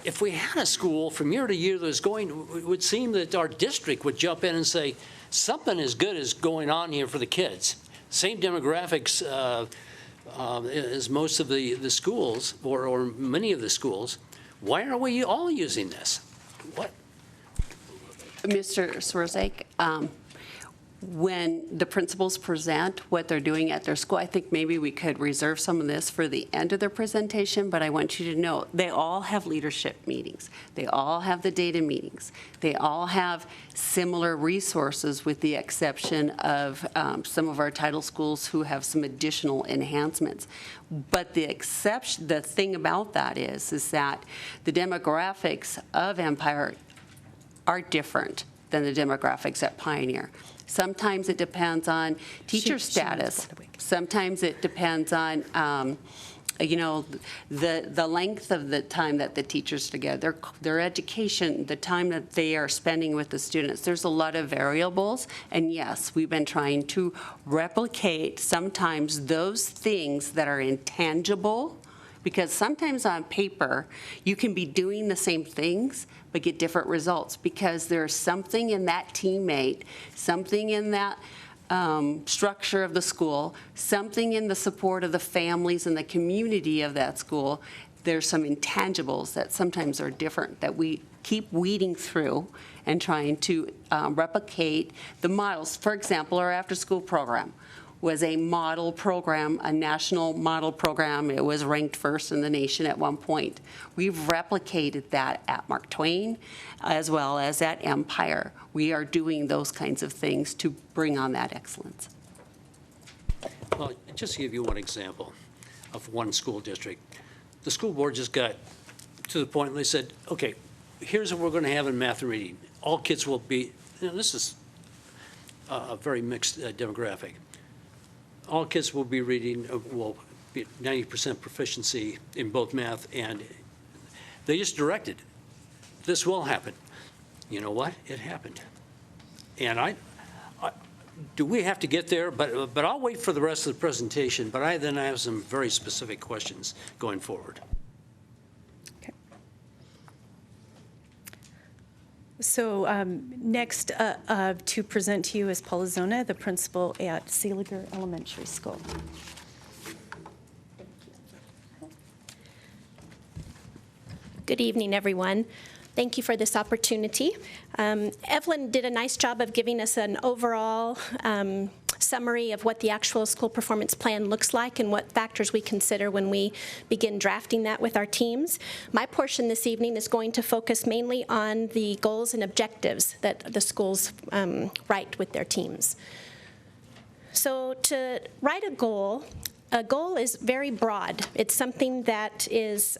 if we had a school from year to year that was going, it would seem that our district would jump in and say, something as good is going on here for the kids. Same demographics as most of the schools, or many of the schools. Why aren't we all using this? What?
Mr. Swarzak, when the principals present what they're doing at their school, I think maybe we could reserve some of this for the end of their presentation, but I want you to know they all have leadership meetings. They all have the data meetings. They all have similar resources with the exception of some of our title schools who have some additional enhancements. But the thing about that is that the demographics of Empire are different than the demographics at Pioneer. Sometimes it depends on teacher status. Sometimes it depends on, the length of the time that the teachers together, their education, the time that they are spending with the students. There's a lot of variables, and yes, we've been trying to replicate sometimes those things that are intangible, because sometimes on paper you can be doing the same things but get different results because there's something in that teammate, something in that structure of the school, something in the support of the families and the community of that school. There's some intangibles that sometimes are different that we keep weeding through and trying to replicate the models. For example, our after-school program was a model program, a national model program. It was ranked first in the nation at one point. We've replicated that at Mark Twain as well as at Empire. We are doing those kinds of things to bring on that excellence.
Well, just to give you one example of one school district, the school board just got to the point where they said, okay, here's what we're going to have in math and reading. All kids will be, this is a very mixed demographic. All kids will be reading, will be 90% proficiency in both math, and they just directed, this will happen. You know what? It happened. And do we have to get there? But I'll wait for the rest of the presentation, but I have some very specific questions going forward.
So next to present to you is Paula Zona, the principal at Seeliger Elementary School.
Good evening, everyone. Thank you for this opportunity. Evelyn did a nice job of giving us an overall summary of what the actual school performance plan looks like and what factors we consider when we begin drafting that with our teams. My portion this evening is going to focus mainly on the goals and objectives that the schools write with their teams. So to write a goal is very broad. It's something that is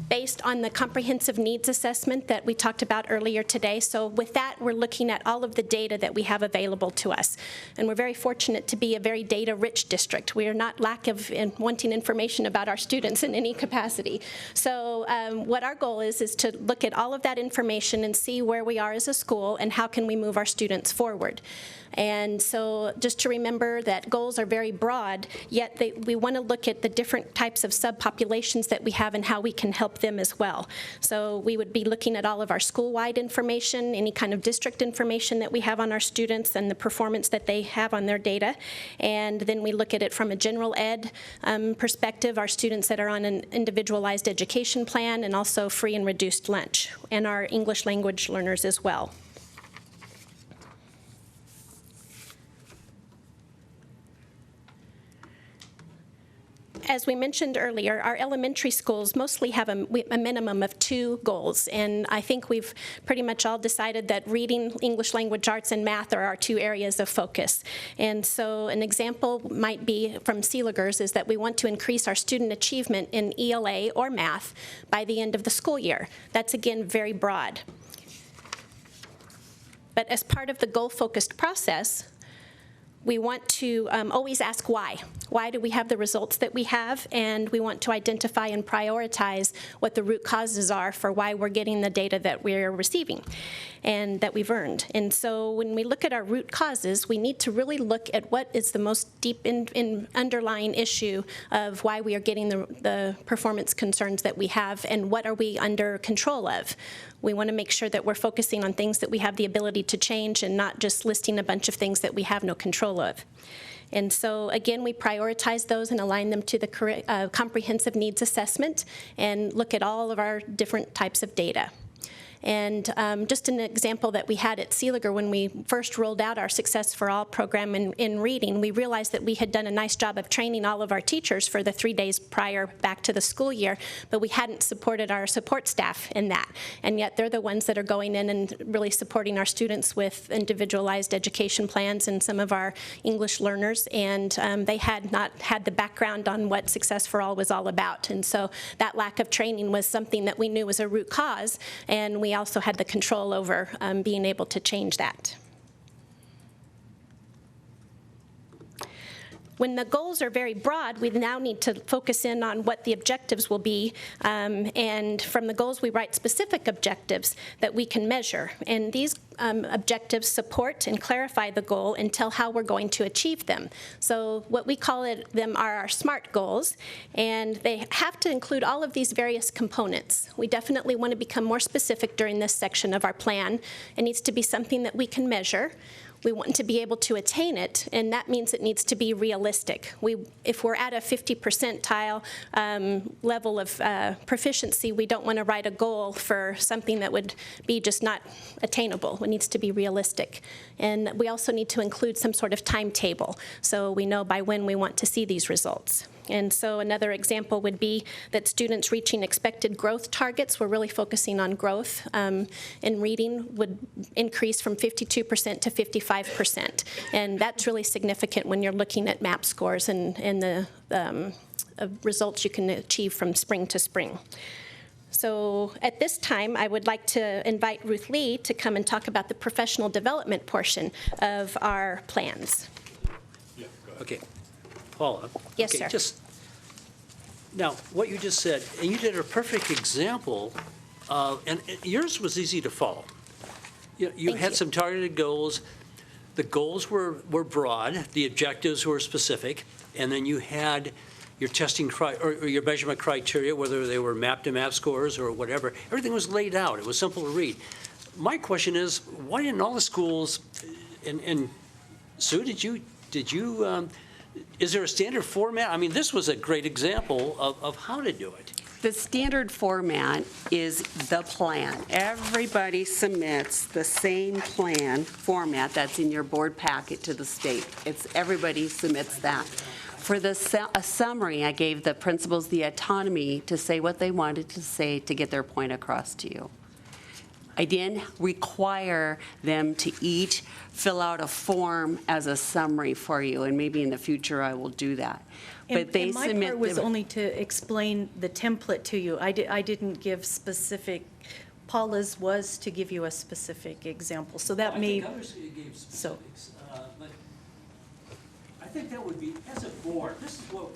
based on the comprehensive needs assessment that we talked about earlier today. So with that, we're looking at all of the data that we have available to us. And we're very fortunate to be a very data-rich district. We are not lack of wanting information about our students in any capacity. So what our goal is to look at all of that information and see where we are as a school and how can we move our students forward. And so just to remember that goals are very broad, yet we want to look at the different types of subpopulations that we have and how we can help them as well. So we would be looking at all of our school-wide information, any kind of district information that we have on our students and the performance that they have on their data. And then we look at it from a general ed perspective, our students that are on an individualized education plan and also free and reduced lunch, and our English language learners as well. As we mentioned earlier, our elementary schools mostly have a minimum of 2 goals, and I think we've pretty much all decided that reading, English language arts, and math are our 2 areas of focus. And so an example might be from Seeliger's is that we want to increase our student achievement in ELA or math by the end of the school year. That's, again, very broad. But as part of the goal-focused process, we want to always ask why. Why do we have the results that we have? And we want to identify and prioritize what the root causes are for why we're getting the data that we're receiving and that we've earned. And so when we look at our root causes, we need to really look at what is the most deep in underlying issue of why we are getting the performance concerns that we have, and what are we under control of. We want to make sure that we're focusing on things that we have the ability to change and not just listing a bunch of things that we have no control of. And so, again, we prioritize those and align them to the comprehensive needs assessment and look at all of our different types of data. And just an example that we had at Seeliger when we first rolled out our Success for All program in reading, we realized that we had done a nice job of training all of our teachers for the 3 days prior back to the school year, but we hadn't supported our support staff in that. And yet they're the ones that are going in and really supporting our students with individualized education plans and some of our English learners, and they had not had the background on what Success for All was all about. And so that lack of training was something that we knew was a root cause, and we also had the control over being able to change that. When the goals are very broad, we now need to focus in on what the objectives will be, and from the goals we write specific objectives that we can measure. And these objectives support and clarify the goal and tell how we're going to achieve them. So what we call them are our SMART goals, and they have to include all of these various components. We definitely want to become more specific during this section of our plan. It needs to be something that we can measure. We want to be able to attain it, and that means it needs to be realistic. If we're at a 50 percentile level of proficiency, we don't want to write a goal for something that would be just not attainable. It needs to be realistic. And we also need to include some sort of timetable, so we know by when we want to see these results. And so another example would be that students reaching expected growth targets, we're really focusing on growth in reading, would increase from 52% to 55%. And that's really significant when you're looking at MAP scores and the results you can achieve from spring to spring. So at this time, I would like to invite Ruth Lee to come and talk about the professional development portion of our plans.
Yeah, go ahead. Okay. Paula.
Yes,
okay,
sir.
Now, what you just said, and you did a perfect example, and yours was easy to follow. You had some targeted goals. The goals were broad. The objectives were specific. And then you had your testing or your measurement criteria, whether they were MAP to MAP scores or whatever. Everything was laid out. It was simple to read. My question is, why didn't all the schools, and Sue, did you is there a standard format? I mean, this was a great example of how to do it.
The standard format is the plan. Everybody submits the same plan format that's in your board packet to the state. Everybody submits that. For a summary, I gave the principals the autonomy to say what they wanted to say to get their point across to you. I didn't require them to each fill out a form as a summary for you, and maybe in the future I will do that. But they
my
submit.
part was only to explain the template to you. I didn't give specific. Paula's was to give you a specific example, so that may.
I think others gave specifics, but I think that would be, as a board, this is what,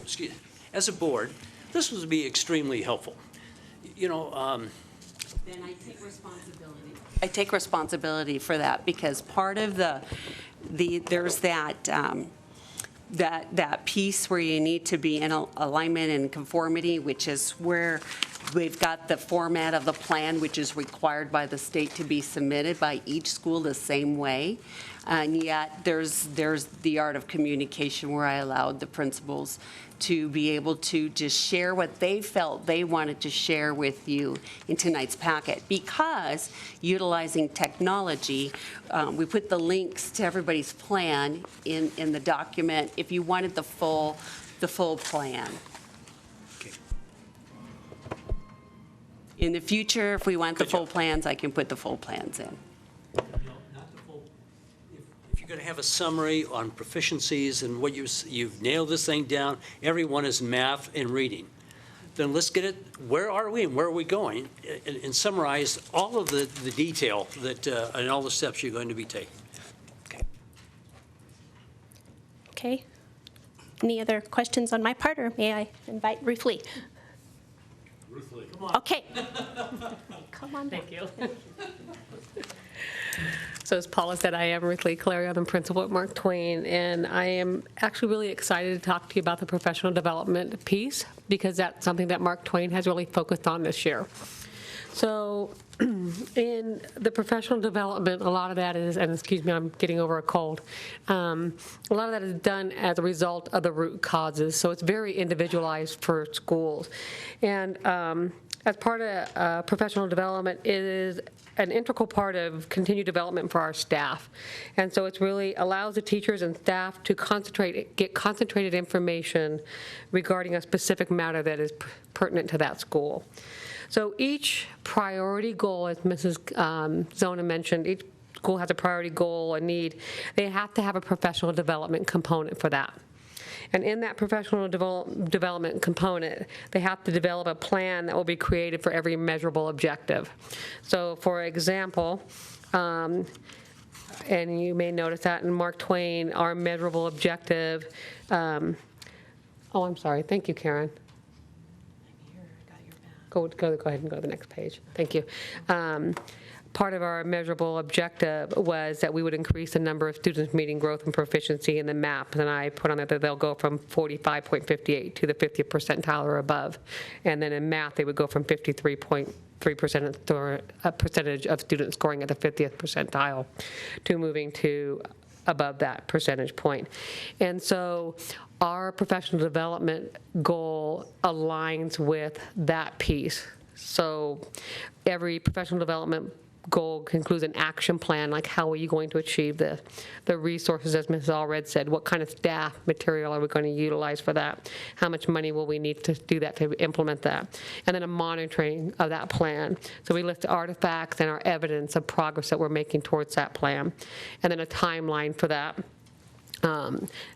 excuse me, as a board, this would be extremely helpful.
Then I take responsibility. I take responsibility for that, because part of there's that piece where you need to be in alignment and conformity, which is where we've got the format of the plan, which is required by the state to be submitted by each school the same way. And yet there's the art of communication where I allowed the principals to be able to just share what they felt they wanted to share with you in tonight's packet. Because utilizing technology, we put the links to everybody's plan in the document if you wanted the full plan.
Okay.
In the future, if we want the full plans, I can put the full plans in.
If you're going to have a summary on proficiencies and what you've nailed this thing down, everyone is math and reading, then let's get it, where are we and where are we going, and summarize all of the detail that and all the steps you're going to be taking. Okay.
Okay. Any other questions on my part, or may I invite Ruth Lee?
Ruth Lee, come on.
Okay. Come on.
Thank you.
So as Paula said, I am Ruth Lee Clary. I'm a principal at Mark Twain, and I am actually really excited to talk to you about the professional development piece, because that's something that Mark Twain has really focused on this year. So in the professional development, a lot of that is, and excuse me, I'm getting over a cold, a lot of that is done as a result of the root causes. So it's very individualized for schools. And as part of professional development, it is an integral part of continued development for our staff. And so it really allows the teachers and staff to get concentrated information regarding a specific matter that is pertinent to that school. So each priority goal, as Mrs. Zona mentioned, each school has a priority goal, a need. They have to have a professional development component for that. And in that professional development component, they have to develop a plan that will be created for every measurable objective. So for example, and you may notice that in Mark Twain, our measurable objective, oh, I'm sorry, thank you, Karen. Go ahead and go to the next page. Thank you. Part of our measurable objective was that we would increase the number of students meeting growth and proficiency in the MAP, and I put on that they'll go from 45.58 to the 50th percentile or above. And then in math, they would go from 53.3% a percentage of students scoring at the 50th percentile to moving to above that percentage point. And so our professional development goal aligns with that piece. So every professional development goal includes an action plan, like how are you going to achieve this? The resources, as Mrs. Allred said, what kind of staff material are we going to utilize for that? How much money will we need to do that, to implement that? And then a monitoring of that plan. So we list artifacts and our evidence of progress that we're making towards that plan. And then a timeline for that.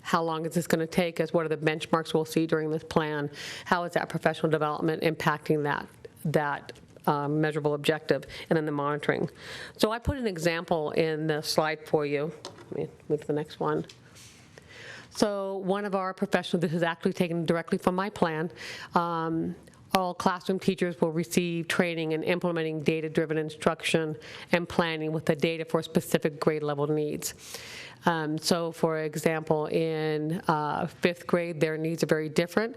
How long is this going to take us? What are the benchmarks we'll see during this plan? How is that professional development impacting that measurable objective, and then the monitoring. So I put an example in the slide for you. Let me move to the next one. So one of our professionals, this is actually taken directly from my plan, all classroom teachers will receive training in implementing data-driven instruction and planning with the data for specific grade level needs. So for example, in 5th grade, their needs are very different.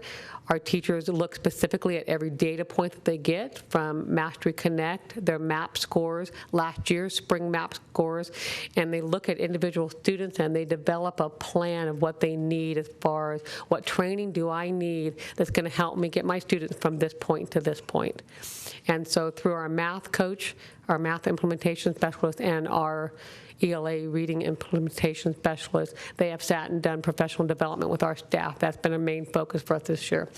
Our teachers look specifically at every data point that they get from Mastery Connect, their MAP scores, last year's spring MAP scores, and they look at individual students and they develop a plan of what they need as far as what training do I need that's going to help me get my students from this point to this point. And so through our math coach, our math implementation specialist, and our ELA reading implementation specialists, they have sat and done professional development with our staff. That's been a main focus for us this year.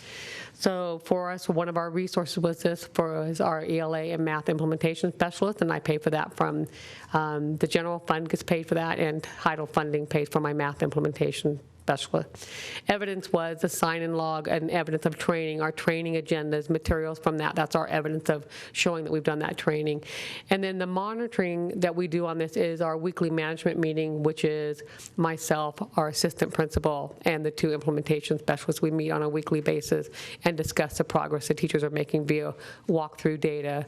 So for us, one of our resources was our ELA and math implementation specialist, and I pay for that from the general fund gets paid for that, and Heidel funding pays for my math implementation specialist. Evidence was the sign and log and evidence of training, our training agendas, materials from that. That's our evidence of showing that we've done that training. And then the monitoring that we do on this is our weekly management meeting, which is myself, our assistant principal, and the 2 implementation specialists. We meet on a weekly basis and discuss the progress the teachers are making via walkthrough data,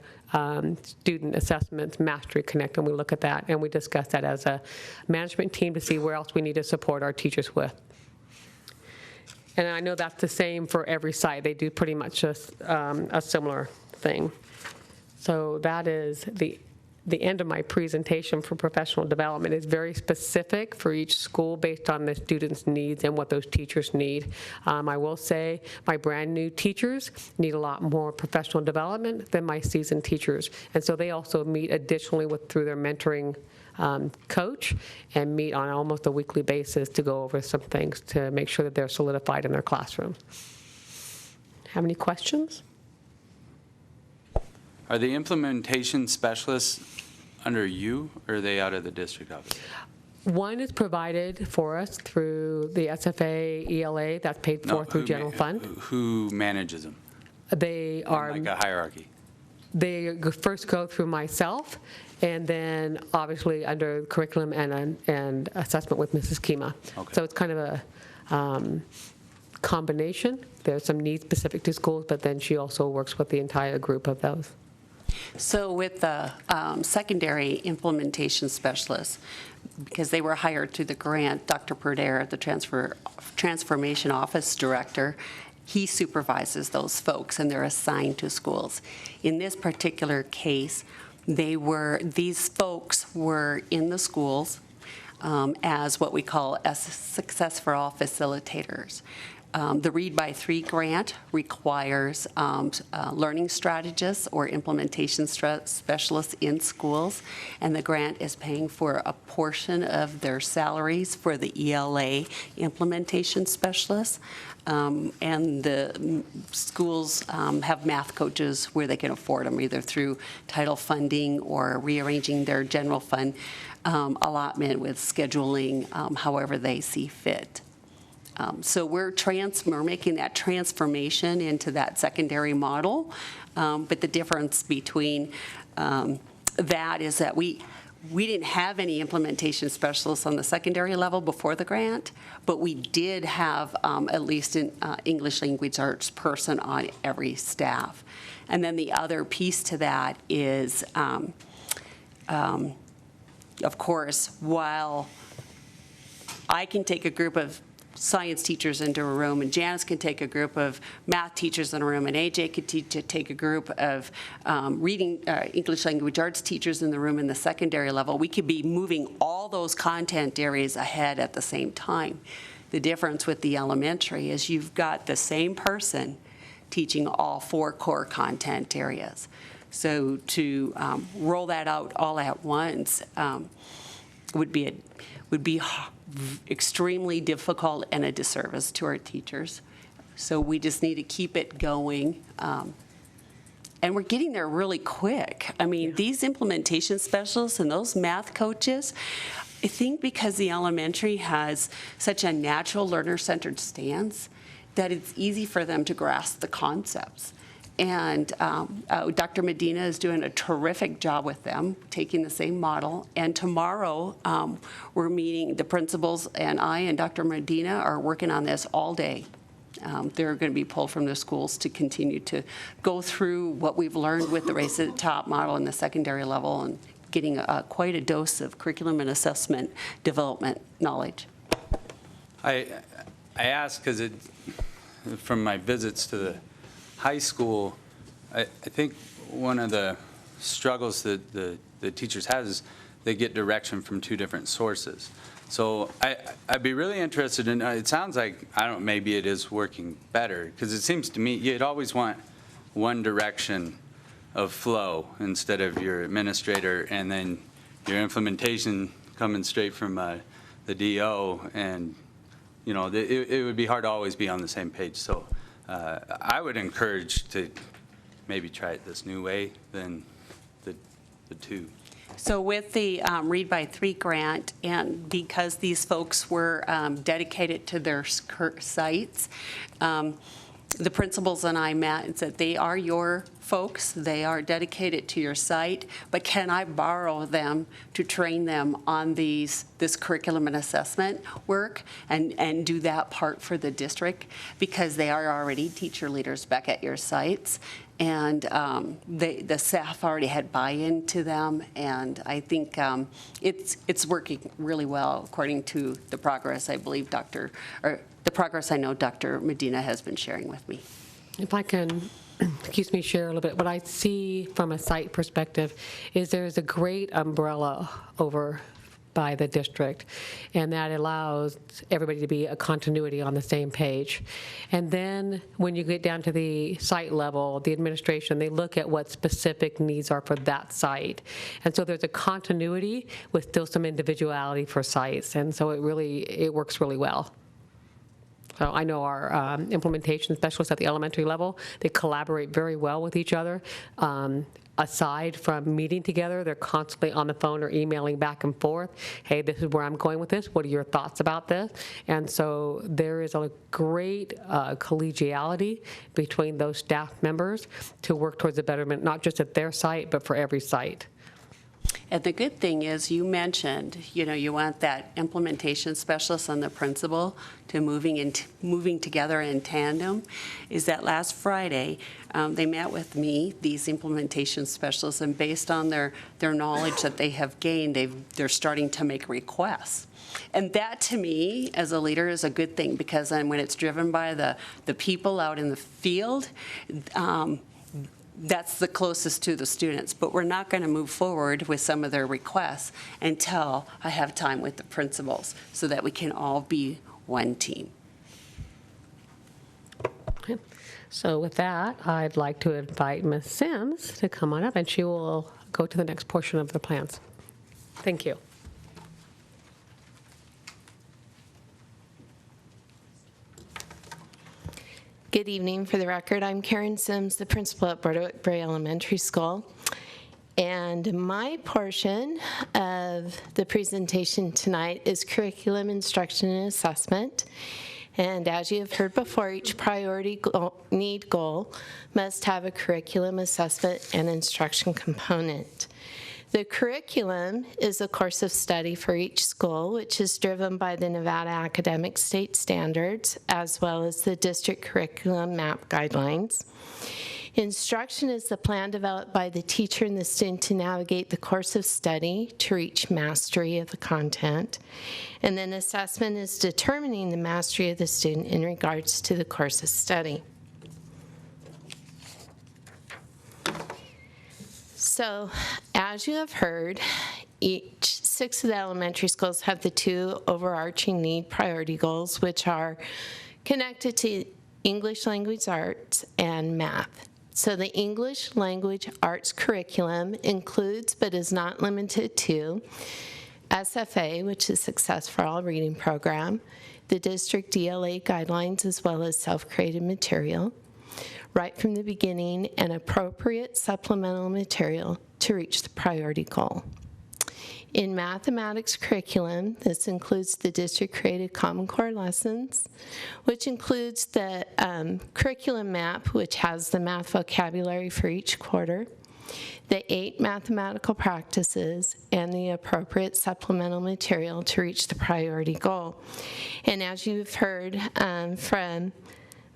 student assessments, Mastery Connect, and we look at that and we discuss that as a management team to see where else we need to support our teachers with. And I know that's the same for every site. They do pretty much a similar thing. So that is the end of my presentation for professional development. Is very specific for each school based on the students' needs and what those teachers need. I will say my brand new teachers need a lot more professional development than my seasoned teachers. And so they also meet additionally through their mentoring coach and meet on almost a weekly basis to go over some things to make sure that they're solidified in their classroom. Have any questions?
Are the implementation specialists under you, or are they out of the district office?
One is provided for us through the SFA ELA, that's paid for through general fund.
Who manages them?
They are
like a hierarchy.
they first go through myself, and then obviously under curriculum and assessment with Mrs. Kima.
Okay.
So it's kind of a combination. There's some needs specific to schools, but then she also works with the entire group of those.
So with the secondary implementation specialists, because they were hired through the grant, Dr. Perdere, the Transformation Office Director, he supervises those folks, and they're assigned to schools. In this particular case, these folks were in the schools as what we call Success for All facilitators. The Read by 3 grant requires learning strategists or implementation specialists in schools, and the grant is paying for a portion of their salaries for the ELA implementation specialists. And the schools have math coaches where they can afford them, either through title funding or rearranging their general fund allotment with scheduling however they see fit. So we're making that transformation into that secondary model, but the difference between that is that we didn't have any implementation specialists on the secondary level before the grant, but we did have at least an English language arts person on every staff. And then the other piece to that is, of course, while I can take a group of science teachers into a room, and Janice can take a group of math teachers in a room, and AJ could take a group of reading English language arts teachers in the room in the secondary level. We could be moving all those content areas ahead at the same time. The difference with the elementary is you've got the same person teaching all 4 core content areas. So to roll that out all at once would be extremely difficult and a disservice to our teachers. So we just need to keep it going. And we're getting there really quick. I mean, these implementation specialists and those math coaches, I think because the elementary has such a natural learner-centered stance, that it's easy for them to grasp the concepts. And Dr. Medina is doing a terrific job with them, taking the same model. And tomorrow, we're meeting, the principals and I and Dr. Medina are working on this all day. They're going to be pulled from their schools to continue to go through what we've learned with the Race at the Top model in the secondary level and getting quite a dose of curriculum and assessment development knowledge.
I ask because from my visits to the high school, I think one of the struggles that the teachers have is they get direction from 2 different sources. So I'd be really interested in, it sounds like, I don't know, maybe it is working better, because it seems to me you'd always want one direction of flow instead of your administrator and then your implementation coming straight from the DO, and you know, it would be hard to always be on the same page. So I would encourage to maybe try it this new way than the 2.
So with the Read by 3 grant, and because these folks were dedicated to their sites, the principals and I met and said, they are your folks, they are dedicated to your site, but can I borrow them to train them on this curriculum and assessment work and do that part for the district, because they are already teacher leaders back at your sites. And the staff already had buy-in to them, and I think it's working really well according to the progress I believe the progress I know Dr. Medina has been sharing with me.
If I can, excuse me, share a little bit, what I see from a site perspective is there's a great umbrella over by the district, and that allows everybody to be a continuity on the same page. And then when you get down to the site level, the administration, they look at what specific needs are for that site. And so there's a continuity with still some individuality for sites, and so it works really well. So I know our implementation specialists at the elementary level, they collaborate very well with each other. Aside from meeting together, they're constantly on the phone or emailing back and forth. Hey, this is where I'm going with this. What are your thoughts about this? And so there is a great collegiality between those staff members to work towards a betterment, not just at their site, but for every site.
And the good thing is, you mentioned, you want that implementation specialist and the principal to moving together in tandem, is that last Friday, they met with me, these implementation specialists, and based on their knowledge that they have gained, they're starting to make requests. And that, to me, as a leader, is a good thing, because then when it's driven by the people out in the field, that's the closest to the students. But we're not going to move forward with some of their requests until I have time with the principals so that we can all be one team.
Okay. So with that, I'd like to invite Ms. Sims to come on up, and she will go to the next portion of the plans. Thank you.
Good evening. For the record, I'm Karen Sims, the principal at Bordeaux Bray Elementary School. And my portion of the presentation tonight is curriculum, instruction, and assessment. And as you have heard before, each priority need goal must have a curriculum, assessment, and instruction component. The curriculum is a course of study for each school, which is driven by the Nevada Academic State Standards, as well as the district curriculum map guidelines. Instruction is the plan developed by the teacher and the student to navigate the course of study to reach mastery of the content. And then assessment is determining the mastery of the student in regards to the course of study. So, as you have heard, each 6 of the elementary schools have the 2 overarching need priority goals, which are connected to English language arts and math. So the English language arts curriculum includes, but is not limited to, SFA, which is Success for All Reading Program, the district DLA guidelines, as well as self-created material, right from the beginning, and appropriate supplemental material to reach the priority goal. In mathematics curriculum, this includes the district-created Common Core lessons, which includes the curriculum map, which has the math vocabulary for each quarter, the 8 mathematical practices, and the appropriate supplemental material to reach the priority goal. And as you've heard from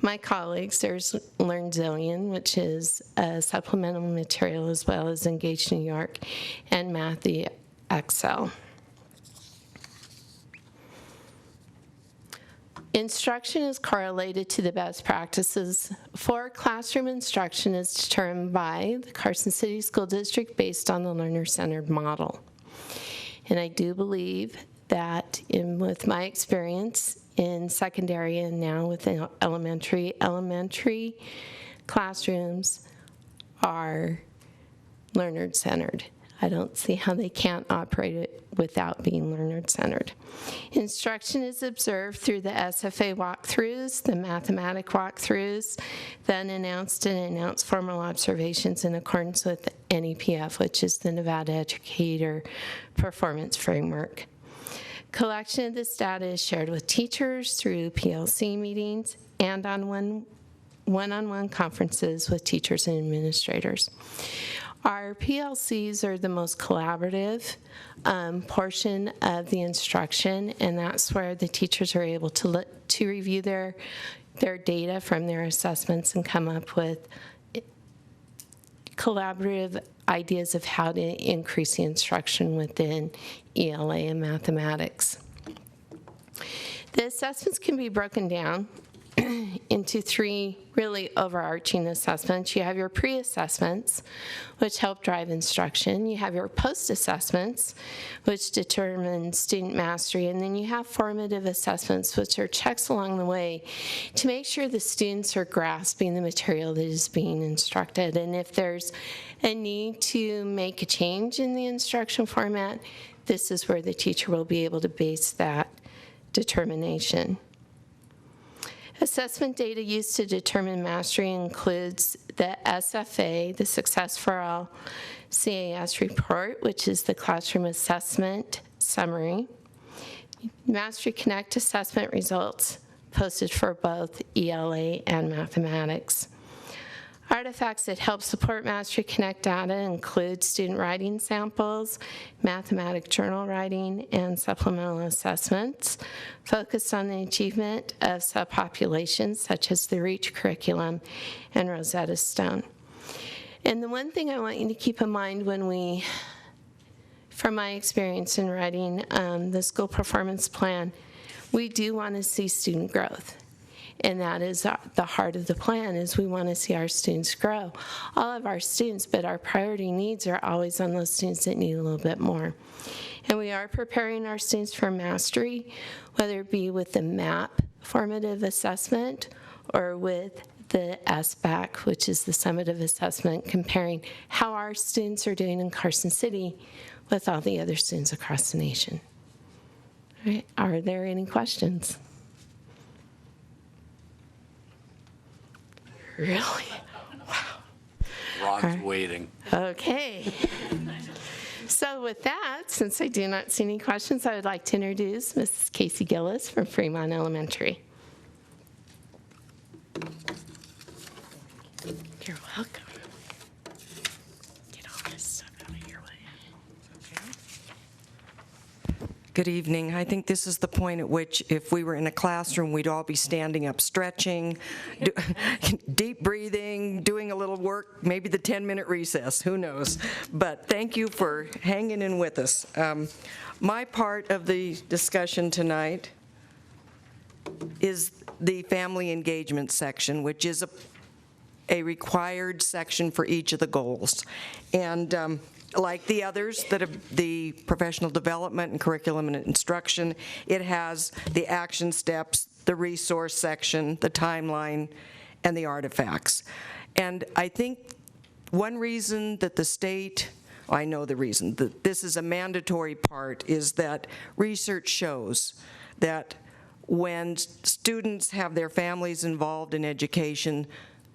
my colleagues, there's Learn Zillion, which is a supplemental material, as well as Engage New York and Math the Excel. Instruction is correlated to the best practices for classroom instruction is determined by the Carson City School District based on the learner-centered model. And I do believe that with my experience in secondary and now within elementary classrooms are learner-centered. I don't see how they can't operate it without being learner-centered. Instruction is observed through the SFA walkthroughs, the mathematic walkthroughs, the unannounced and announced formal observations in accordance with NEPF, which is the Nevada Educator Performance Framework. Collection of this data is shared with teachers through PLC meetings and on one-on-one conferences with teachers and administrators. Our PLCs are the most collaborative portion of the instruction, and that's where the teachers are able to review their data from their assessments and come up with collaborative ideas of how to increase the instruction within ELA and mathematics. The assessments can be broken down into 3 really overarching assessments. You have your pre-assessments, which help drive instruction. You have your post-assessments, which determine student mastery. And then you have formative assessments, which are checks along the way to make sure the students are grasping the material that is being instructed. And if there's a need to make a change in the instruction format, this is where the teacher will be able to base that determination. Assessment data used to determine mastery includes the SFA, the Success for All CAS report, which is the classroom assessment summary, Mastery Connect assessment results posted for both ELA and mathematics. Artifacts that help support Mastery Connect data include student writing samples, mathematic journal writing, and supplemental assessments focused on the achievement of subpopulations such as the REACH curriculum and Rosetta Stone. And the one thing I want you to keep in mind from my experience in writing the school performance plan, we do want to see student growth. And that is the heart of the plan, is we want to see our students grow. All of our students, but our priority needs are always on those students that need a little bit more. And we are preparing our students for mastery, whether it be with the MAP formative assessment or with the SBAC, which is the summative assessment, comparing how our students are doing in Carson City with all the other students across the nation. All right, are there any questions? Really? Wow.
Ron's waiting.
Okay. So with that, since I do not see any questions, I would like to introduce Mrs. Casey Gillis from Fremont Elementary. You're welcome. Get all this stuff out of your way.
Good evening. I think this is the point at which, if we were in a classroom, we'd all be standing up, stretching, deep breathing, doing a little work, maybe the 10-minute recess, who knows. But thank you for hanging in with us. My part of the discussion tonight is the family engagement section, which is a required section for each of the goals. And like the others, that have the professional development and curriculum and instruction, it has the action steps, the resource section, the timeline, and the artifacts. And I think one reason that the state, I know the reason that this is a mandatory part, is that research shows that when students have their families involved in education,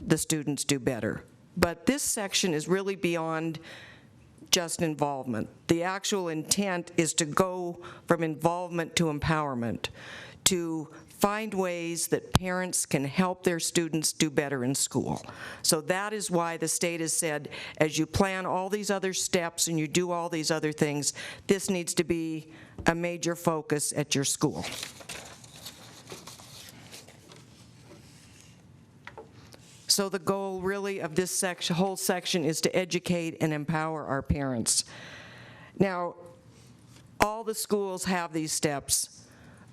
the students do better. But this section is really beyond just involvement. The actual intent is to go from involvement to empowerment, to find ways that parents can help their students do better in school. So that is why the state has said, as you plan all these other steps and you do all these other things, this needs to be a major focus at your school. So the goal really of this whole section is to educate and empower our parents. Now, all the schools have these steps,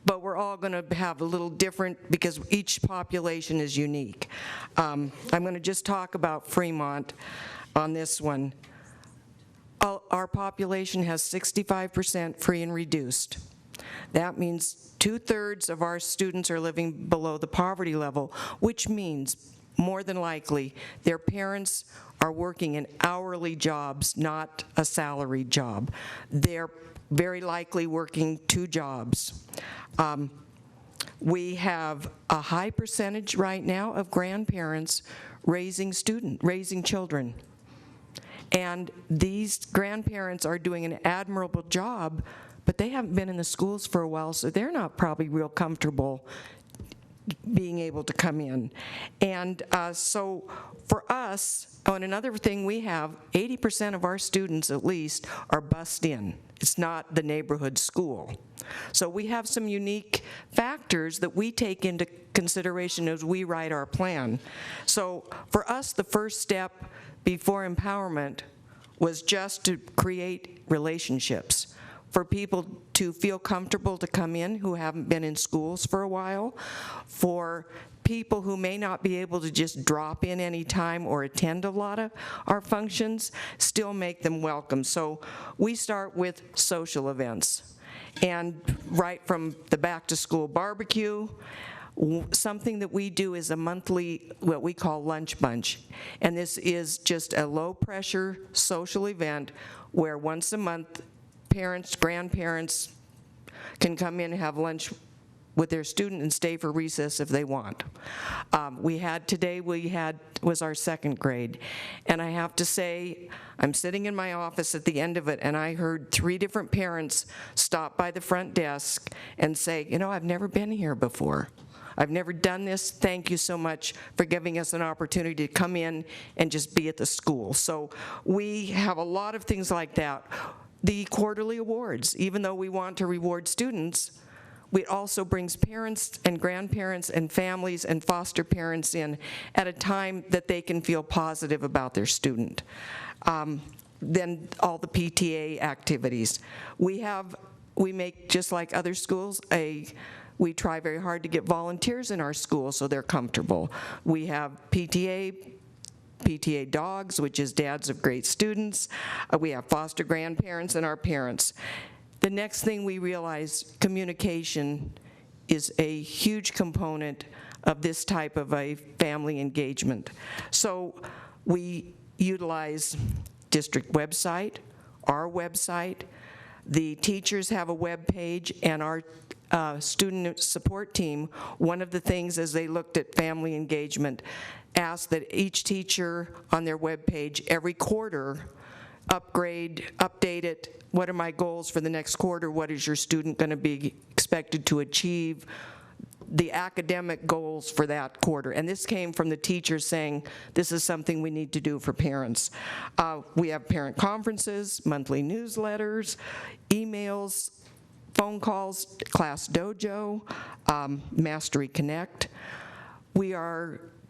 but we're all going to have a little different because each population is unique. I'm going to just talk about Fremont on this one. Our population has 65% free and reduced. That means 2/3 of our students are living below the poverty level, which means more than likely, their parents are working in hourly jobs, not a salaried job. They're very likely working 2 jobs. We have a high percentage right now of grandparents raising children. And these grandparents are doing an admirable job, but they haven't been in the schools for a while, so they're not probably real comfortable being able to come in. And so for us, and another thing we have, 80% of our students at least are bused in. It's not the neighborhood school. So we have some unique factors that we take into consideration as we write our plan. So for us, the first step before empowerment was just to create relationships for people to feel comfortable to come in who haven't been in schools for a while, for people who may not be able to just drop in any time or attend a lot of our functions, still make them welcome. So we start with social events. And right from the back-to-school barbecue, something that we do is a monthly, what we call lunch bunch. And this is just a low-pressure social event where once a month, parents, grandparents can come in and have lunch
with their student and stay for recess if they want. Today was our second grade. And I have to say, I'm sitting in my office at the end of it, and I heard 3 different parents stop by the front desk and say, you know, I've never been here before. I've never done this. Thank you so much for giving us an opportunity to come in and just be at the school. So we have a lot of things like that. The quarterly awards, even though we want to reward students, it also brings parents and grandparents and families and foster parents in at a time that they can feel positive about their student. Then all the PTA activities. We make, just like other schools, we try very hard to get volunteers in our school so they're comfortable. We have PTA dogs, which is dads of great students. We have foster grandparents and our parents. The next thing we realize, communication is a huge component of this type of a family engagement. So we utilize district website, our website. The teachers have a web page, and our student support team, one of the things as they looked at family engagement, asked that each teacher on their web page every quarter update it. What are my goals for the next quarter? What is your student going to be expected to achieve? The academic goals for that quarter. And this came from the teachers saying, this is something we need to do for parents. We have parent conferences, monthly newsletters, emails, phone calls, Class Dojo, Mastery Connect.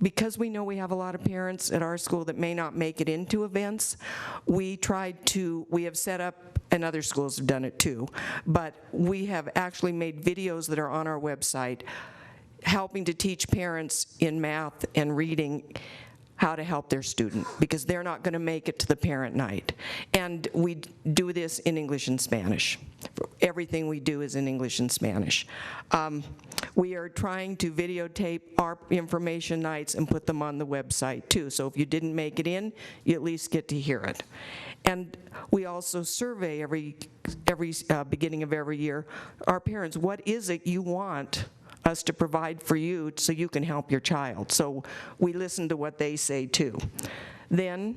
Because we know we have a lot of parents at our school that may not make it into events, we have set up, and other schools have done it too, but we have actually made videos that are on our website helping to teach parents in math and reading how to help their student, because they're not going to make it to the parent night. And we do this in English and Spanish. Everything we do is in English and Spanish. We are trying to videotape our information nights and put them on the website too. So if you didn't make it in, you at least get to hear it. And we also survey every beginning of every year our parents, what is it you want us to provide for you so you can help your child? So we listen to what they say too. Then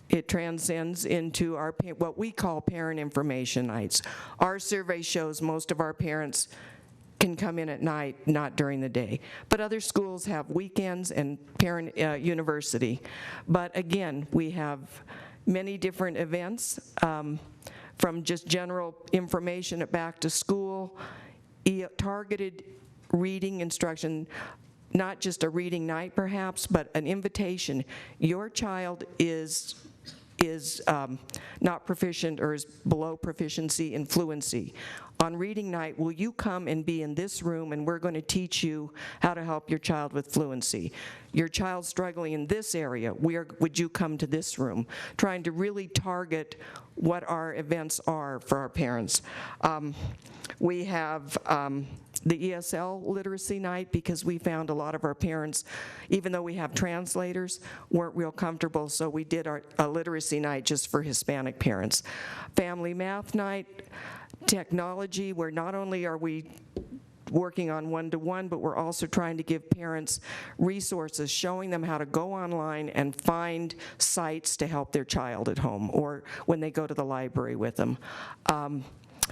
it transcends into what we call parent information nights. Our survey shows most of our parents can come in at night, not during the day. But other schools have weekends and parent university. But again, we have many different events, from just general information at back to school, targeted reading instruction, not just a reading night perhaps, but an invitation. Your child is not proficient or is below proficiency in fluency. On reading night, will you come and be in this room, and we're going to teach you how to help your child with fluency. Your child's struggling in this area, would you come to this room? Trying to really target what our events are for our parents. We have the ESL literacy night, because we found a lot of our parents, even though we have translators, weren't real comfortable, so we did a literacy night just for Hispanic parents. Family math night, technology, where not only are we working on one-to-one, but we're also trying to give parents resources, showing them how to go online and find sites to help their child at home or when they go to the library with them.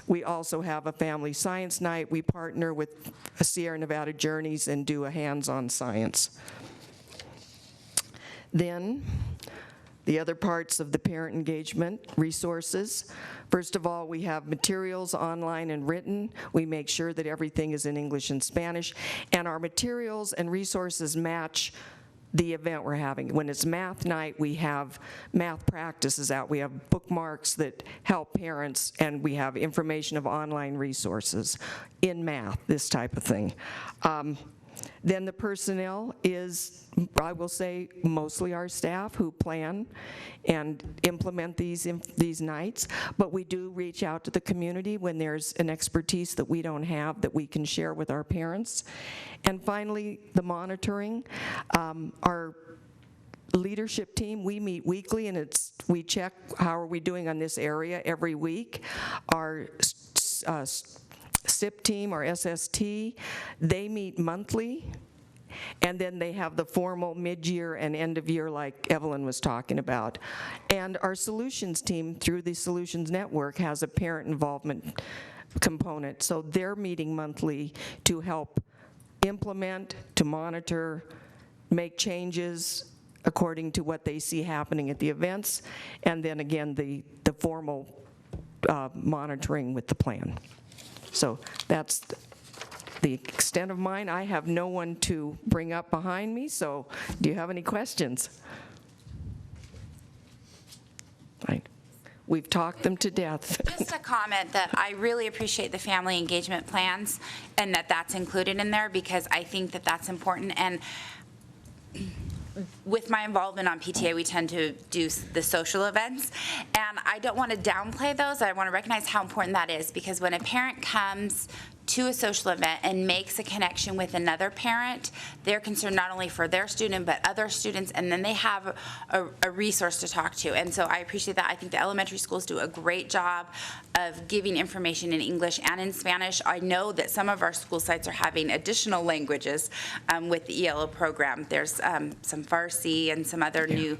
We also have a family science night. We partner with Sierra Nevada Journeys and do a hands-on science. Then, the other parts of the parent engagement resources. First of all, we have materials online and written. We make sure that everything is in English and Spanish, and our materials and resources match the event we're having. When it's math night, we have math practices out. We have bookmarks that help parents, and we have information of online resources in math, this type of thing. Then the personnel is, I will say, mostly our staff who plan and implement these nights, but we do reach out to the community when there's an expertise that we don't have that we can share with our parents. And finally, the monitoring. Our leadership team, we meet weekly, and we check how are we doing on this area every week. Our SIP team or SST, they meet monthly. And then they have the formal mid-year and end-of-year like Evelyn was talking about. And our solutions team through the Solutions Network has a parent involvement component. So they're meeting monthly to help implement, to monitor, make changes according to what they see happening at the events. And then again, the formal monitoring with the plan. So that's the extent of mine. I have no one to bring up behind me, so do you have any questions? Right. We've talked them to death.
Just a comment that I really appreciate the family engagement plans and that that's included in there, because I think that that's important. And with my involvement on PTA, we tend to do the social events, and I don't want to downplay those. I want to recognize how important that is, because when a parent comes to a social event and makes a connection with another parent, they're concerned not only for their student but other students, and then they have a resource to talk to. And so I appreciate that. I think the elementary schools do a great job of giving information in English and in Spanish. I know that some of our school sites are having additional languages with the ELO program. There's some Farsi and some other new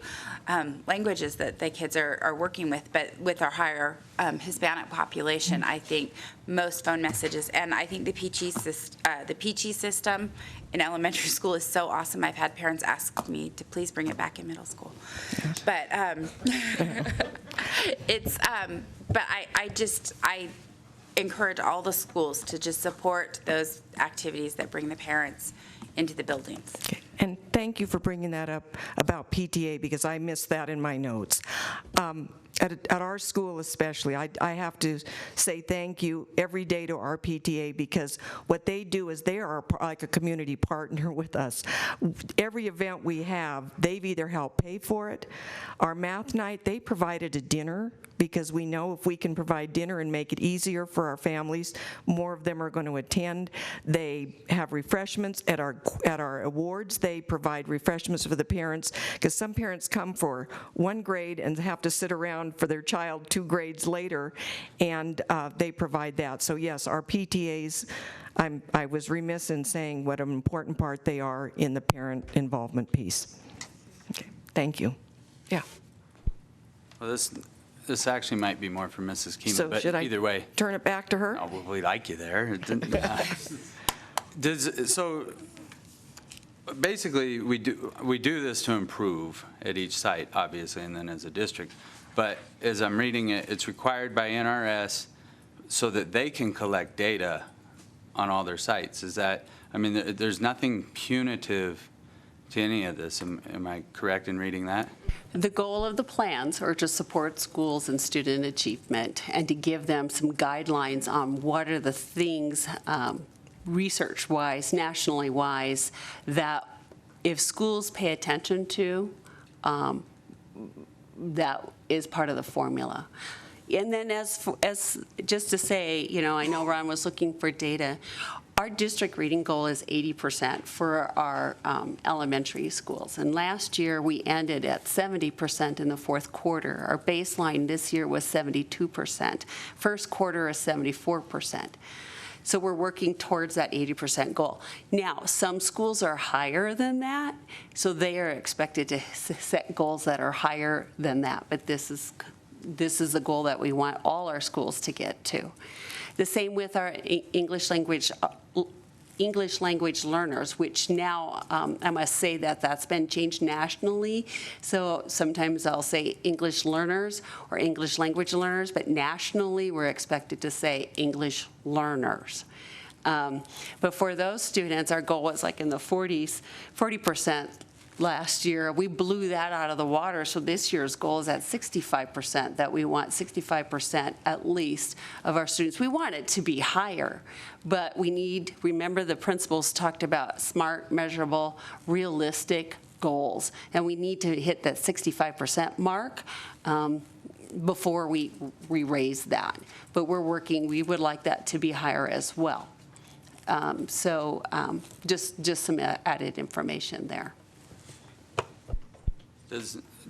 languages that the kids are working with, but with our higher Hispanic population, I think most phone messages, and I think the PG system in elementary school is so awesome. I've had parents ask me to please bring it back in middle school, but it's but I encourage all the schools to just support those activities that bring the parents into the buildings.
Okay. And thank you for bringing that up about PTA, because I missed that in my notes. At our school especially, I have to say thank you every day to our PTA, because what they do is they are like a community partner with us. Every event we have, they've either helped pay for it. Our math night, they provided a dinner, because we know if we can provide dinner and make it easier for our families, more of them are going to attend. They have refreshments at our awards. They provide refreshments for the parents, because some parents come for one grade and have to sit around for their child 2 grades later, and they provide that. So yes, our PTAs, I was remiss in saying what an important part they are in the parent involvement piece. Okay, thank you. Yeah.
Well, this actually might be more for Mrs. Kima,
So
but
should I
either way.
turn it back to her?
Oh, well, we like you there. So basically, we do this to improve at each site, obviously, and then as a district. But as I'm reading it, it's required by NRS so that they can collect data on all their sites. Is that, I mean, there's nothing punitive to any of this. Am I correct in reading that?
The goal of the plans are to support schools and student achievement and to give them some guidelines on what are the things research-wise, nationally-wise, that if schools pay attention to, that is part of the formula. And then as just to say, you know, I know Ron was looking for data. Our district reading goal is 80% for our elementary schools. And last year, we ended at 70% in the fourth quarter. Our baseline this year was 72%. First quarter is 74%. So we're working towards that 80% goal. Now, some schools are higher than that, so they are expected to set goals that are higher than that. But this is the goal that we want all our schools to get to. The same with our English language learners, which now I must say that that's been changed nationally. So sometimes I'll say English learners or English language learners, but nationally we're expected to say English learners. But for those students, our goal was like in the 40% last year. We blew that out of the water, so this year's goal is at 65%, that we want 65% at least of our students. We want it to be higher, but we need, remember the principals talked about smart, measurable, realistic goals, and we need to hit that 65% mark before we raise that. But we're working, we would like that to be higher as well. Just some added information there.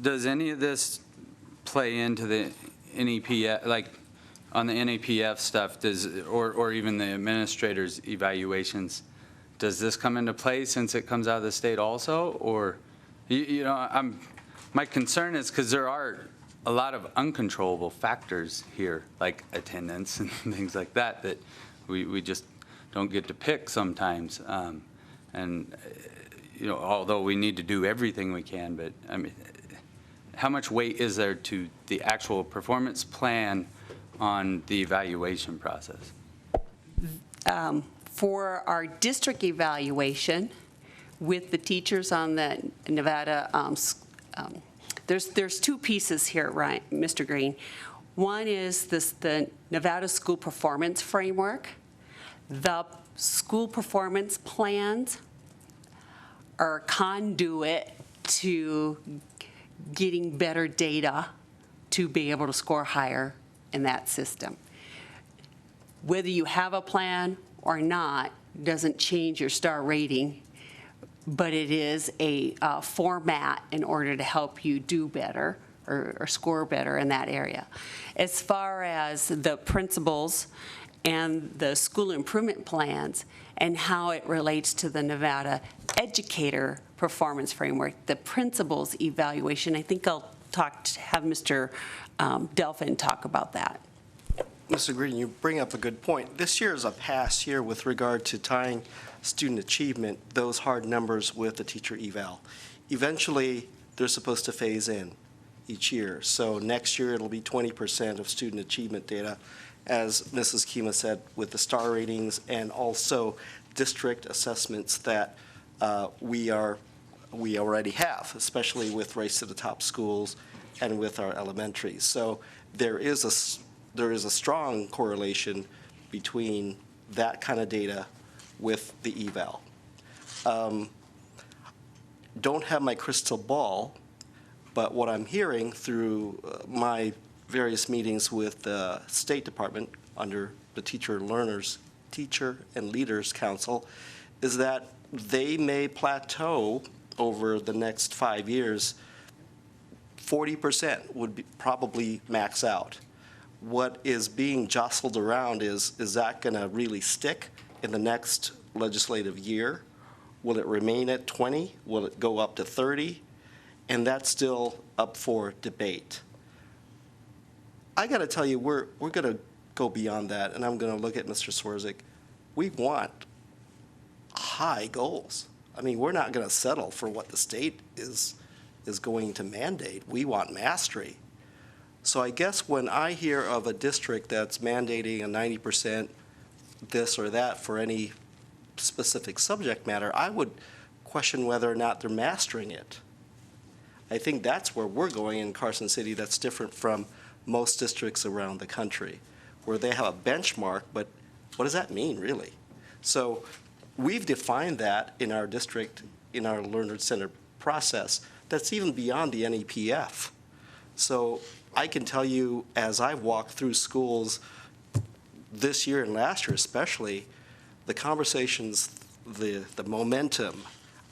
Does any of this play into the NEP, like on the NAPF stuff, or even the administrators' evaluations, does this come into play since it comes out of the state also? Or, my concern is because there are a lot of uncontrollable factors here, like attendance and things like that, that we just don't get to pick sometimes. Although we need to do everything we can, but I mean, how much weight is there to the actual performance plan on the evaluation process?
For our district evaluation, with the teachers on the Nevada, there's two pieces here, right, Mr. Green. One is the Nevada School Performance Framework. The school performance plans are a conduit to getting better data to be able to score higher in that system. Whether you have a plan or not doesn't change your star rating, but it is a format in order to help you do better or score better in that area. As far as the principals and the school improvement plans and how it relates to the Nevada Educator Performance Framework, the principals evaluation, I think I'll have Mr. Delphin talk about that.
Mr. Green, you bring up a good point. This year is a past year with regard to tying student achievement, those hard numbers, with the teacher eval. Eventually, they're supposed to phase in each year. So next year, it'll be 20% of student achievement data, as Mrs. Kima said, with the star ratings and also district assessments that we already have, especially with Race to the Top schools and with our elementaries. So there is a strong correlation between that kind of data with the eval. Don't have my crystal ball, but what I'm hearing through my various meetings with the State Department under the Teacher and Leaders Council is that they may plateau over the next 5 years. 40% would be probably max out. What is being jostled around is that going to really stick in the next legislative year? Will it remain at 20? Will it go up to 30? And that's still up for debate. I got to tell you, we're going to go beyond that, and I'm going to look at Mr. Swerzik. We want high goals. I mean, we're not going to settle for what the state is going to mandate. We want mastery. So I guess when I hear of a district that's mandating a 90% this or that for any specific subject matter, I would question whether or not they're mastering it. I think that's where we're going in Carson City. That's different from most districts around the country, where they have a benchmark, but what does that mean, really? So we've defined that in our district, in our Learner Center process, that's even beyond the NEPF. So I can tell you, as I've walked through schools this year and last year especially, the conversations, the momentum,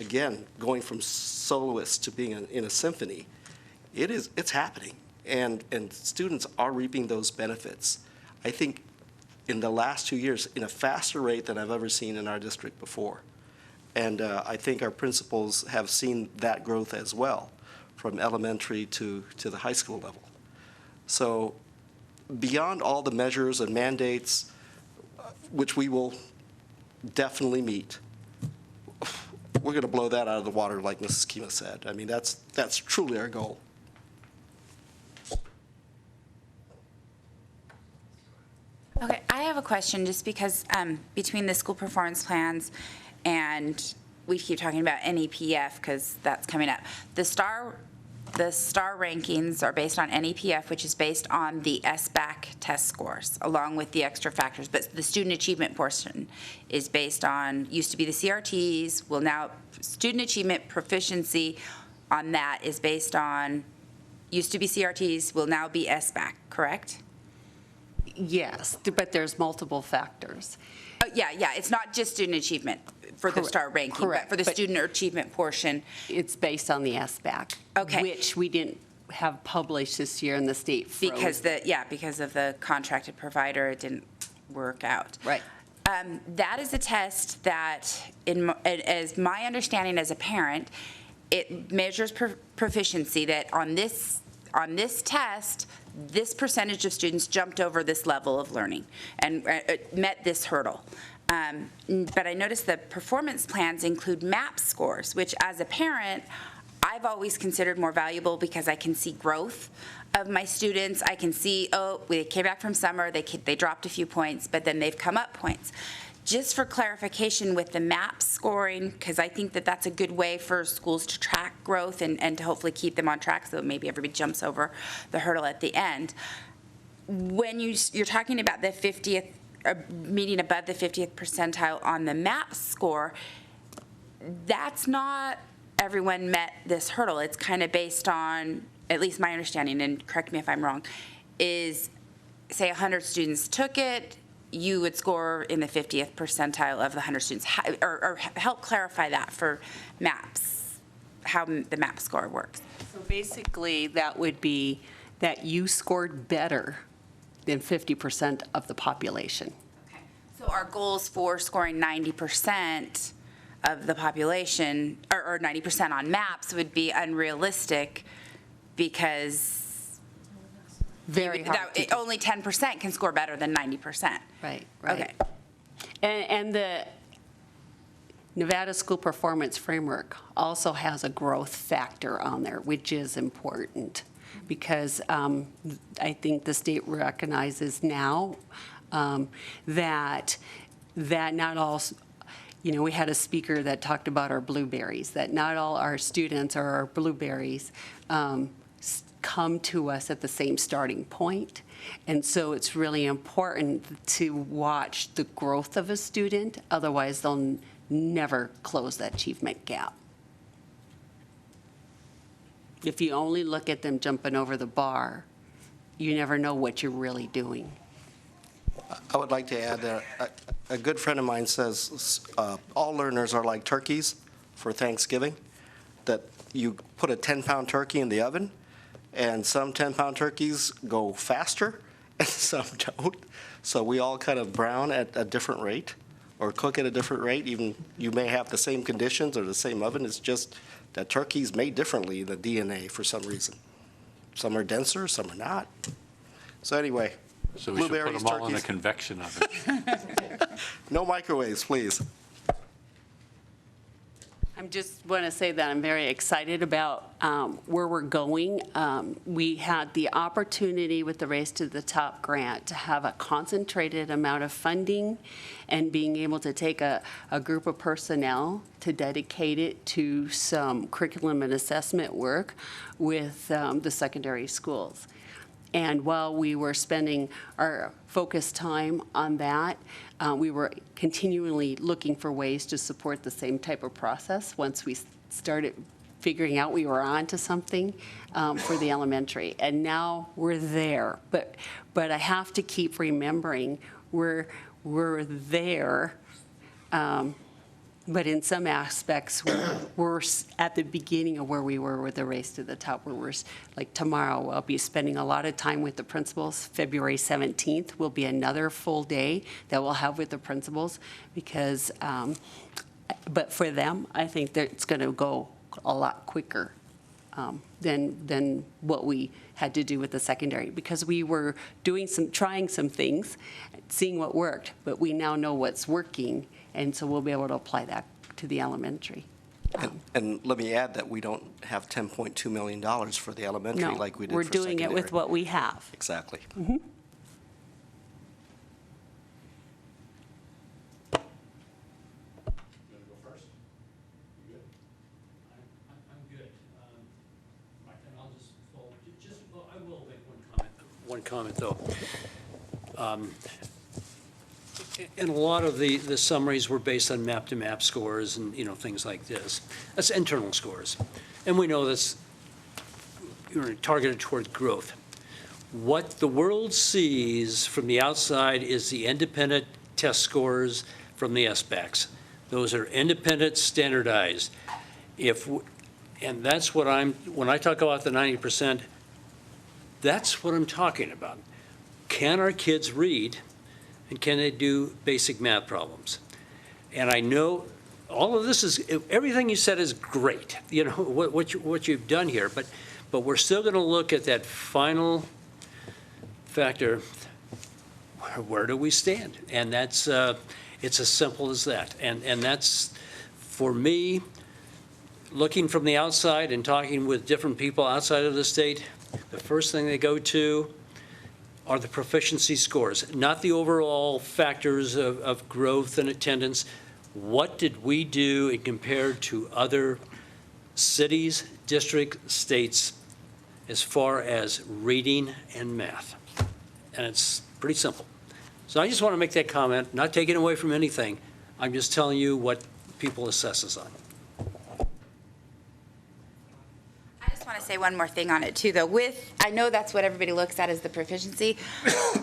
again, going from soloist to being in a symphony, it's happening. And students are reaping those benefits. I think in the last 2 years, in a faster rate than I've ever seen in our district before. And I think our principals have seen that growth as well, from elementary to the high school level. So beyond all the measures and mandates, which we will definitely meet, we're going to blow that out of the water, like Mrs. Kima said. I mean, that's truly our goal.
Okay, I have a question, just because between the school performance plans and we keep talking about NEPF because that's coming up. The star rankings are based on NEPF, which is based on the SBAC test scores, along with the extra factors. But the student achievement portion is based on, used to be the CRTs, will now, student achievement proficiency on that is based on, used to be CRTs, will now be SBAC, correct?
Yes, but there's multiple factors.
Yeah, it's not just student achievement for the star ranking,
Correct.
but for the student achievement portion.
It's based on the SBAC,
Okay.
which we didn't have published this year and the state froze.
Because of the contracted provider, it didn't work out.
Right.
That is a test that, as my understanding as a parent, it measures proficiency, that on this test, this percentage of students jumped over this level of learning and met this hurdle. But I noticed the performance plans include MAP scores, which as a parent, I've always considered more valuable because I can see growth of my students. I can see, oh, they came back from summer, they dropped a few points, but then they've come up points. Just for clarification with the MAP scoring, because I think that that's a good way for schools to track growth and to hopefully keep them on track so maybe everybody jumps over the hurdle at the end. When you're talking about the 50th, meeting above the 50th percentile on the MAP score, that's not everyone met this hurdle. It's kind of based on, at least my understanding, and correct me if I'm wrong, is say 100 students took it, you would score in the 50th percentile of the 100 students, or help clarify that for MAPs, how the MAP score works.
So basically, that would be that you scored better than 50% of the population.
Okay. So our goals for scoring 90% of the population, or 90% on MAPs, would be unrealistic because only 10% can score better than 90%.
Right.
Okay.
And the Nevada School Performance Framework also has a growth factor on there, which is important because I think the state recognizes now that not all, we had a speaker that talked about our blueberries, that not all our students or our blueberries come to us at the same starting point. And so it's really important to watch the growth of a student, otherwise they'll never close that achievement gap. If you only look at them jumping over the bar, you never know what you're really doing.
I would like to add that a good friend of mine says all learners are like turkeys for Thanksgiving, that you put a 10-pound turkey in the oven, and some 10-pound turkeys go faster and some don't. So we all kind of brown at a different rate or cook at a different rate. Even you may have the same conditions or the same oven. It's just that turkey's made differently, the DNA, for some reason. Some are denser, some are not. So anyway,
So we should put
blueberries,
them all in a
turkeys.
convection oven.
No microwaves, please.
I just want to say that I'm very excited about where we're going. We had the opportunity with the Race to the Top grant to have a concentrated amount of funding and being able to take a group of personnel to dedicate it to some curriculum and assessment work with the secondary schools. And while we were spending our focused time on that, we were continually looking for ways to support the same type of process once we started figuring out we were on to something for the elementary. And now we're there. But I have to keep remembering we're there. But in some aspects, we're at the beginning of where we were with the Race to the Top, where we're, like tomorrow, I'll be spending a lot of time with the principals. February 17th will be another full day that we'll have with the principals because, but for them, I think that it's going to go a lot quicker than what we had to do with the secondary because we were trying some things, seeing what worked, but we now know what's working. And so we'll be able to apply that to the elementary.
And let me add that we don't have $10.2 million for the elementary
No,
like we did
we're
for
doing
secondary.
it with what we have.
Exactly.
Mhm.
One comment, though. And a lot of the summaries were based on map-to-map scores and, things like this. That's internal scores. And we know that's targeted toward growth. What the world sees from the outside is the independent test scores from the SBACs. Those are independent, standardized. And that's what when I talk about the 90%, That's what I'm talking about. Can our kids read, and can they do basic math problems? And I know all of this is, everything you said is great, you know, what you've done here, but we're still going to look at that final factor, where do we stand? And that's, it's as simple as that. And that's, for me, looking from the outside and talking with different people outside of the state, the first thing they go to are the proficiency scores, not the overall factors of growth and attendance. What did we do and compared to other cities, districts, states, as far as reading and math? And it's pretty simple. So I just want to make that comment, not taking away from anything. I'm just telling you what people assess us on.
I just want to say one more thing on it too, though. I know that's what everybody looks at as the proficiency,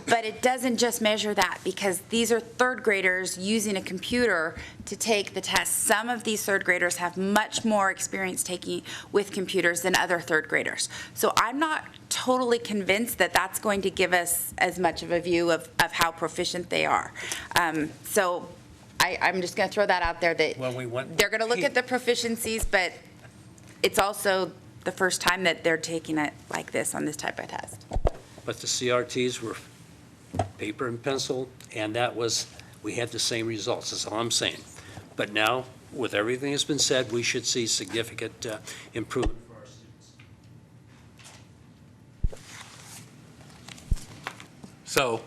but it doesn't just measure that, because these are third graders using a computer to take the test. Some of these third graders have much more experience taking with computers than other third graders. So I'm not totally convinced that that's going to give us as much of a view of how proficient they are. So I'm just going to throw that out there, that they're going to look at the proficiencies, but it's also the first time that they're taking it like this on this type of test.
But the CRTs were paper and pencil, and that was, we had the same results, that's all I'm saying. But now, with everything that's been said, we should see significant improvement for our students.
So,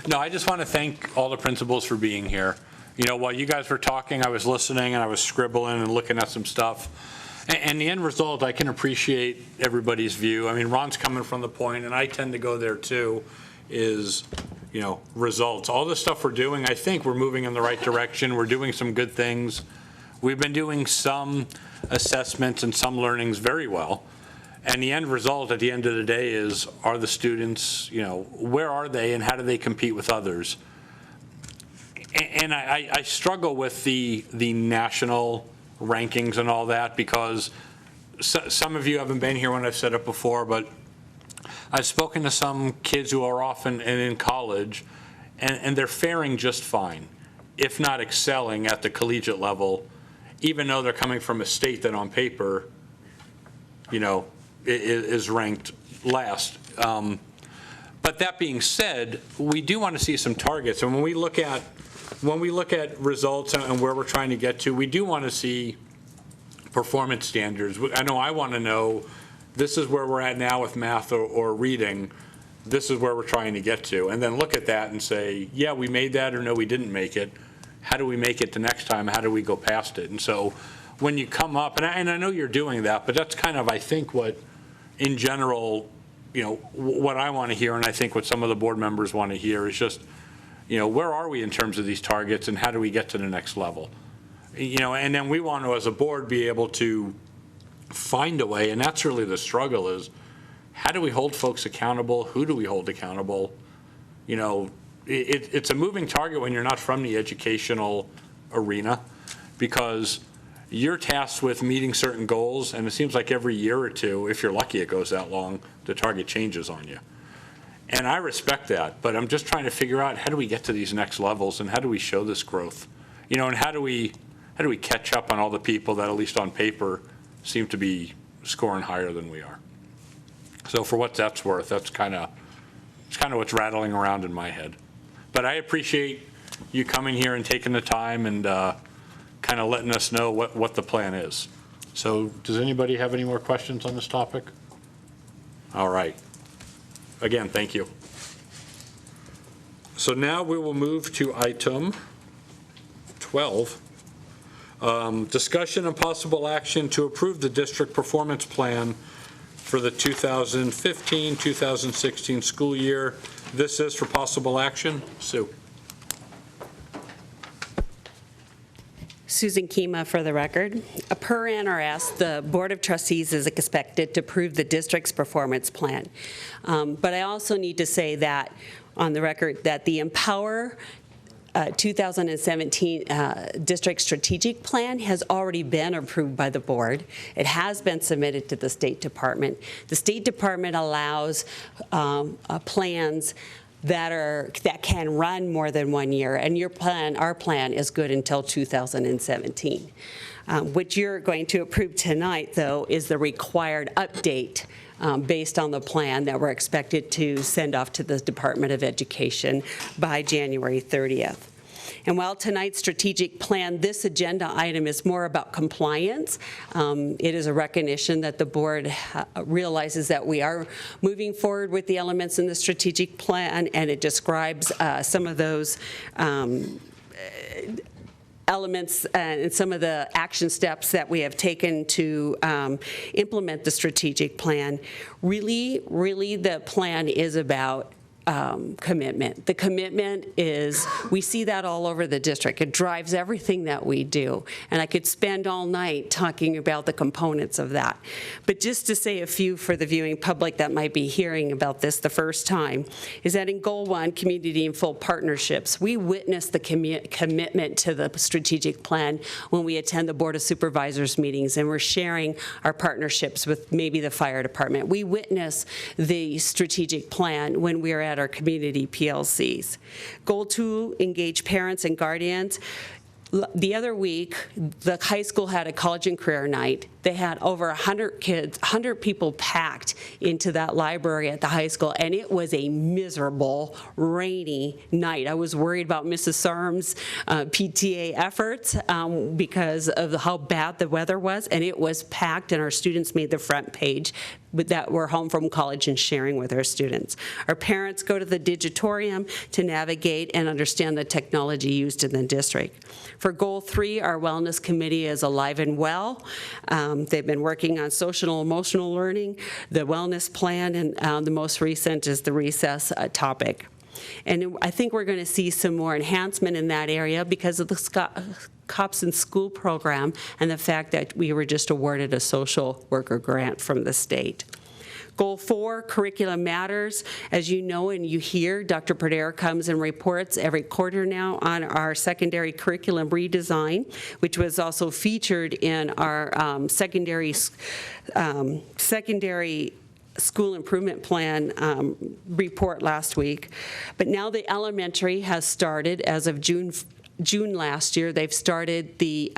no, I just want to thank all the principals for being here. You know, while you guys were talking, I was listening and I was scribbling and looking at some stuff. And the end result, I can appreciate everybody's view. I mean, Ron's coming from the point, and I tend to go there too, is, you know, results. All the stuff we're doing, I think we're moving in the right direction. We're doing some good things. We've been doing some assessments and some learnings very well. And the end result at the end of the day is, are the students, you know, where are they and how do they compete with others? And I struggle with the national rankings and all that, because some of you haven't been here when I've said it before, but I've spoken to some kids who are often in college, and they're faring just fine, if not excelling at the collegiate level, even though they're coming from a state that on paper, you know, is ranked last. But that being said, we do want to see some targets. And when we look at results and where we're trying to get to, we do want to see performance standards. I know I want to know, this is where we're at now with math or reading. This is where we're trying to get to. And then look at that and say, yeah, we made that, or no, we didn't make it. How do we make it the next time? How do we go past it? And so when you come up, and I know you're doing that, but that's kind of, I think, what, in general, you know, what I want to hear, and I think what some of the board members want to hear is just, you know, where are we in terms of these targets and how do we get to the next level? You know, and then we want to, as a board, be able to find a way, and that's really the struggle, is how do we hold folks accountable? Who do we hold accountable? You know, it's a moving target when you're not from the educational arena, because you're tasked with meeting certain goals, and it seems like every year or two, if you're lucky it goes that long, the target changes on you. And I respect that, but I'm just trying to figure out, how do we get to these next levels, and how do we show this growth? You know, and how do we catch up on all the people that, at least on paper, seem to be scoring higher than we are? So for what that's worth, it's kind of what's rattling around in my head. But I appreciate you coming here and taking the time and kind of letting us know what the plan is. So does anybody have any more questions on this topic? All right. Again, thank you. So now we will move to item 12. Discussion and possible action to approve the district performance plan for the 2015-2016 school year. This is for possible action. Sue.
Susan Kima for the record. Per NRS, the Board of Trustees is expected to approve the district's performance plan. But I also need to say that, on the record, that the Empower 2017 district strategic plan has already been approved by the board. It has been submitted to the State Department. The State Department allows plans that can run more than 1 year, and our plan is good until 2017. What you're going to approve tonight, though, is the required update based on the plan that we're expected to send off to the Department of Education by January 30th. And while tonight's strategic plan, this agenda item is more about compliance, it is a recognition that the board realizes that we are moving forward with the elements in the strategic plan, and it describes some of those elements and some of the action steps that we have taken to implement the strategic plan. Really, the plan is about commitment. The commitment is, we see that all over the district. It drives everything that we do. And I could spend all night talking about the components of that. But just to say a few for the viewing public that might be hearing about this the first time, is that in Goal 1, Community and Full Partnerships, we witness the commitment to the strategic plan when we attend the Board of Supervisors meetings and we're sharing our partnerships with maybe the fire department. We witness the strategic plan when we are at our community PLCs. Goal 2, engage parents and guardians. The other week, the high school had a college and career night. They had over 100 kids, 100 people packed into that library at the high school, and it was a miserable, rainy night. I was worried about Mrs. Sarm's PTA efforts because of how bad the weather was, and it was packed, and our students made the front page that were home from college and sharing with our students. Our parents go to the digitorium to navigate and understand the technology used in the district. For Goal 3, our wellness committee is alive and well. They've been working on social and emotional learning, the wellness plan, and the most recent is the recess topic. And I think we're going to see some more enhancement in that area because of the Cops in School program and the fact that we were just awarded a social worker grant from the state. Goal 4, Curriculum Matters. As you know and you hear, Dr. Perdera comes and reports every quarter now on our secondary curriculum redesign, which was also featured in our secondary school improvement plan report last week. But now the elementary has started as of June last year. They've started the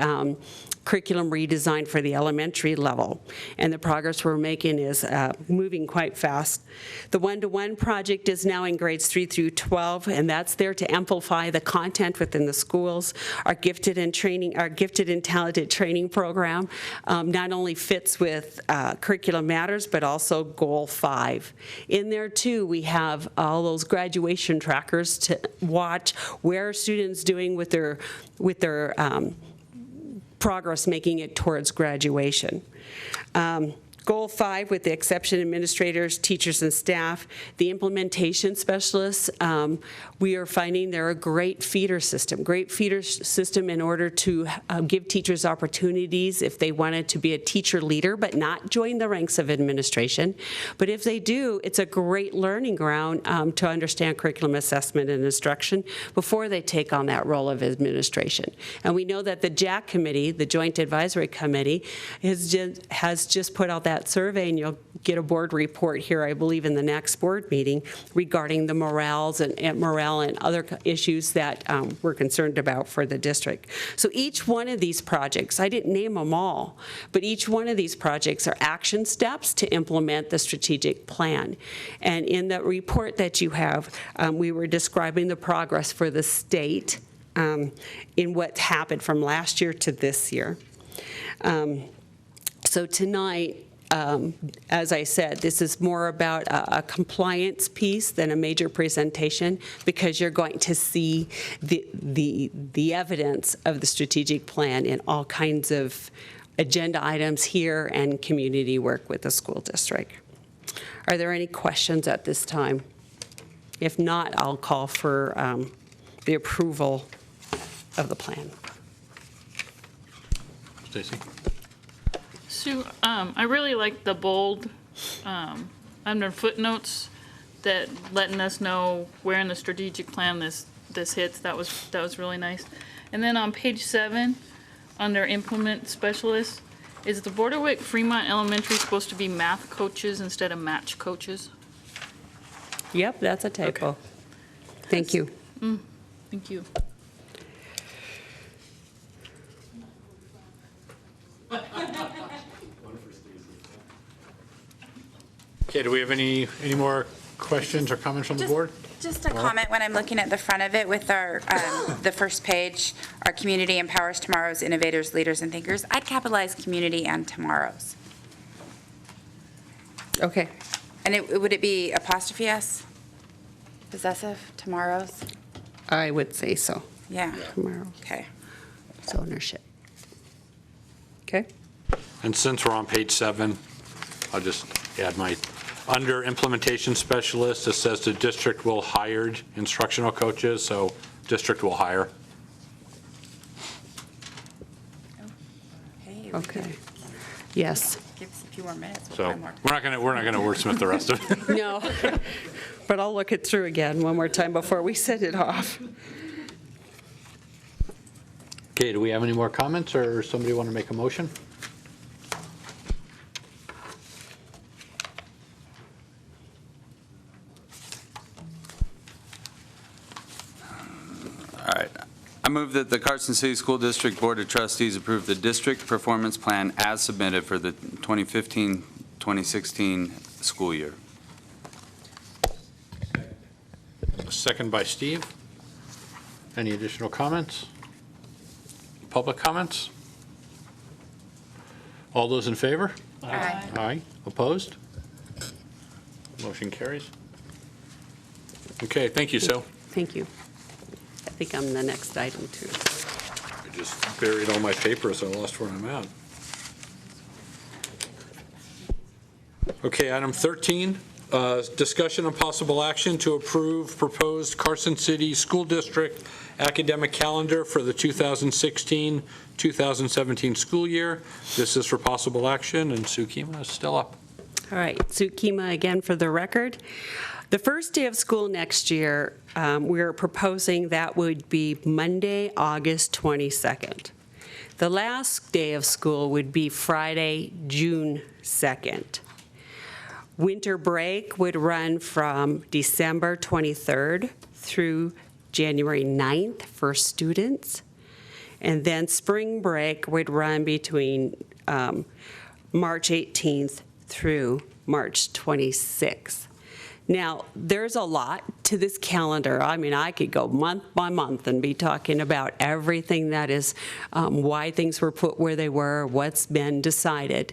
curriculum redesign for the elementary level, and the progress we're making is moving quite fast. The one-to-one project is now in grades 3 through 12, and that's there to amplify the content within the schools. Our gifted and talented training program not only fits with Curriculum Matters, but also Goal 5. In there too, we have all those graduation trackers to watch where are students doing with their progress making it towards graduation. Goal 5, with the exception administrators, teachers, and staff, the implementation specialists, we are finding they're a great feeder system in order to give teachers opportunities if they wanted to be a teacher leader but not join the ranks of administration. But if they do, it's a great learning ground to understand curriculum assessment and instruction before they take on that role of administration. And we know that the JAC committee, the Joint Advisory Committee, has just put out that survey, and you'll get a board report here, I believe, in the next board meeting regarding the morale and other issues that we're concerned about for the district. So each one of these projects, I didn't name them all, but each one of these projects are action steps to implement the strategic plan. And in the report that you have, we were describing the progress for the state in what happened from last year to this year. So tonight, as I said, this is more about a compliance piece than a major presentation, because you're going to see the evidence of the strategic plan in all kinds of agenda items here and community work with the school district. Are there any questions at this time? If not, I'll call for the approval of the plan.
Stacy?
Sue, I really like the bold under footnotes that letting us know where in the strategic plan this this hits. That was really nice. And then on page 7, under implement specialist, is the Borderwick Fremont Elementary supposed to be math coaches instead of match coaches?
Yep, that's a typo. Thank you.
Thank you.
Okay, do we have any more questions or comments from the board?
Just a comment when I'm looking at the front of it with our, the first page, our community empowers tomorrow's innovators, leaders, and thinkers. I'd capitalize community and tomorrow's.
Okay.
And would it be apostrophe S? Possessive, tomorrow's?
I would say so.
Yeah.
Tomorrow.
Okay.
It's ownership. Okay.
And since we're on page 7, I'll just add under implementation specialist, it says the district will hire instructional coaches, so district will hire.
Okay. Yes.
Give us a few more minutes.
So we're not gonna wordsmith the rest of it.
No, but I'll look it through again one more time before we send it off.
Okay, do we have any more comments, or somebody want to make a motion?
All right. I move that the Carson City School District Board of Trustees approve the district performance plan as submitted for the 2015-2016 school year.
Second by Steve. Any additional comments? Public comments? All those in favor?
Aye.
Aye. Opposed? Motion carries. Okay, thank you, Sue.
Thank you. I think I'm the next item, too.
I just buried all my papers. I lost where I'm at. Okay, item 13, discussion on possible action to approve proposed Carson City School District academic calendar for the 2016-2017 school year. This is for possible action, and Sue Kima is still up.
All right, Sue Kima again for the record. The first day of school next year, we're proposing that would be Monday, August 22nd. The last day of school would be Friday, June 2nd. Winter break would run from December 23rd through January 9th for students. And then spring break would run between March 18th through March 26th. Now, there's a lot to this calendar. I mean, I could go month by month and be talking about everything that is, why things were put where they were, what's been decided.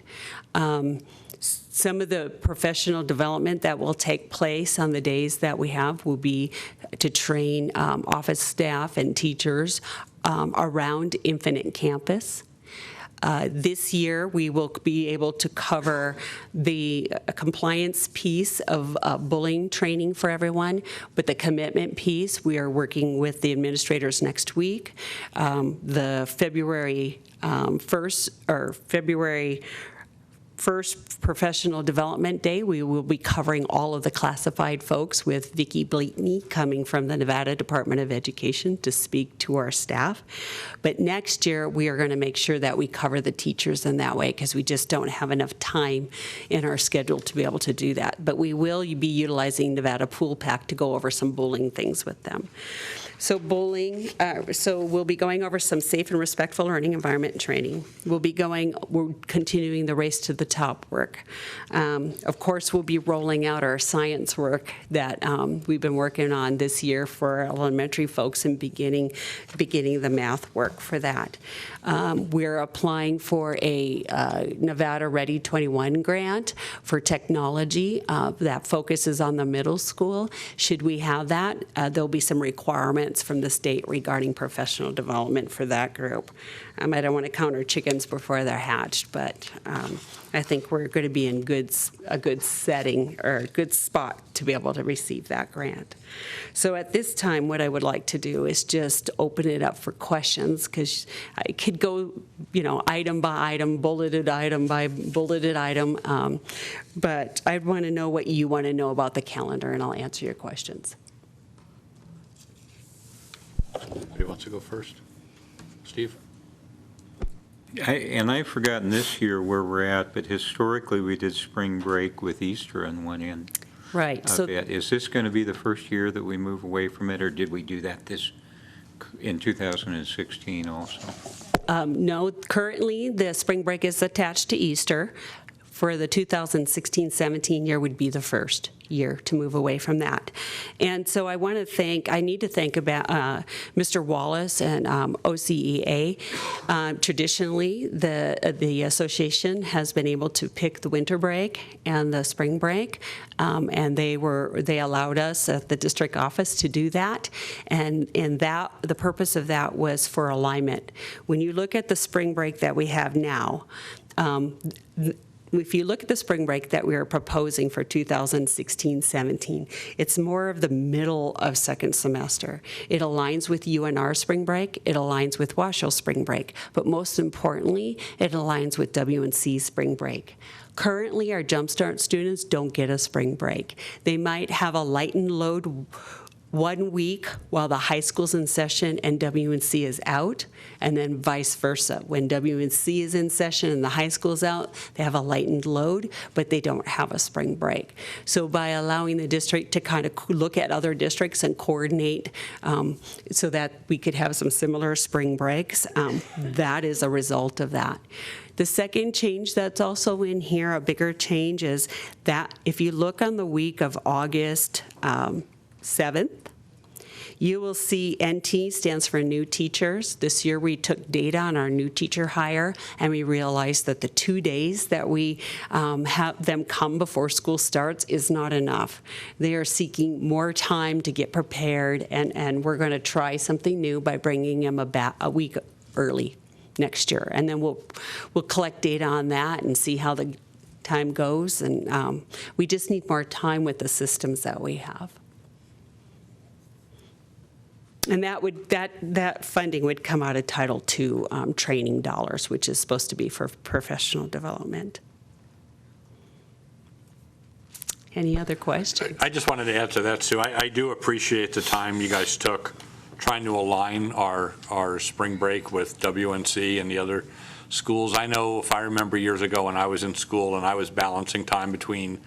Some of the professional development that will take place on the days that we have will be to train office staff and teachers around Infinite Campus. This year, we will be able to cover the compliance piece of bullying training for everyone, but the commitment piece, we are working with the administrators next week. The February 1st Professional Development Day, we will be covering all of the classified folks with Vicki Bleatney coming from the Nevada Department of Education to speak to our staff. But next year, we are going to make sure that we cover the teachers in that way because we just don't have enough time in our schedule to be able to do that. But we will be utilizing Nevada Pool Pack to go over some bullying things with them. So bullying, so we'll be going over some safe and respectful learning environment training. We're continuing the race to the top work. Of course, we'll be rolling out our science work that we've been working on this year for elementary folks and beginning the math work for that. We're applying for a Nevada Ready 21 grant for technology that focuses on the middle school. Should we have that, there'll be some requirements from the state regarding professional development for that group. I don't want to count our chickens before they're hatched, but I think we're going to be in a good setting or a good spot to be able to receive that grant. So at this time, what I would like to do is just open it up for questions because I could go, item by item, bulleted item by bulleted item, but I want to know what you want to know about the calendar, and I'll answer your questions.
Anybody wants to go first? Steve?
And I've forgotten this year where we're at, but historically, we did spring break with Easter on one end.
Right.
Of
So
it. Is this going to be the first year that we move away from it, or did we do that in 2016 also?
no, currently, the spring break is attached to Easter. For the 2016-17 year would be the first year to move away from that. And so I need to thank about Mr. Wallace and OCEA. Traditionally, the association has been able to pick the winter break and the spring break, and they allowed us at the district office to do that. And that the purpose of that was for alignment. When you look at the spring break that we have now, if you look at the spring break that we are proposing for 2016-17, it's more of the middle of second semester. It aligns with UNR spring break, it aligns with Washoe spring break, but most importantly, it aligns with WNC spring break. Currently, our Jumpstart students don't get a spring break. They might have a lightened load 1 week while the high school's in session and WNC is out, and then vice versa. When WNC is in session and the high school's out, they have a lightened load, but they don't have a spring break. So by allowing the district to kind of look at other districts and coordinate so that we could have some similar spring breaks, that is a result of that. The second change that's also in here, a bigger change, is that if you look on the week of August 7th, you will see NT stands for new teachers. This year we took data on our new teacher hire, and we realized that the 2 days that we have them come before school starts is not enough. They are seeking more time to get prepared, and we're going to try something new by bringing them a week early next year. And then we'll collect data on that and see how the time goes. And we just need more time with the systems that we have. And that funding would come out of Title II training dollars, which is supposed to be for professional development. Any other questions?
I just wanted to add to that, Sue. I do appreciate the time you guys took trying to align our spring break with WNC and the other schools. I know if I remember years ago when I was in school and I was balancing time between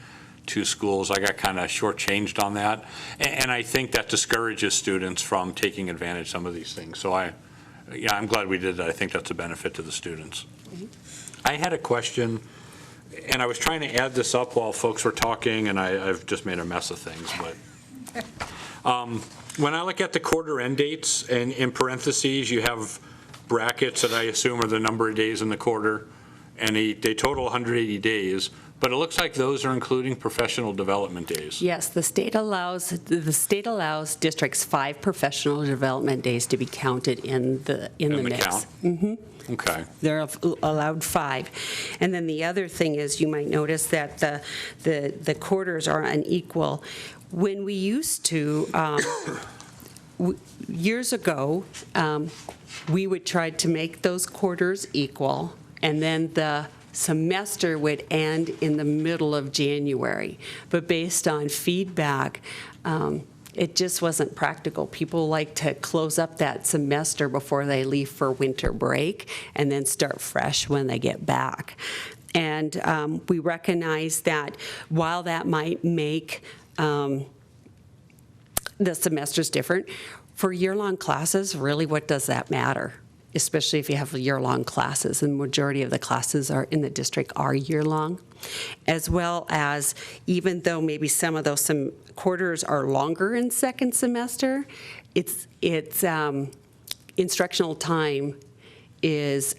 two schools, I got kind of shortchanged on that. And I think that discourages students from taking advantage of some of these things. So I'm glad we did that. I think that's a benefit to the students. Mm-hmm. I had a question, and I was trying to add this up while folks were talking, and I've just made a mess of things. But when I look at the quarter end dates, and in parentheses, you have brackets that I assume are the number of days in the quarter, and they total 180 days. But it looks like those are including professional development days.
Yes, the state allows districts 5 professional development days to be counted in the mix.
Count?
Mm-hmm.
Okay.
They're allowed 5. And then the other thing is, you might notice that the quarters are unequal. When we used to, years ago, we would try to make those quarters equal, and then the semester would end in the middle of January. But based on feedback, it just wasn't practical. People like to close up that semester before they leave for winter break and then start fresh when they get back. And we recognize that while that might make the semesters different, for year-long classes, really, what does that matter? Especially if you have year-long classes, and the majority of the classes are in the district are year-long, as well as even though maybe some of those quarters are longer in second semester, it's instructional time is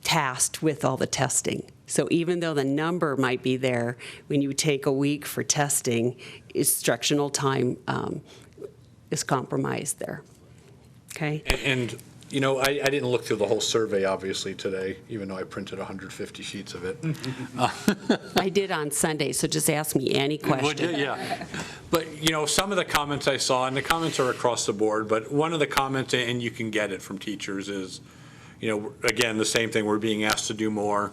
tasked with all the testing. So even though the number might be there, when you take a week for testing, instructional time is compromised there. Okay.
And you know, I didn't look through the whole survey, obviously, today, even though I printed 150 sheets of it.
I did on Sunday, so just ask me any question.
Yeah. But, you know, some of the comments I saw, and the comments are across the board, but one of the comments, and you can get it from teachers, is, you know, again, the same thing, we're being asked to do more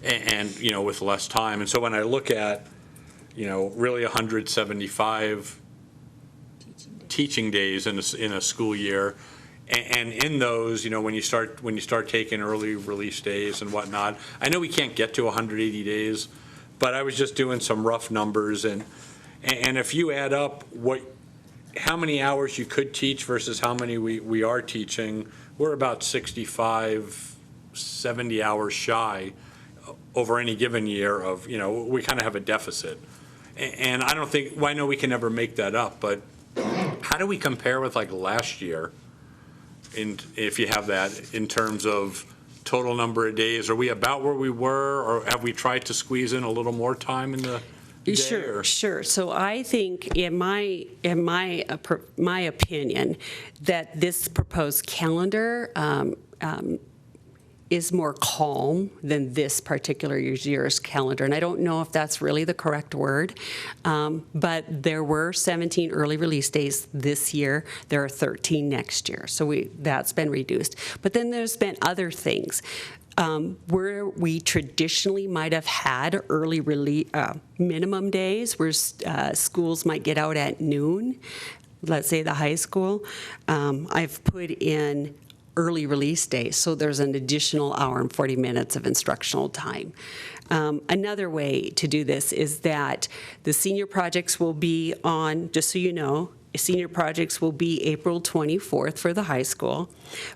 and you know, with less time. And so when I look at, you know, really 175 teaching days in a school year. And in those, when you start taking early release days and whatnot, I know we can't get to 180 days, but I was just doing some rough numbers, and if you add up how many hours you could teach versus how many we are teaching, we're about 65, 70 hours shy over any given year of, we kind of have a deficit. And I don't think, well, I know we can never make that up, but how do we compare with like last year? If you have that, in terms of total number of days, are we about where we were, or have we tried to squeeze in a little more time in the day?
Sure. So I think, in my opinion, that this proposed calendar is more calm than this particular year's calendar. And I don't know if that's really the correct word, but there were 17 early release days this year. There are 13 next year. So that's been reduced. But then there's been other things. Where we traditionally might have had early release minimum days, where schools might get out at noon, let's say the high school, I've put in early release days, so there's an additional hour and 40 minutes of instructional time. Another way to do this is that the senior projects will be on, just so you know, senior projects will be April 24th for the high school.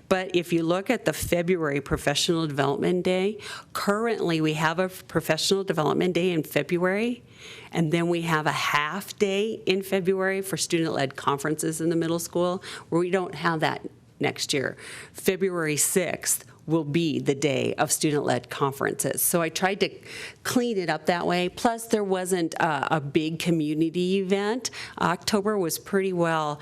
But if you look at the February Professional Development Day, currently we have a Professional Development Day in February, and then we have a half day in February for student-led conferences in the middle school, where we don't have that next year. February 6th will be the day of student-led conferences. So I tried to clean it up that way. Plus, there wasn't a big community event. October was pretty well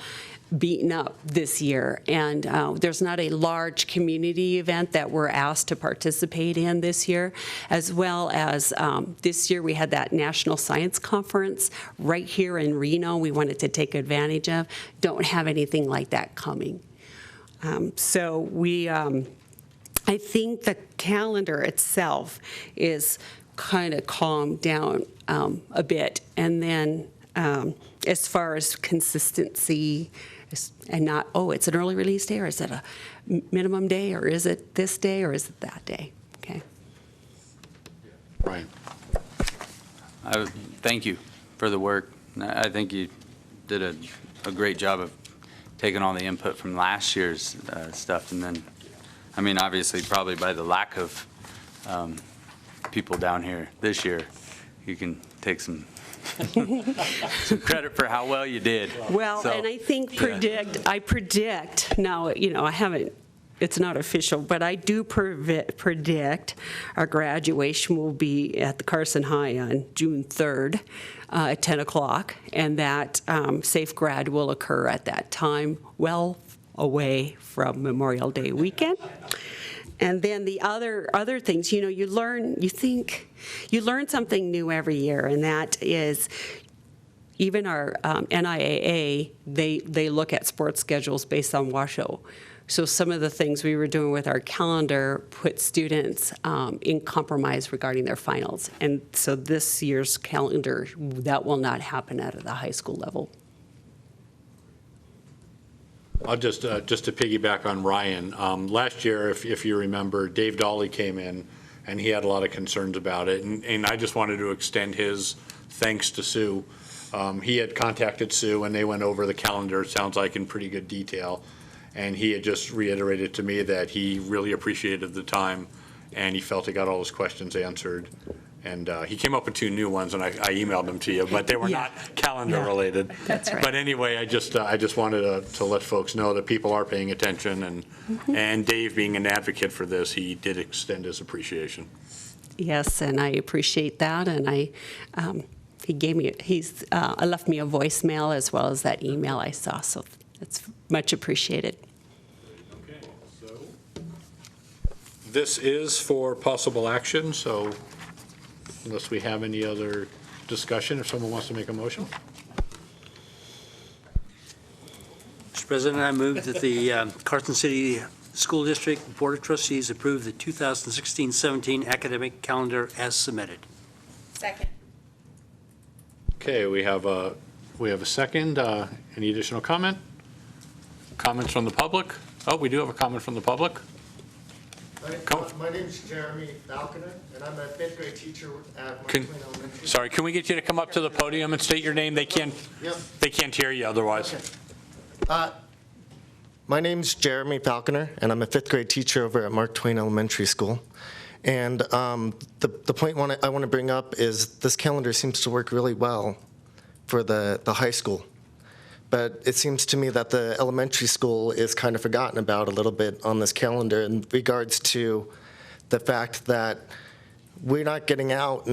beaten up this year, and there's not a large community event that we're asked to participate in this year, as well as this year we had that National Science Conference right here in Reno we wanted to take advantage of. Don't have anything like that coming. So I think the calendar itself is kind of calmed down a bit. And then as far as consistency, and not, it's an early release day, or is it a minimum day, or is it this day, or is it that day? Okay.
Right.
Thank you for the work. I think you did a great job of taking all the input from last year's stuff, and then, I mean, obviously, probably by the lack of people down here this year, you can take some credit for how well you did.
Well,
so,
and I think I predict, now, I haven't, it's not official, but I do predict our graduation will be at the Carson High on June 3rd at 10 o'clock, and that Safe Grad will occur at that time, well away from Memorial Day weekend. And then the other things, you learn something new every year, and that is even our NIAA, they look at sports schedules based on WASHO. So some of the things we were doing with our calendar put students in compromise regarding their finals. And so this year's calendar, that will not happen at the high school level.
I'll just to piggyback on Ryan. Last year, if you remember, Dave Dolly came in, and he had a lot of concerns about it. And I just wanted to extend his thanks to Sue. He had contacted Sue, and they went over the calendar, it sounds like, in pretty good detail. And he had just reiterated to me that he really appreciated the time, and he felt he got all his questions answered. And he came up with 2 new ones, and I emailed them to you, but they were not calendar related.
That's right.
But anyway, I just wanted to let folks know that people are paying attention, and Dave, being an advocate for this, he did extend his appreciation.
Yes, and I appreciate that, and he left me a voicemail as well as that email I saw, so it's much appreciated.
Okay, so this is for possible action, so unless we have any other discussion, if someone wants to make a motion.
Mr. President, I move that the Carson City School District Board of Trustees approve the 2016-17 academic calendar as submitted.
Second.
Okay, we have a We have a second. Any additional comment? Comments from the public? Oh, we do have a comment from the public.
My name's Jeremy Falconer, and I'm a fifth grade teacher at Mark Twain Elementary.
Sorry, can we get you to come up to the podium and state your name? They can't hear you otherwise.
My name's Jeremy Falconer, and I'm a fifth grade teacher over at Mark Twain Elementary School. And the point I want to bring up is this calendar seems to work really well for the high school. But it seems to me that the elementary school is kind of forgotten about a little bit on this calendar in regards to the fact that we're not getting out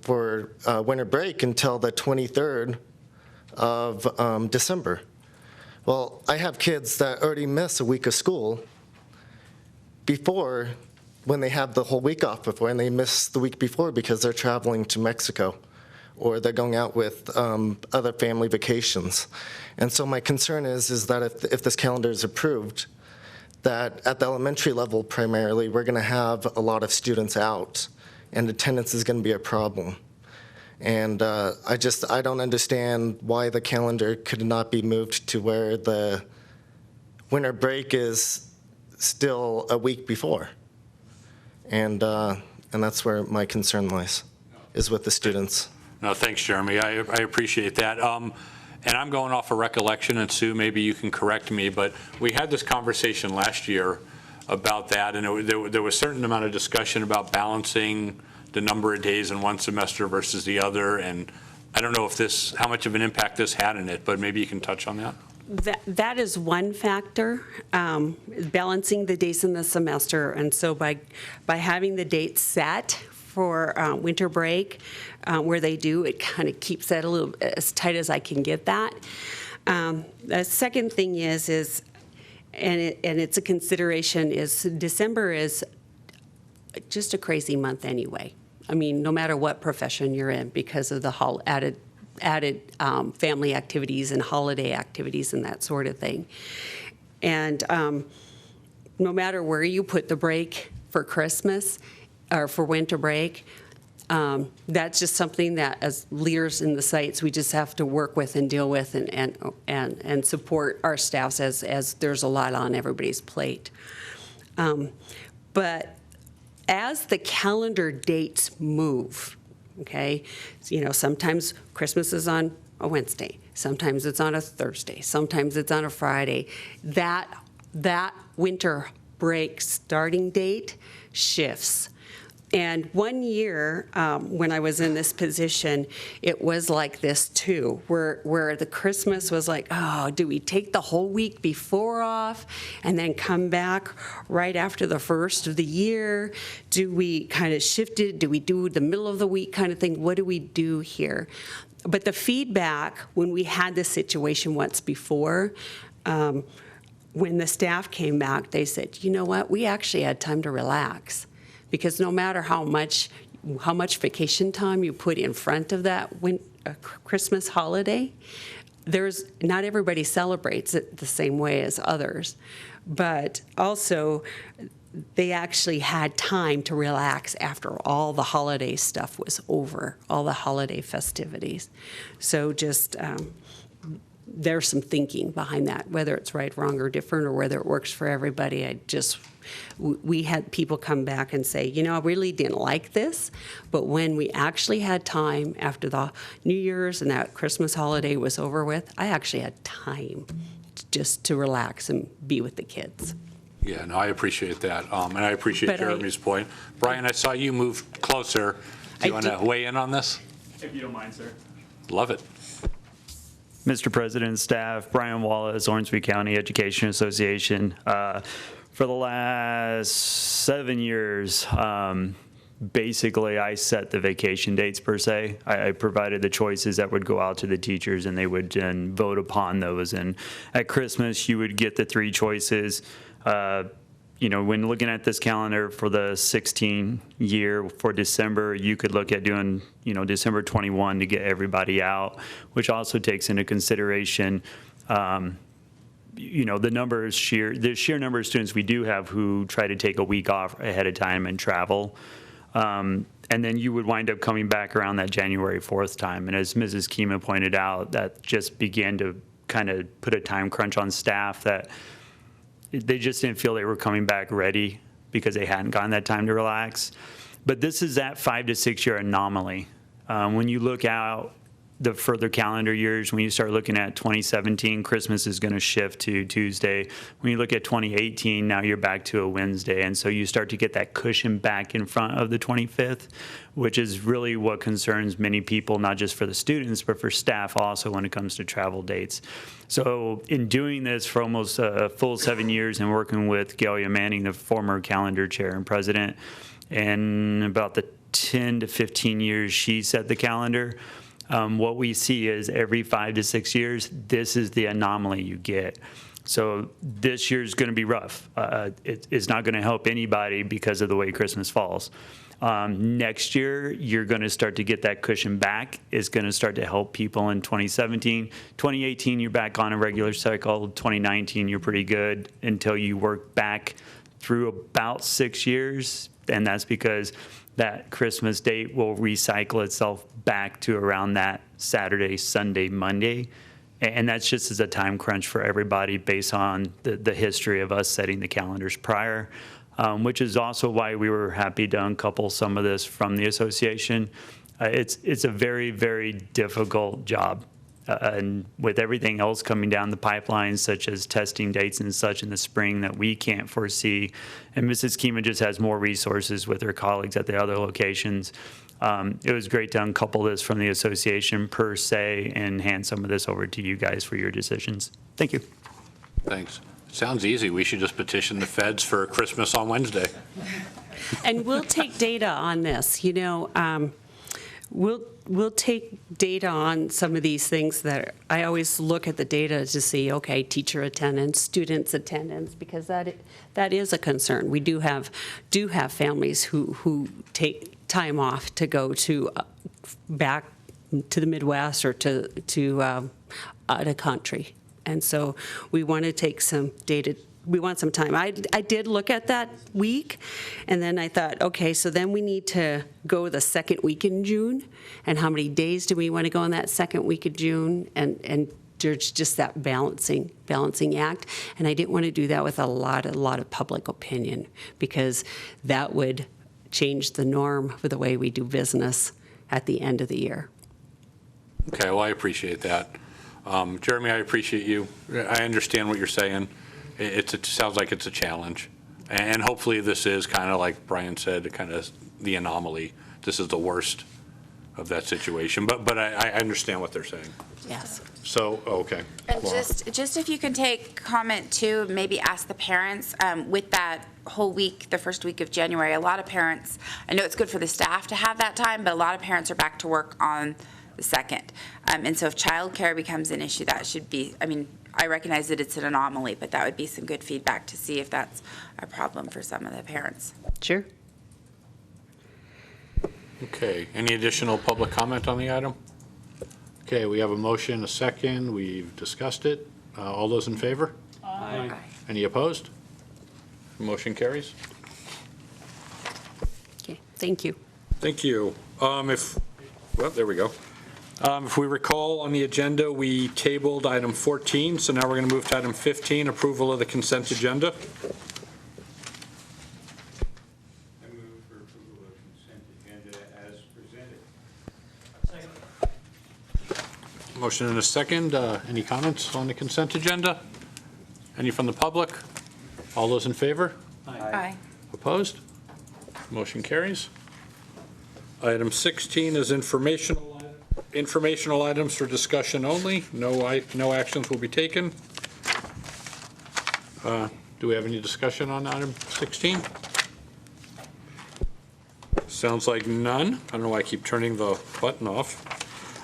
for winter break until the 23rd of December. Well, I have kids that already miss a week of school before, when they have the whole week off before, and they miss the week before because they're traveling to Mexico or they're going out with other family vacations. And so my concern is that if this calendar is approved, that at the elementary level primarily, we're going to have a lot of students out, and attendance is going to be a problem. And I don't understand why the calendar could not be moved to where the winter break is still a week before. And that's where my concern lies, is with the students.
No, thanks, Jeremy. I appreciate that. And I'm going off of recollection, and Sue, maybe you can correct me, but we had this conversation last year about that, and there was a certain amount of discussion about balancing the number of days in one semester versus the other, and I don't know if how much of an impact this had in it, but maybe you can touch on that.
That is one factor, balancing the days in the semester. And so by having the dates set for winter break, where they do, it kind of keeps that a little as tight as I can get that. The second thing is and it's a consideration, is December is just a crazy month anyway. I mean, no matter what profession you're in, because of the added family activities and holiday activities and that sort of thing. And no matter where you put the break for Christmas or for winter break, that's just something that as leaders in the sites, we just have to work with and deal with and support our staffs as there's a lot on everybody's plate. But as the calendar dates move, okay, sometimes Christmas is on a Wednesday, sometimes it's on a Thursday, sometimes it's on a Friday. That winter break starting date shifts. And one year, when I was in this position, it was like this too, where the Christmas was like, oh, do we take the whole week before off and then come back right after the first of the year? Do we kind of shift it? Do we do the middle of the week kind of thing? What do we do here? But the feedback, when we had this situation once before, when the staff came back, they said, you know what, we actually had time to relax. Because no matter how much vacation time you put in front of that Christmas holiday, not everybody celebrates it the same way as others. But also, they actually had time to relax after all the holiday stuff was over, all the holiday festivities. So just there's some thinking behind that, whether it's right, wrong, or different, or whether it works for everybody. We had people come back and say, I really didn't like this, but when we actually had time after the New Year's and that Christmas holiday was over with, I actually had time just to relax and be with the kids.
Yeah, no, I appreciate that, and I appreciate Jeremy's point. Brian, I saw you move closer. Do you want to weigh in on this?
If you don't mind, sir.
Love it.
Mr. President, staff, Brian Wallace, Orange County Education Association. For the last 7 years, basically I set the vacation dates per se. I provided the choices that would go out to the teachers, and they would then vote upon those. And at Christmas, you would get the 3 choices. When looking at this calendar for the 16 year for December, you could look at doing, December 21 to get everybody out, which also takes into consideration the sheer number of students we do have who try to take a week off ahead of time and travel. And then you would wind up coming back around that January 4th time. And as Mrs. Kima pointed out, that just began to kind of put a time crunch on staff that they just didn't feel they were coming back ready because they hadn't gotten that time to relax. But this is that 5 to 6 year anomaly. When you look out the further calendar years, when you start looking at 2017, Christmas is going to shift to Tuesday. When you look at 2018, now you're back to a Wednesday. And so you start to get that cushion back in front of the 25th, which is really what concerns many people, not just for the students, but for staff also when it comes to travel dates. So in doing this for almost a full 7 years and working with Galia Manning, the former calendar chair and president, and about the 10 to 15 years she set the calendar, what we see is every 5 to 6 years, this is the anomaly you get. So this year's going to be rough. It's not going to help anybody because of the way Christmas falls. Next year, you're going to start to get that cushion back. It's going to start to help people in 2017. 2018, you're back on a regular cycle. 2019, you're pretty good until you work back through about 6 years. And that's because that Christmas date will recycle itself back to around that Saturday, Sunday, Monday. And that's just as a time crunch for everybody based on the history of us setting the calendars prior, which is also why we were happy to uncouple some of this from the association. It's a very, very difficult job. And with everything else coming down the pipeline, such as testing dates and such in the spring that we can't foresee, and Mrs. Kima just has more resources with her colleagues at the other locations, it was great to uncouple this from the association per se and hand some of this over to you guys for your decisions. Thank you.
Thanks. Sounds easy. We should just petition the feds for Christmas on Wednesday.
And we'll take data on this. You know, we'll take data on some of these things that I always look at the data to see, okay, teacher attendance, students attendance, because that is a concern. We do have families who take time off to go to back to the Midwest or to out of country. And so we want to take some data. We want some time. I did look at that week, and then I thought, okay, so then we need to go the second week in June, and how many days do we want to go in that second week of June? And there's just that balancing act, and I didn't want to do that with a lot of public opinion, because that would change the norm for the way we do business at the end of the year.
Okay, well, I appreciate that. Jeremy, I appreciate you. I understand what you're saying. It sounds like it's a challenge. And hopefully this is kind of like Brian said, kind of the anomaly. This is the worst of that situation. But I understand what they're saying.
Yes.
So, okay.
And just if you can take comment too, maybe ask the parents with that whole week, the first week of January, a lot of parents, I know it's good for the staff to have that time, but a lot of parents are back to work on the 2nd. And so if childcare becomes an issue, that should be, I mean, I recognize that it's an anomaly, but that would be some good feedback to see if that's a problem for some of the parents.
Sure.
Okay, any additional public comment on the item? Okay, we have a motion, a second, we've discussed it. All those in favor?
Aye.
Any opposed? Motion carries.
Okay, thank you.
Thank you. Well, there we go. If we recall on the agenda, we tabled item 14, so now we're going to move to item 15, approval of the consent agenda.
I move for approval of consent agenda as presented.
Motion and a second. Any comments on the consent agenda? Any from the public? All those in favor?
Aye.
Opposed? Motion carries. Item 16 is informational items for discussion only. No actions will be taken. Do we have any discussion on item 16? Sounds like none. I don't know why I keep turning the button off.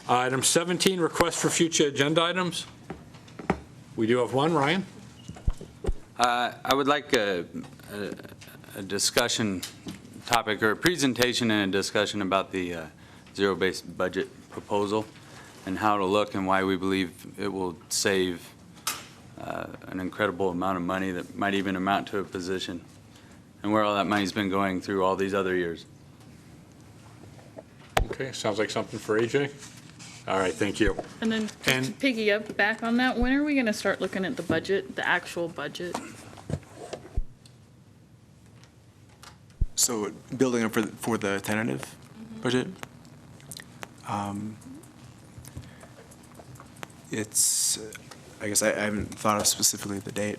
Item 17, request for future agenda items. We do have one, Ryan.
I would like a discussion topic or a presentation and a discussion about the zero-based budget proposal and how to look and why we believe it will save an incredible amount of money that might even amount to a position, and where all that money's been going through all these other years.
Okay, sounds like something for AJ. All right, thank you.
And then just to piggy up back on that, when are we gonna start looking at the budget, the actual budget?
So building up for the tentative budget, it's, I guess I haven't thought of specifically the date,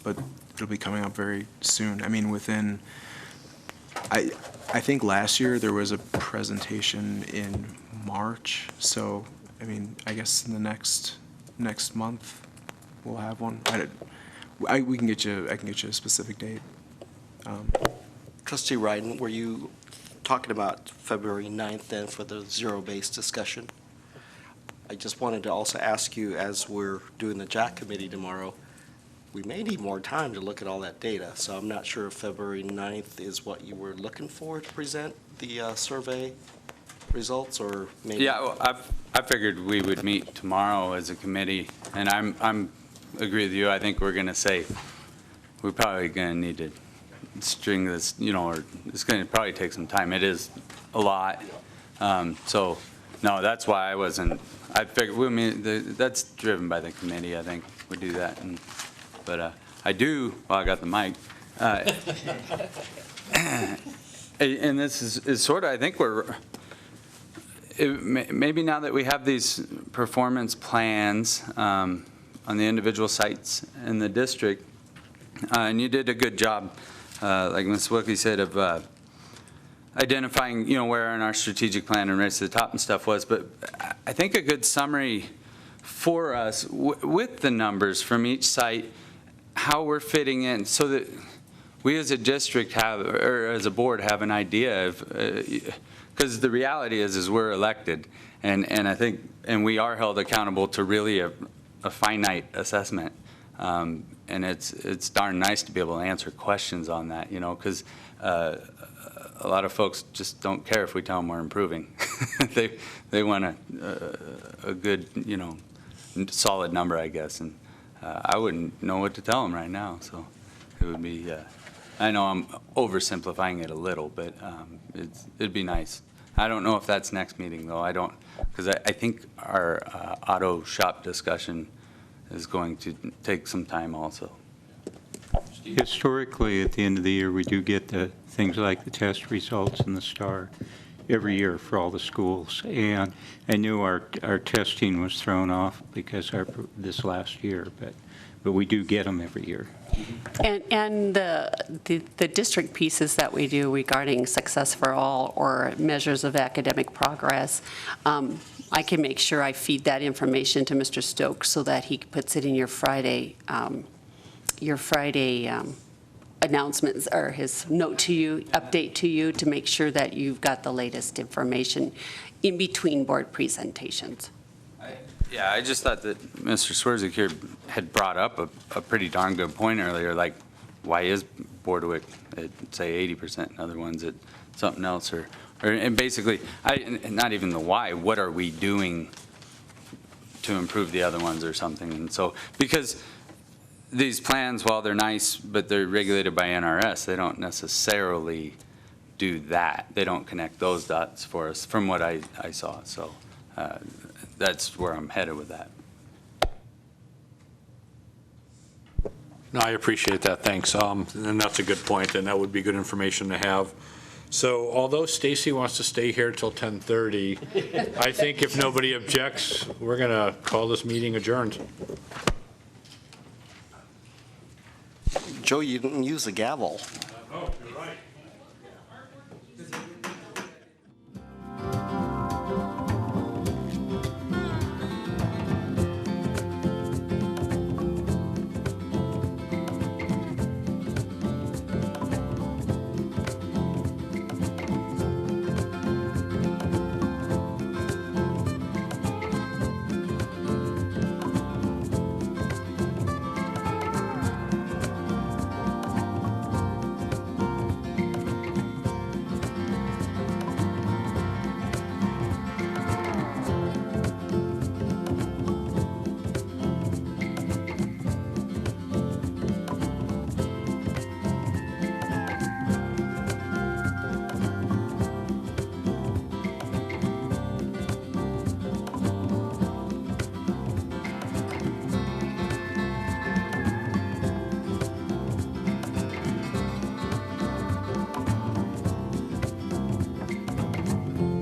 but it'll be coming up very soon. I mean, within, I think last year there was a presentation in March, so, I mean, I guess in the next month, we'll have one. I can get you a specific date.
Trustee Ryden, were you talking about February 9th then for the zero-based discussion? I just wanted to also ask you, as we're doing the JAC committee tomorrow, we may need more time to look at all that data, so I'm not sure if February 9th is what you were looking for to present the survey results, or maybe?
Yeah, well, I figured we would meet tomorrow as a committee, and I'm agree with you. I think we're going to say we're probably going to need to string this, or it's going to probably take some time. It is a lot. So, no, that's why I figured, that's driven by the committee, I think, we do that. But I do, well, I got the mic. And this is sort of, I think maybe now that we have these performance plans on the individual sites in the district, and you did a good job, like Ms. Wilkie said, of identifying, where in our strategic plan and race to the top and stuff was. But I think a good summary for us with the numbers from each site, how we're fitting in, so that we as a district have, or as a board, have an idea of, because the reality is we're elected, and I think, and we are held accountable to really a finite assessment. And it's darn nice to be able to answer questions on that, because a lot of folks just don't care if we tell them we're improving. They want a good, solid number, I guess. And I wouldn't know what to tell them right now. So it would be, I know I'm oversimplifying it a little, but it'd be nice. I don't know if that's next meeting, though. I don't, because I think our auto shop discussion is going to take some time also.
Historically, at the end of the year, we do get the things like the test results and the STAR every year for all the schools. And I knew our testing was thrown off because this last year, but we do get them every year.
And the district pieces that we do regarding success for all or measures of academic progress, I can make sure I feed that information to Mr. Stokes so that he puts it in your Friday announcements, or his note to you, update to you, to make sure that you've got the latest information in between board presentations.
Yeah, I just thought that Mr. Swerzik here had brought up a pretty darn good point earlier, like, why is Boardwick at, say, 80%, and other ones at something else, and basically, not even the why, what are we doing to improve the other ones or something? And so, because these plans, while they're nice, but they're regulated by NRS, they don't necessarily do that. They don't connect those dots for us, from what I saw. So that's where I'm headed with that.
No, I appreciate that, thanks. And that's a good point, and that would be good information to have. So although Stacy wants to stay here till 10:30, I think if nobody objects, we're going to call this meeting adjourned.
Joe, you didn't use the gavel.
Oh, you're right.